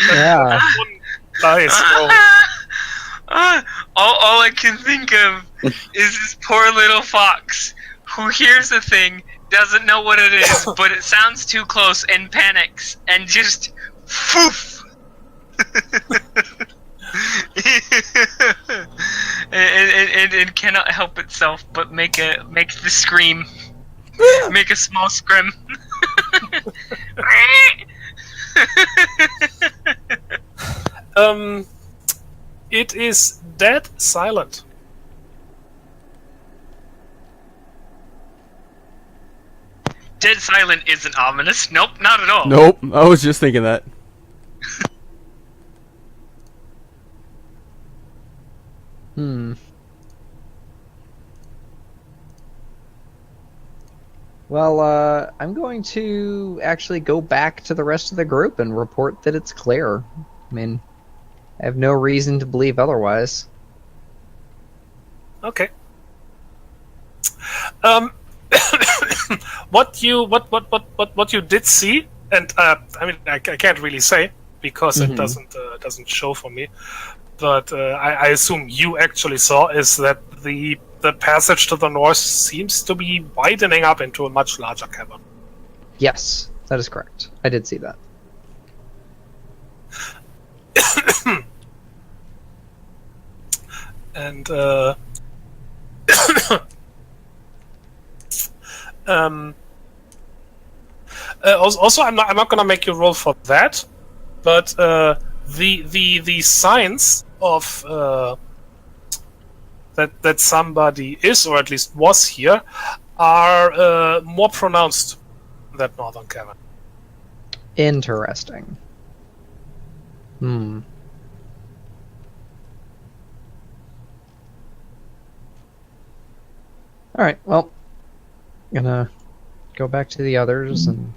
Speaker 7: Yeah.
Speaker 5: Nice roll.
Speaker 2: All I can think of is this poor little fox who hears a thing, doesn't know what it is, but it sounds too close and panics and just poof. and cannot help itself but make the scream, make a small scream.
Speaker 5: It is dead silent.
Speaker 2: Dead silent isn't ominous. Nope, not at all.
Speaker 1: Nope, I was just thinking that.
Speaker 7: Hmm. Well, I'm going to actually go back to the rest of the group and report that it's clear. I mean, I have no reason to believe otherwise.
Speaker 5: Okay. What you did see, and I mean I can't really say because it doesn't show for me, but I assume you actually saw is that the passage to the north seems to be widening up into a much larger cavern.
Speaker 7: Yes, that is correct. I did see that.
Speaker 5: And also, I'm not gonna make you roll for that, but the signs of that somebody is, or at least was here, are more pronounced in that northern cavern.
Speaker 7: Interesting. Hmm. All right. Well, gonna go back to the others and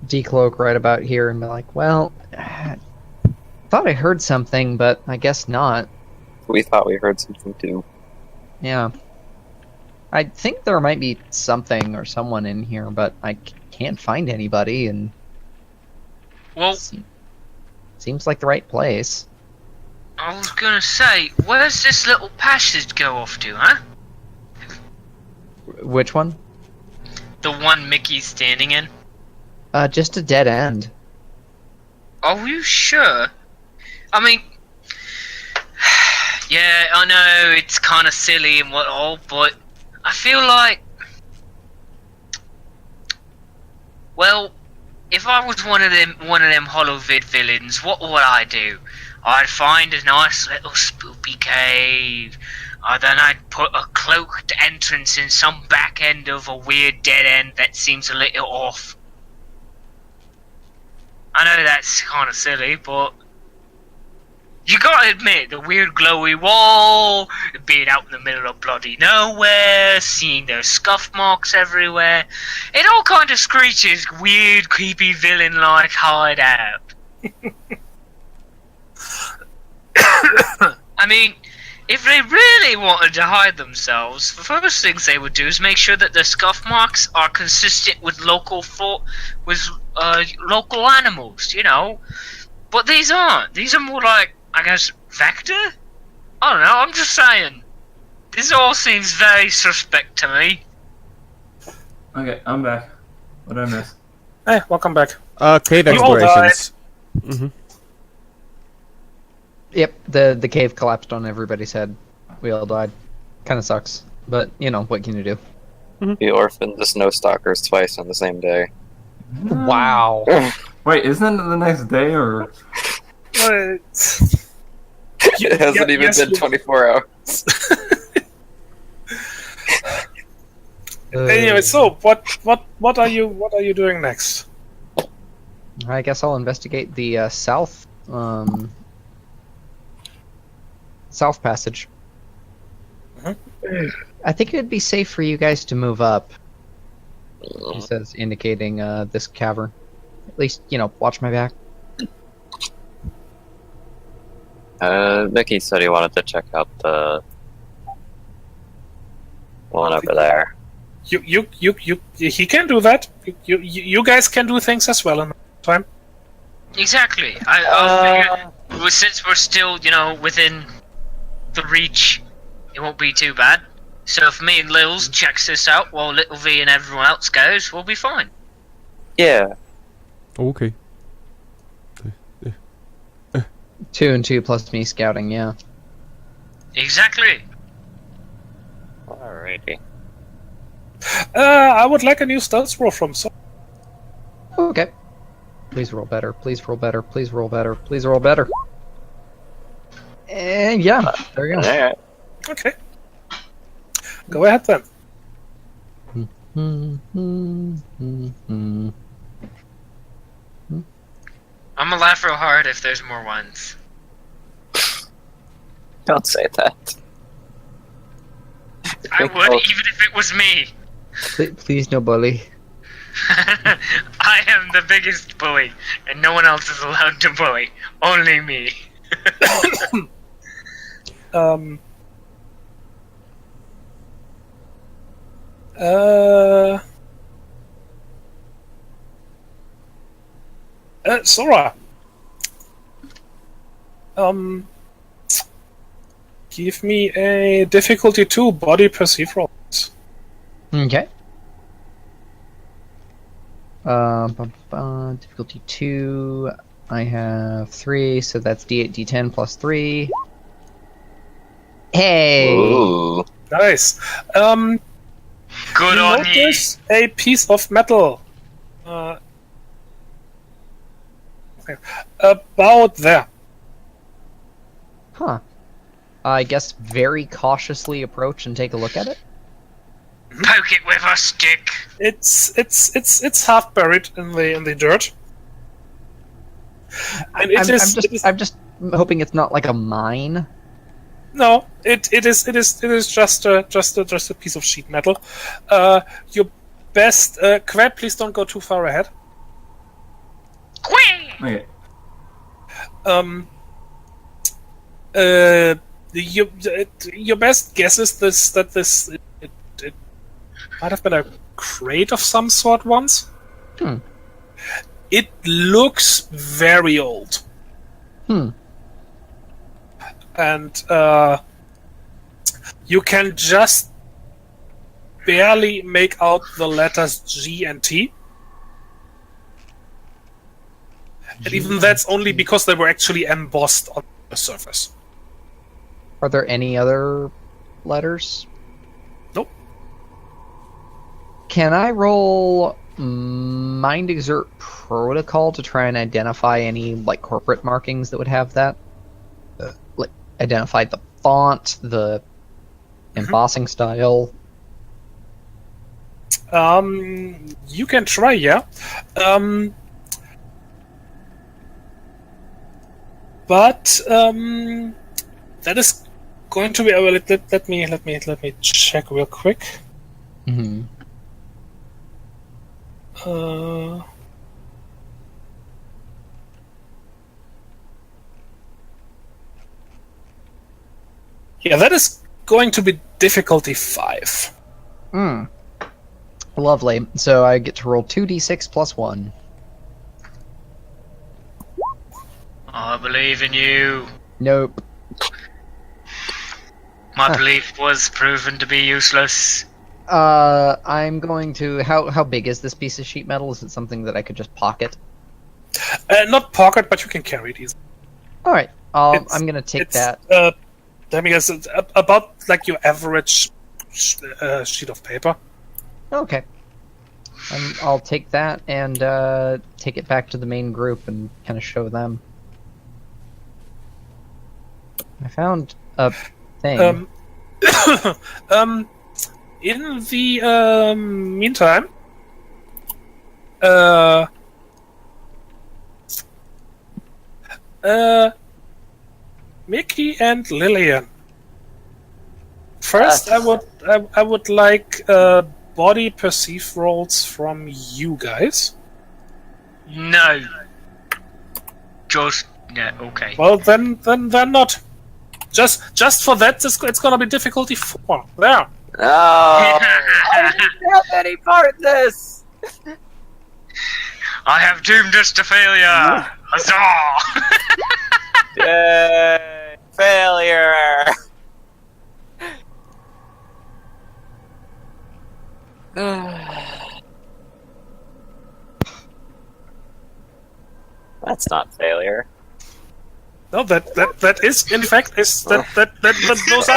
Speaker 7: decloak right about here and be like, well, thought I heard something, but I guess not.
Speaker 4: We thought we heard something too.
Speaker 7: Yeah. I think there might be something or someone in here, but I can't find anybody, and
Speaker 2: Well,
Speaker 7: seems like the right place.
Speaker 2: I was gonna say, where's this little passage go off to, huh?
Speaker 7: Which one?
Speaker 2: The one Mickey's standing in?
Speaker 7: Just a dead end.
Speaker 2: Are you sure? I mean, yeah, I know it's kind of silly and what all, but I feel like, well, if I was one of them hollow vid villains, what would I do? I'd find a nice little spoopy cave. Then I'd put a cloaked entrance in some back end of a weird dead end that seems a little off. I know that's kind of silly, but you gotta admit, the weird glowy wall, being out in the middle of bloody nowhere, seeing those scuff marks everywhere, it all kind of screeches weird, creepy villain-like hideout. I mean, if they really wanted to hide themselves, the first things they would do is make sure that the scuff marks are consistent with local local animals, you know. But these aren't. These are more like, I guess, vector? I don't know, I'm just saying. This all seems very suspect to me.
Speaker 6: Okay, I'm back. What did I miss?
Speaker 5: Hey, welcome back.
Speaker 1: Cave
Speaker 5: You all
Speaker 1: explorations. Mm-hmm.
Speaker 7: Yep, the cave collapsed on everybody's head. We all died. Kind of sucks, but you know what can you do?
Speaker 4: We orphaned the snow stalkers twice on the same day.
Speaker 7: Wow.
Speaker 6: Wait, isn't it the next day or?
Speaker 4: It hasn't even been 24 hours.
Speaker 5: Anyway, so what are you doing next?
Speaker 7: I guess I'll investigate the south passage. I think it'd be safe for you guys to move up. He says, indicating this cavern. At least, you know, watch my back.
Speaker 4: Mickey said he wanted to check out the one over there.
Speaker 5: He can do that. You guys can do things as well in the time.
Speaker 2: Exactly. I figured, since we're still, you know, within the reach, it won't be too bad. So if me and Lils checks this out while Little V and everyone else goes, we'll be fine.
Speaker 4: Yeah.
Speaker 1: Okay.
Speaker 7: 2 and 2 plus me scouting, yeah.
Speaker 2: Exactly.
Speaker 4: Alrighty.
Speaker 5: I would like a new stealth roll from so.
Speaker 7: Okay. Please roll better. Please roll better. Please roll better. Please roll better. And yeah, there you go.
Speaker 4: Alright.
Speaker 5: Okay. Go ahead then.
Speaker 2: I'm I'm gonna laugh real hard if there's more ones.
Speaker 4: Don't say that.
Speaker 2: I would, even if it was me.
Speaker 7: Please, no bully.
Speaker 2: I am the biggest bully, and no one else is allowed to bully. Only me.
Speaker 5: Sora. Give me a difficulty 2 body perceive roll.
Speaker 7: Okay. Difficulty 2. I have 3, so that's D8, D10 plus 3. Hey!
Speaker 4: Ooh.
Speaker 5: Nice.
Speaker 2: Good
Speaker 5: You
Speaker 2: on you.
Speaker 5: notice a piece of metal. Okay. About there.
Speaker 7: Huh. I guess very cautiously approach and take a look at it.
Speaker 2: Poke it with a stick.
Speaker 5: It's half buried in the dirt. And
Speaker 7: I'm just hoping it's not like a mine.
Speaker 5: No, it is just a piece of sheet metal. Your best, Crab, please don't go too far ahead.
Speaker 6: Okay.
Speaker 5: Your best guess is that this might have been a crate of some sort once. It looks very old. And you can just barely make out the letters G and T. And even that's only because they were actually embossed on the surface.
Speaker 7: Are there any other letters?
Speaker 5: Nope.
Speaker 7: Can I roll Mind Exert Protocol to try and identify any like corporate markings that would have that? Like identify the font, the embossing style.
Speaker 5: You can try, yeah. But that is going to be. Let me check real quick.
Speaker 7: Mm-hmm. Yeah, that is going to be difficulty 5. Lovely. So I get to roll 2d6 plus 1.
Speaker 2: I believe in you.
Speaker 7: Nope.
Speaker 2: My belief was proven to be useless.
Speaker 7: I'm going to. How big is this piece of sheet metal? Is it something that I could just pocket?
Speaker 5: Not pocket, but you can carry it easily.
Speaker 7: All right. I'm gonna take that.
Speaker 5: I mean, it's about like your average sheet of paper.
Speaker 7: Okay. I'll take that and take it back to the main group and kind of show them. I found a thing.
Speaker 5: In the meantime, Mickey and Lillian. First, I would like body perceive rolls from you guys.
Speaker 2: No. Just no. Okay.
Speaker 5: Well, then not. Just for that, it's gonna be difficulty 4. There.
Speaker 4: No! I didn't have any part in this!
Speaker 2: I have doomed us to failure. Huzzah!
Speaker 4: Yay! Failure! That's not failure.
Speaker 5: No, that is in fact is that those are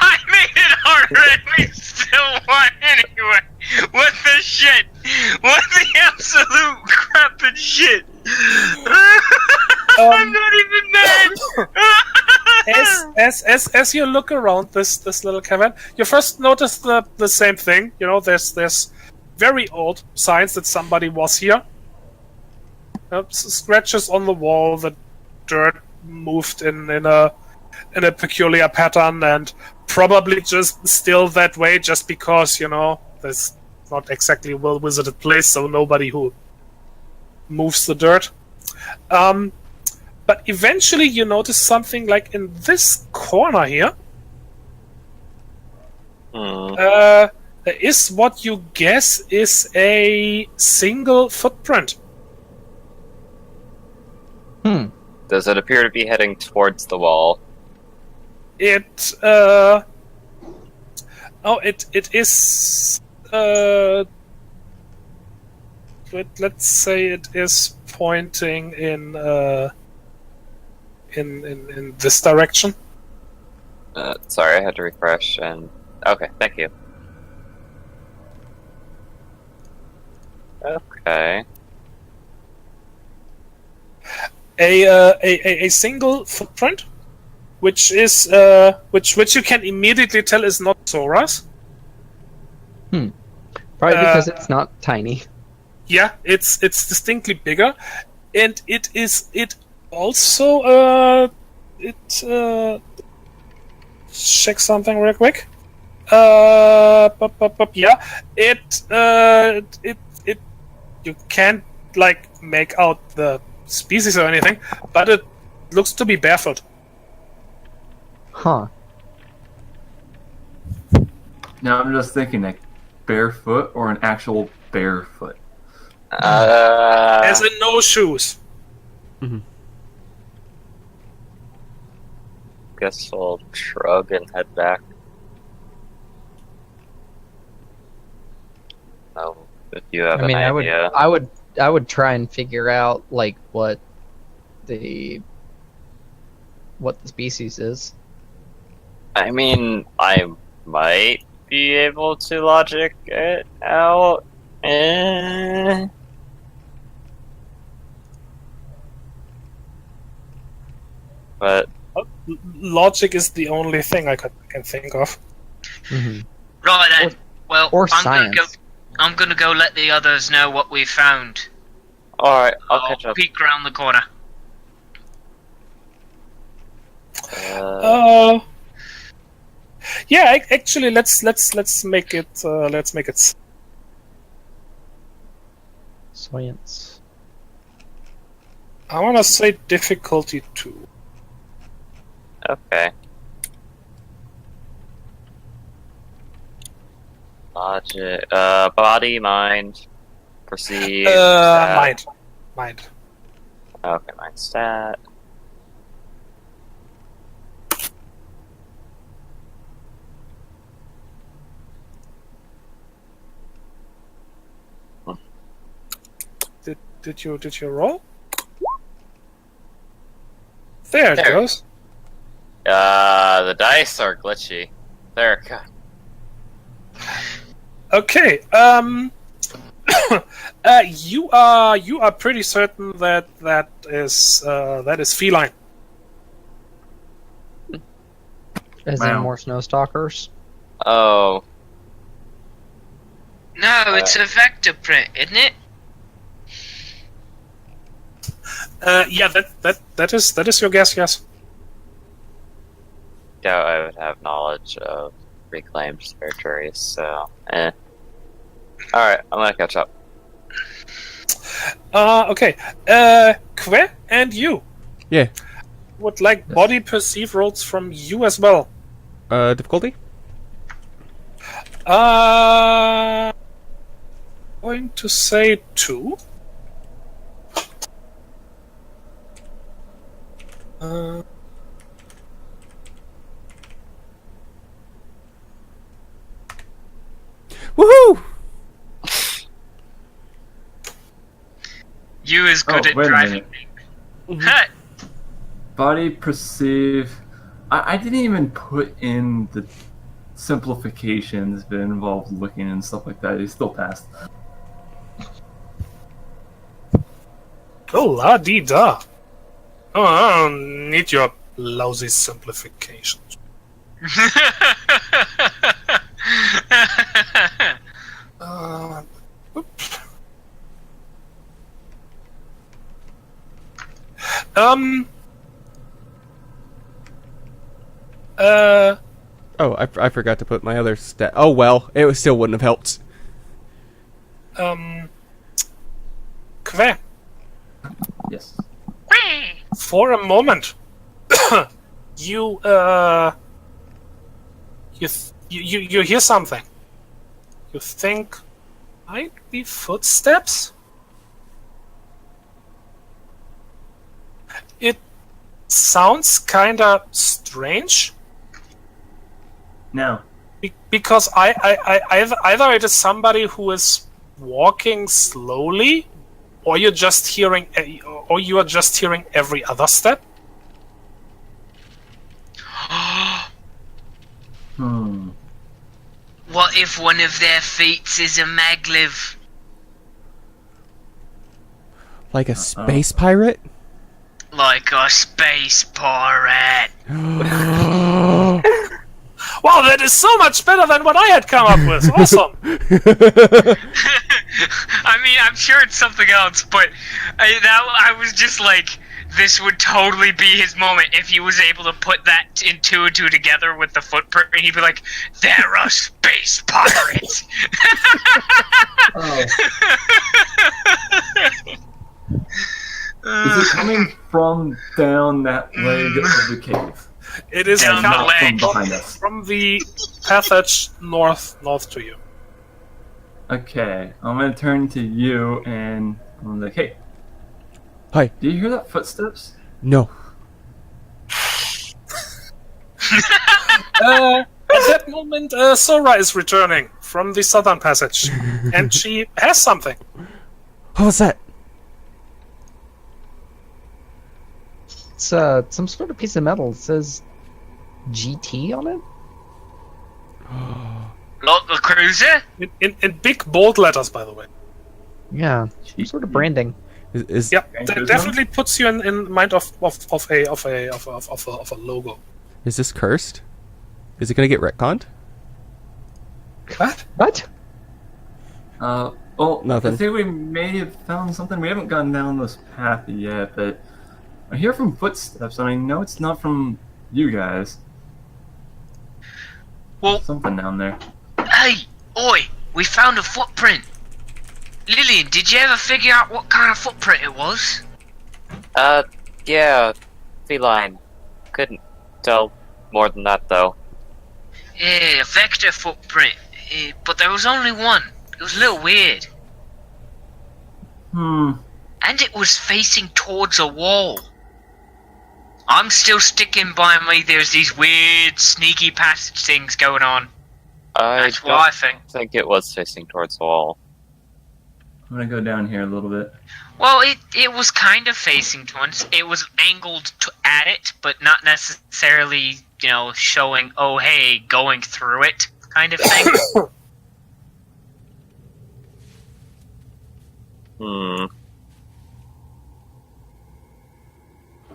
Speaker 2: I made it harder and we still won anyway. What the shit? What the absolute crap and shit? I'm not even mad.
Speaker 5: as you look around this little cavern, you first notice the same thing. You know, there's very old signs that somebody was here. Scratches on the wall, the dirt moved in a peculiar pattern, and probably just still that way, just because there's not exactly a well visited place, so nobody who moves the dirt. But eventually, you notice something like in this corner here. There is what you guess is a single footprint.
Speaker 4: Does it appear to be heading towards the wall?
Speaker 5: It is. Let's say it is pointing in this direction.
Speaker 4: Sorry, I had to refresh and... Okay, thank you. Okay.
Speaker 5: A single footprint, which is which you can immediately tell is not Sora's.
Speaker 7: Probably because it's not tiny.
Speaker 5: Yeah, it's distinctly bigger, and it also check something real quick. Yeah, it you can't make out the species or anything, but it looks to be barefoot.
Speaker 7: Huh.
Speaker 6: Now I'm just thinking, like, barefoot or an actual barefoot?
Speaker 5: As in no shoes.
Speaker 4: Guess we'll shrug and head back. Oh, if you have an idea.
Speaker 7: I would try and figure out what the species is.
Speaker 4: I mean, I might be able to logic it out. But
Speaker 5: Logic is the only thing I can think of.
Speaker 2: Right then. Well,
Speaker 7: Or
Speaker 2: I'm
Speaker 7: science.
Speaker 2: I'm gonna go let the others know what we found.
Speaker 4: alright, I'll catch up.
Speaker 2: Peek around the corner.
Speaker 5: Yeah, actually, let's make it.
Speaker 7: Science.
Speaker 5: I want to say difficulty 2.
Speaker 4: Okay. Logic, body, mind, perceive, stat.
Speaker 5: Mind.
Speaker 4: Okay, mind, stat.
Speaker 5: Did you roll? There it goes.
Speaker 4: The dice are glitchy. There it goes.
Speaker 5: Okay. You are pretty certain that is feline.
Speaker 7: As in more snow stalkers.
Speaker 4: Oh.
Speaker 2: No, it's a vector print, isn't it?
Speaker 5: Yeah, that is your guess. Yes.
Speaker 4: Doubt I would have knowledge of reclaimed territories, so Alright, I'm gonna catch up.
Speaker 5: Okay. Que and you.
Speaker 1: Yeah.
Speaker 5: Would like body perceive rolls from you as well.
Speaker 1: Difficulty?
Speaker 5: Going to say 2.
Speaker 1: Woohoo!
Speaker 2: You is good at
Speaker 6: wait a
Speaker 2: driving.
Speaker 6: minute.
Speaker 2: Huh.
Speaker 6: Body perceive. I didn't even put in the simplifications that involved looking and stuff like that. He still passed.
Speaker 5: Oh, la-dee-da. Oh, I don't need your lousy simplifications. Um.
Speaker 1: Oh, I forgot to put my other stat. Oh well, it still wouldn't have helped.
Speaker 5: Kve,
Speaker 6: Yes.
Speaker 5: for a moment, you you hear something. You think might be footsteps? It sounds kinda strange.
Speaker 6: Now,
Speaker 5: Because either it is somebody who is walking slowly, or you are just hearing every other step.
Speaker 2: What if one of their feet is a maglev?
Speaker 1: Like a space pirate?
Speaker 2: Like a space pirate.
Speaker 5: Wow, that is so much better than what I had come up with. Awesome.
Speaker 2: I mean, I'm sure it's something else, but I was just like, this would totally be his moment if he was able to put that two and two together with the footprint. He'd be like, "They're a space pirate."
Speaker 6: oh, is it coming from down that leg of the cave?
Speaker 5: It is
Speaker 2: Down
Speaker 5: coming
Speaker 2: the leg.
Speaker 6: From behind us.
Speaker 5: from the passage north to you.
Speaker 6: Okay, I'm gonna turn to you and I'm like, hey,
Speaker 1: Hi.
Speaker 6: do you hear that footsteps?
Speaker 1: No.
Speaker 5: At that moment, Sora is returning from the southern passage, and she has something.
Speaker 1: What was that?
Speaker 7: It's some sort of piece of metal. It says GT on it.
Speaker 2: Not the cruiser?
Speaker 5: In big bold letters, by the way.
Speaker 7: Yeah, some sort of branding.
Speaker 1: Is
Speaker 5: Yep,
Speaker 6: Okay,
Speaker 5: that
Speaker 6: good
Speaker 5: definitely puts you in mind of a logo.
Speaker 1: is this cursed? Is it gonna get retconned?
Speaker 5: What?
Speaker 7: What?
Speaker 6: Well,
Speaker 1: Nothing.
Speaker 6: I think we may have found something. We haven't gone down this path yet, but I hear from footsteps, and I know it's not from you guys.
Speaker 2: Well,
Speaker 6: Something down there.
Speaker 2: hey, oi, we found a footprint. Lillian, did you ever figure out what kind of footprint it was?
Speaker 4: Yeah, feline. Couldn't tell more than that though.
Speaker 2: Yeah, a vector footprint. But there was only one. It was a little weird. And it was facing towards a wall. I'm still sticking by me. There's these weird, sneaky passage things going on. That's what I think.
Speaker 4: think it was facing towards the wall.
Speaker 6: I'm gonna go down here a little bit.
Speaker 2: Well, it was kind of facing towards. It was angled at it, but not necessarily, showing, oh, hey, going through it kind of thing.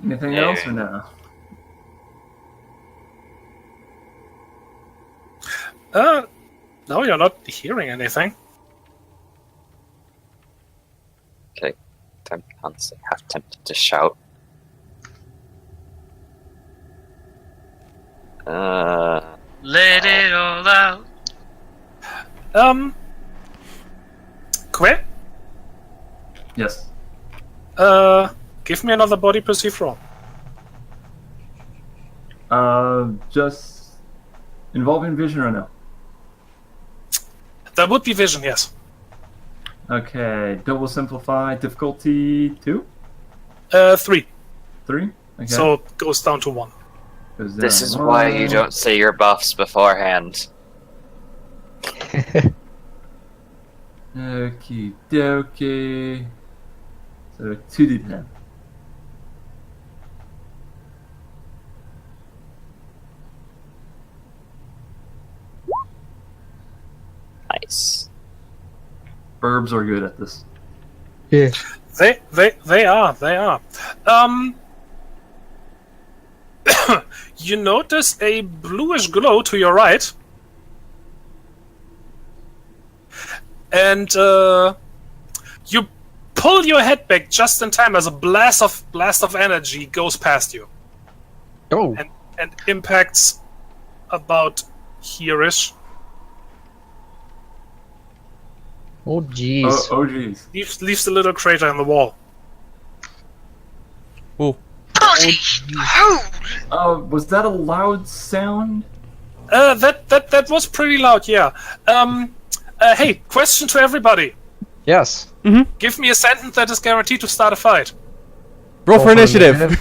Speaker 6: Anything
Speaker 4: Yeah.
Speaker 6: else or no?
Speaker 5: No, you're not hearing anything.
Speaker 4: Okay, I'm honestly half tempted to shout.
Speaker 2: Let it all out.
Speaker 5: Quit.
Speaker 6: Yes.
Speaker 5: Give me another body perceive roll.
Speaker 6: Just involving vision or no?
Speaker 5: That would be vision, yes.
Speaker 6: Okay, double simplify, difficulty 2?
Speaker 5: 3.
Speaker 6: 3? Okay.
Speaker 5: So it goes down to 1.
Speaker 6: Goes
Speaker 4: This
Speaker 6: down
Speaker 4: is why you
Speaker 6: 1.
Speaker 4: don't say your buffs beforehand.
Speaker 6: Okie dokie. So 2d10.
Speaker 4: Nice.
Speaker 6: Burbs are good at this.
Speaker 7: Yeah.
Speaker 5: They are. You notice a bluish glow to your right. And you pull your head back just in time as a blast of energy goes past you
Speaker 7: Oh,
Speaker 5: and impacts about here-ish.
Speaker 7: oh, jeez.
Speaker 6: Oh, jeez.
Speaker 5: Leaves a little crater in the wall.
Speaker 1: Ooh.
Speaker 2: Bloody hell!
Speaker 6: Was that a loud sound?
Speaker 5: That was pretty loud, yeah. Hey, question to everybody.
Speaker 7: Yes.
Speaker 5: Give me a sentence that is guaranteed to start a fight.
Speaker 1: Roll for initiative.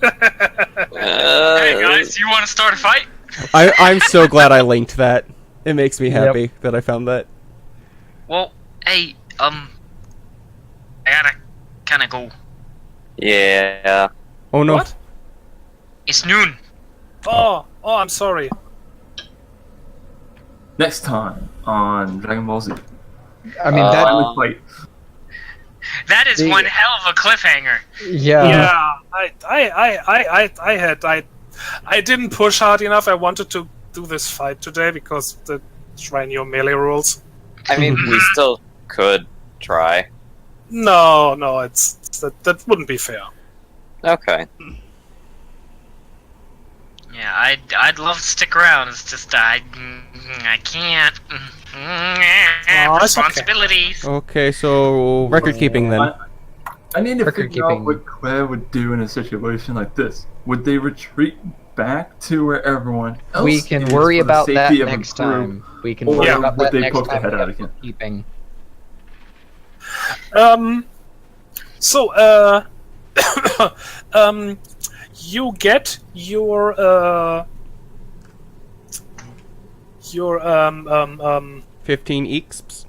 Speaker 2: Hey guys, you want to start a fight?
Speaker 1: I'm so glad I linked that. It makes me happy that I found that.
Speaker 2: Well, hey, I gotta kinda go.
Speaker 4: Yeah.
Speaker 1: Oh no.
Speaker 5: What?
Speaker 2: It's noon.
Speaker 5: Oh, I'm sorry.
Speaker 6: Next time on Dragon Ball Z.
Speaker 7: I mean, that.
Speaker 6: Finally fight.
Speaker 2: That is one hell of a cliffhanger.
Speaker 7: Yeah.
Speaker 5: I didn't push hard enough. I wanted to do this fight today because the Shrine melee rules.
Speaker 4: I mean, we still could try.
Speaker 5: No, that wouldn't be fair.
Speaker 4: Okay.
Speaker 2: Yeah, I'd love to stick around. It's just I can't.
Speaker 5: it's okay.
Speaker 2: Responsibilities.
Speaker 1: Okay, so record keeping then.
Speaker 6: I need to
Speaker 7: Record
Speaker 6: figure out
Speaker 7: keeping.
Speaker 6: what Claire would do in a situation like this. Would they retreat back to where everyone else
Speaker 7: We can
Speaker 6: is
Speaker 7: worry
Speaker 6: for the
Speaker 7: about that
Speaker 6: safety of a
Speaker 7: next
Speaker 6: crew?
Speaker 7: time. We can
Speaker 6: Or
Speaker 7: worry
Speaker 5: Yeah.
Speaker 7: about
Speaker 6: would
Speaker 7: that
Speaker 6: they
Speaker 7: next
Speaker 6: poke the
Speaker 7: time.
Speaker 6: head
Speaker 7: we
Speaker 6: out
Speaker 7: get
Speaker 6: again?
Speaker 7: bookkeeping.
Speaker 5: So, you get your
Speaker 1: 15 exps.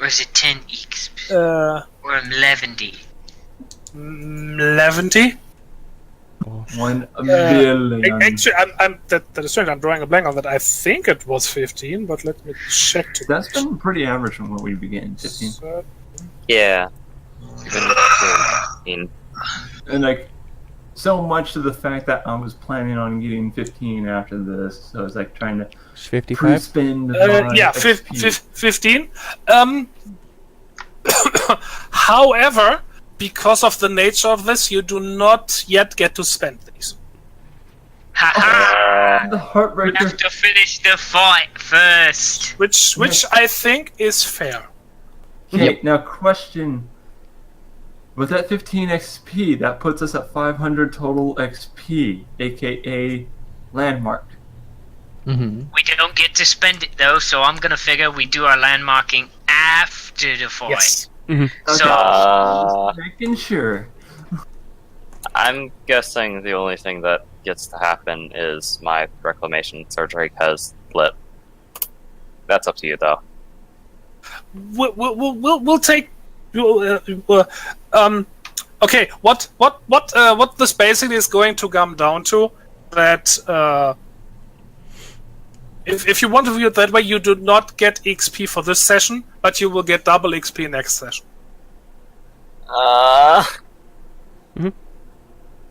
Speaker 2: Or is it 10 exp? Or 11?
Speaker 5: 11.
Speaker 6: 1 million.
Speaker 5: Actually, that is strange. I'm drawing a blank on that. I think it was 15, but let me check.
Speaker 6: That's been pretty average from what we began. 15.
Speaker 4: Yeah. Even 15.
Speaker 6: And like, so much to the fact that I was planning on getting 15 after this, so I was like trying to
Speaker 1: 55.
Speaker 6: pre-spin my
Speaker 5: Yeah,
Speaker 6: XP.
Speaker 5: 15. However, because of the nature of this, you do not yet get to spend these.
Speaker 2: Haha!
Speaker 6: The
Speaker 2: We
Speaker 6: heartbreaker.
Speaker 2: have to finish the fight first.
Speaker 5: Which I think is fair.
Speaker 6: Okay, now question. With that 15 XP, that puts us at 500 total XP, aka landmark.
Speaker 7: Mm-hmm.
Speaker 2: We don't get to spend it though, so I'm gonna figure we do our landmarking after the fight.
Speaker 5: Yes.
Speaker 2: So
Speaker 6: Making sure.
Speaker 4: I'm guessing the only thing that gets to happen is my reclamation surgery has lit. That's up to you, though.
Speaker 5: We'll take. Okay. What this basically is going to come down to that. If you want to view it that way, you do not get XP for this session, but you will get double XP next session.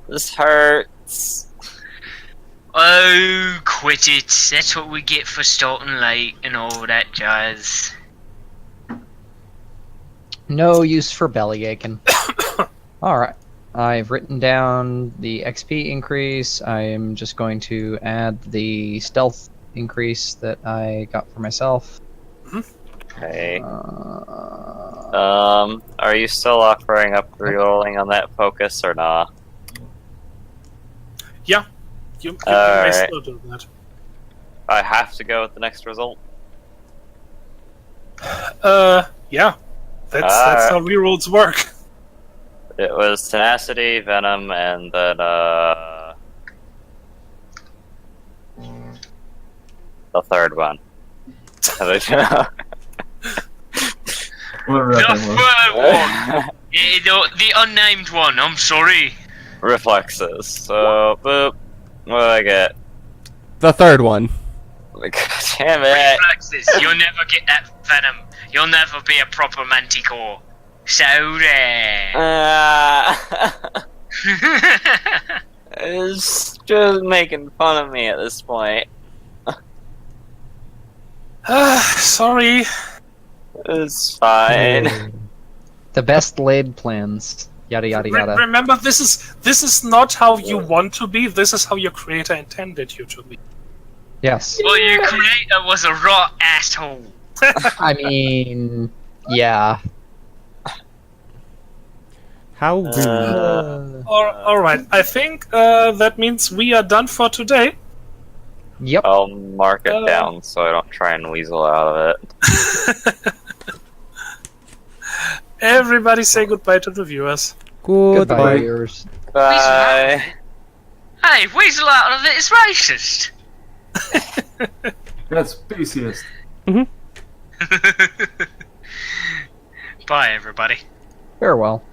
Speaker 4: This hurts.
Speaker 2: oh, quit it. That's what we get for starting late and all that jazz.
Speaker 7: No use for belly aching. Alright. I've written down the XP increase. I am just going to add the stealth increase that I got for myself.
Speaker 4: Okay. Are you still offering up rerolling on that focus or not?
Speaker 5: Yeah, you may
Speaker 4: Alright.
Speaker 5: still do that.
Speaker 4: I have to go with the next result.
Speaker 5: Yeah, that's how rerolls work.
Speaker 4: It was tenacity, venom, and then the third one.
Speaker 6: Whatever
Speaker 2: The
Speaker 6: that thing was.
Speaker 2: third one! The unnamed one, I'm sorry.
Speaker 4: Reflexes. So, boop. What do I get?
Speaker 1: The third one.
Speaker 4: God damn it.
Speaker 2: Reflexes, you'll never get that venom. You'll never be a proper manticore. So there.
Speaker 4: It's just making fun of me at this point.
Speaker 5: Sorry.
Speaker 4: It's fine.
Speaker 7: The best laid plans. Yada yada yada.
Speaker 5: Remember, this is not how you want to be. This is how your creator intended you to be.
Speaker 7: Yes.
Speaker 2: Well, your creator was a raw asshole.
Speaker 7: I mean, yeah.
Speaker 1: How rude.
Speaker 5: All right. I think that means we are done for today.
Speaker 7: Yep.
Speaker 4: I'll mark it down so I don't try and weasel out of it.
Speaker 5: Everybody say goodbye to the viewers.
Speaker 7: Goodbye,
Speaker 1: Goodbye.
Speaker 7: viewers.
Speaker 4: Bye.
Speaker 2: Hey, weasel out of it is racist.
Speaker 6: That's speciest.
Speaker 2: Bye, everybody.
Speaker 7: Farewell.